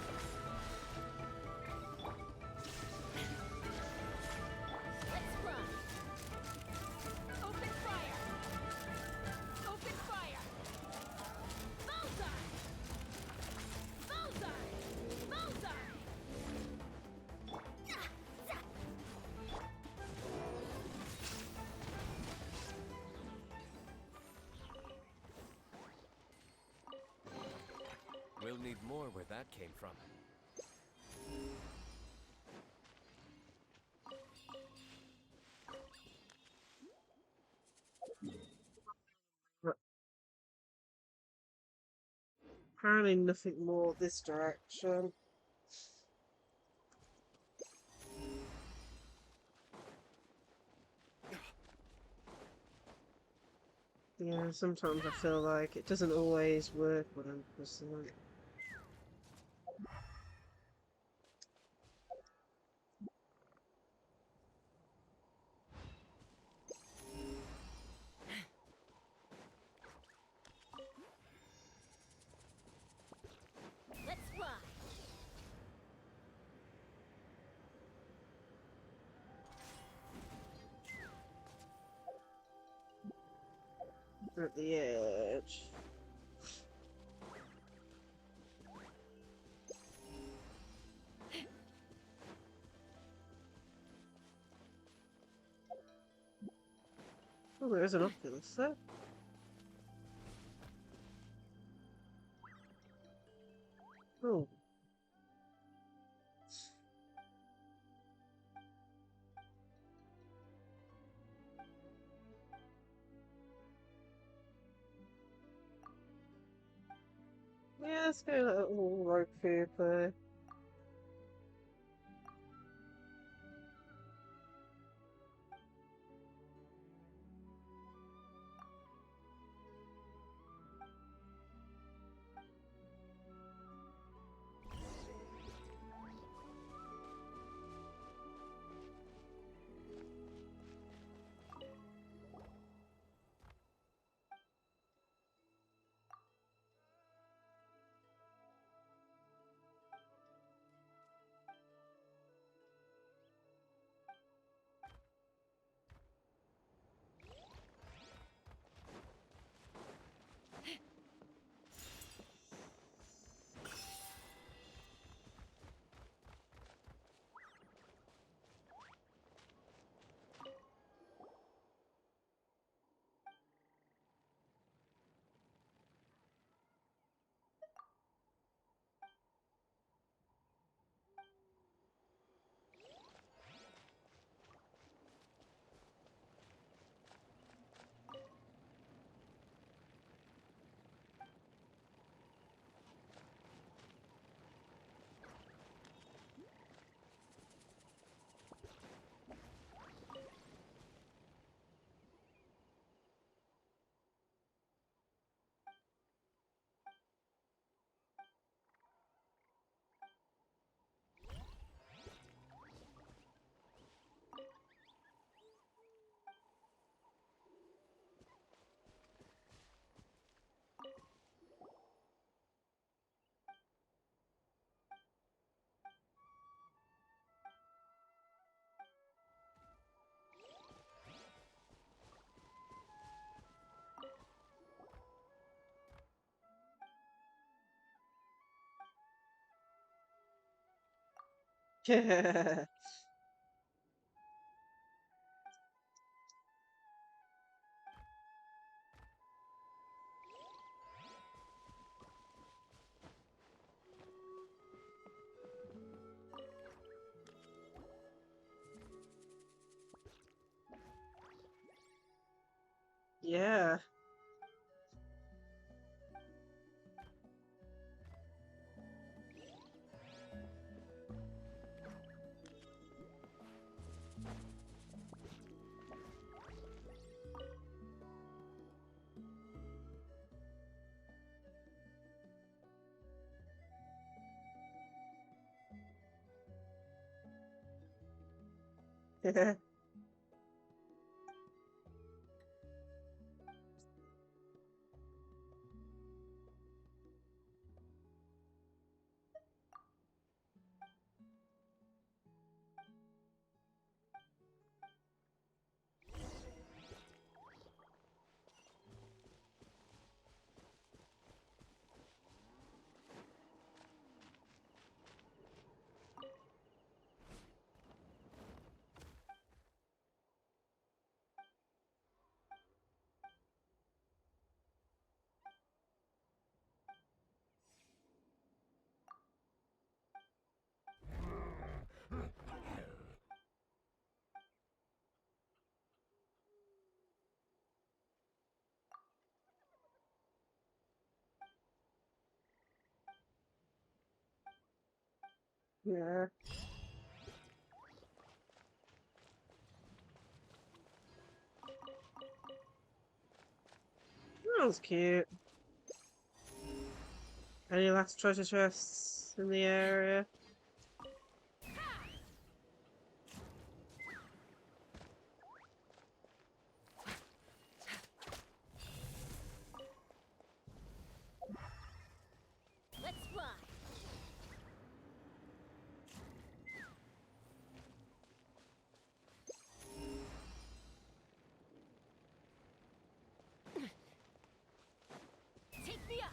Let's run. Open fire. Open fire. Bullseye. Bullseye. Bullseye. We'll need more where that came from. Apparently nothing more this direction. Yeah, sometimes I feel like it doesn't always work 100%. Let's run. At the edge. Oh, there is an Oculus there. Oh. Yeah, let's go a little rope paper. Yeah. Yeah. That was cute. Any last treasure chests in the area? Let's fly. Take me up.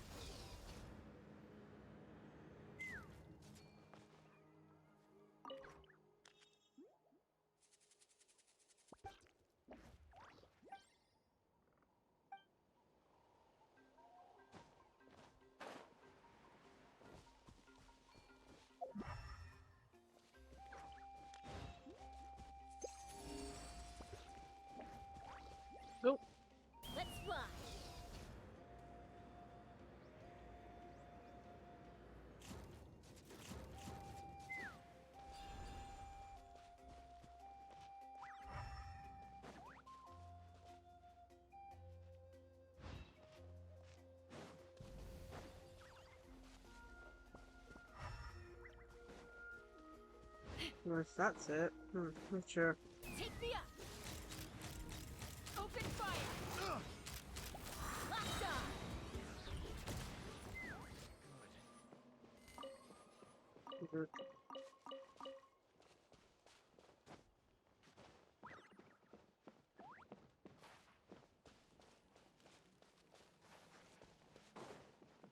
Nope. Let's fly. Well, if that's it. Not sure. Take me up. Open fire. Locked on. Mhm.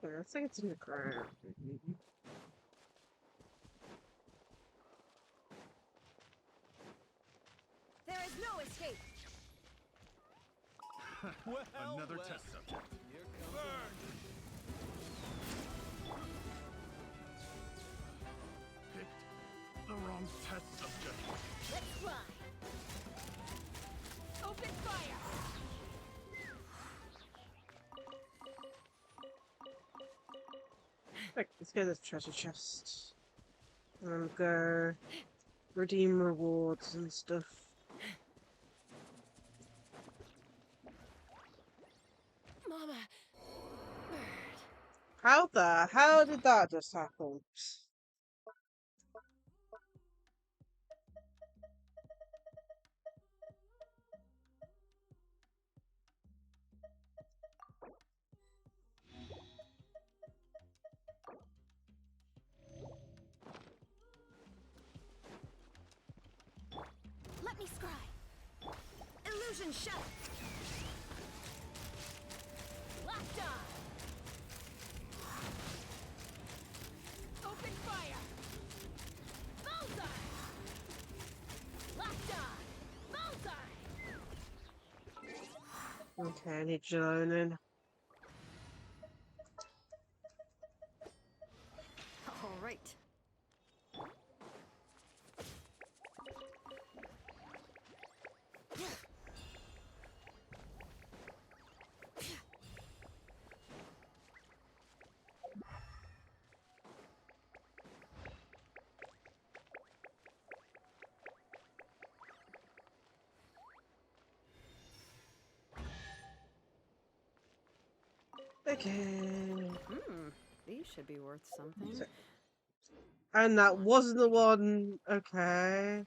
Yeah, I think it's in the ground. There is no escape. Another test subject. Here comes Burn! Picked the wrong test subject. Let's fly. Open fire. Right, let's get this treasure chest. And go redeem rewards and stuff. Mama. How did that just happen? Let me scry. Illusion shut. Locked on. Open fire. Bullseye. Locked on. Bullseye. Okay, I need Jelone in. All right. Okay. These should be worth something. And that wasn't the one. Okay.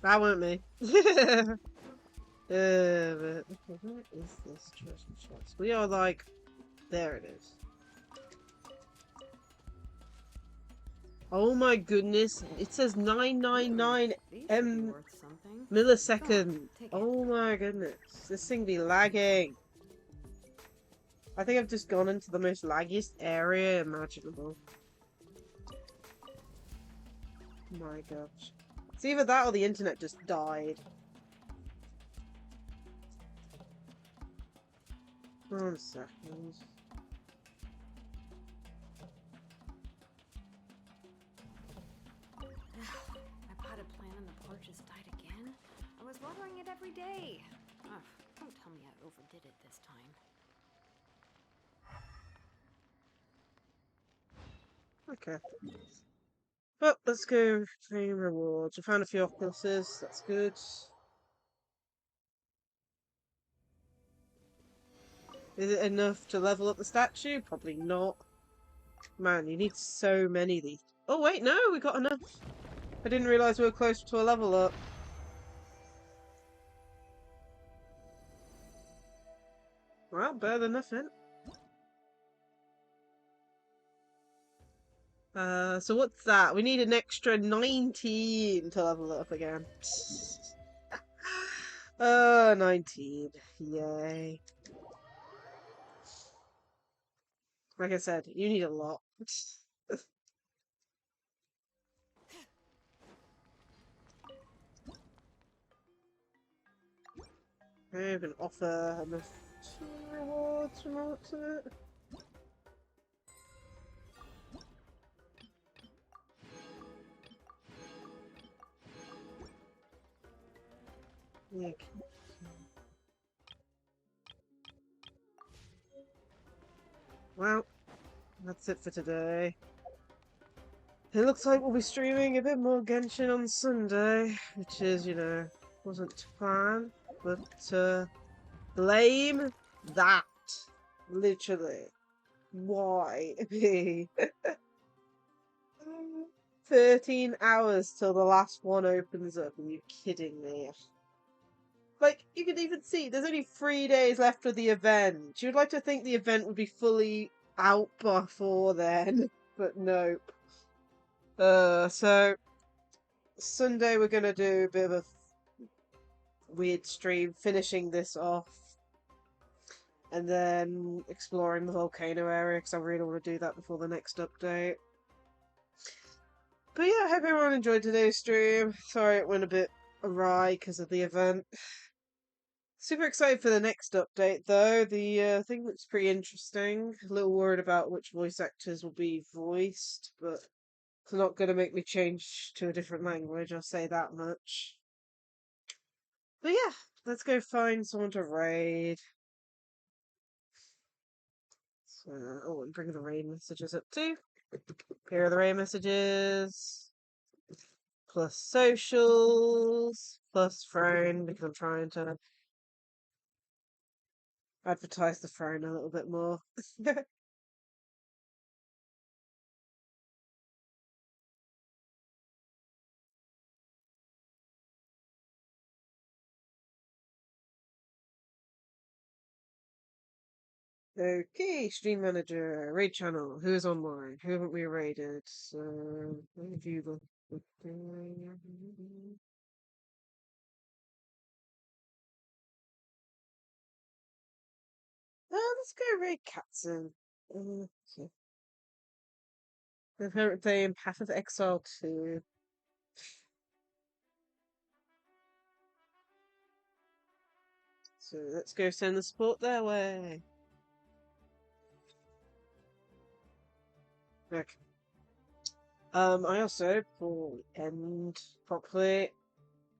That weren't me. But what is this treasure chest? We are like, there it is. Oh my goodness! It says 999 millisecond. Oh my goodness! This thing be lagging. I think I've just gone into the most laggiest area imaginable. My gosh. It's either that or the internet just died. 1 second. My potted plant on the porch just died again. I was watering it every day. Ugh, don't tell me I overdid it this time. Okay. Well, let's go claim rewards. I found a few oculuses. That's good. Is it enough to level up the statue? Probably not. Man, you need so many of these. Oh wait, no, we got enough. I didn't realise we were close to a level up. Well, better than nothing. So what's that? We need an extra 19 to level it up again. 19. Yay. Like I said, you need a lot. I can offer enough rewards to it. Okay. Well, that's it for today. It looks like we'll be streaming a bit more Genshin on Sunday, which is, you know, wasn't to plan, but blame that. Literally. Why me? 13 hours till the last one opens up. Are you kidding me? Like, you can even see, there's only 3 days left of the event. You'd like to think the event would be fully out before then, but nope. So, Sunday we're gonna do a bit of a weird stream, finishing this off. And then exploring the volcano area, because I really want to do that before the next update. But yeah, I hope everyone enjoyed today's stream. Sorry it went a bit awry because of the event. Super excited for the next update, though. The thing looks pretty interesting. A little worried about which voice actors will be voiced, but it's not going to make me change to a different language, I'll say that much. But yeah, let's go find someone to raid. So, oh, and bring the raid messages up too. Here are the raid messages. Plus socials. Plus phone, because I'm trying to advertise the phone a little bit more. Okay, stream manager, raid channel, who's online, who haven't we raided? So, let me view the oh, let's go raid Katzen. Okay. The Parent Day and Path of Exile 2. So let's go send the support their way. Okay. I also, before we end properly,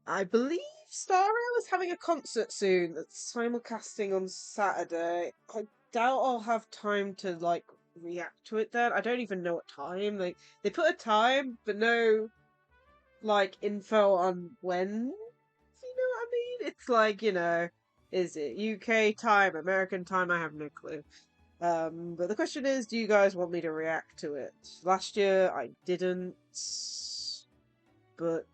I believe Star Rail is having a concert soon that's simulcasting on Saturday. I doubt I'll have time to, like, react to it then. I don't even know what time. They put a time, but no, like, info on when. You know what I mean? It's like, you know, is it UK time, American time? I have no clue. But the question is, do you guys want me to react to it? Last year I didn't, but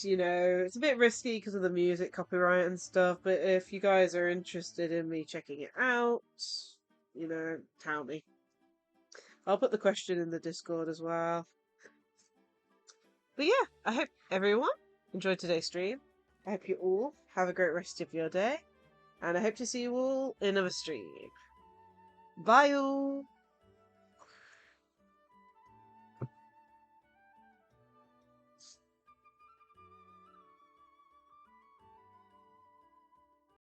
you know, it's a bit risky because of the music copyright and stuff, but if you guys are interested in me checking it out, you know, tell me. I'll put the question in the Discord as well. But yeah, I hope everyone enjoyed today's stream. I hope you all have a great rest of your day. And I hope to see you all in another stream. Bye all!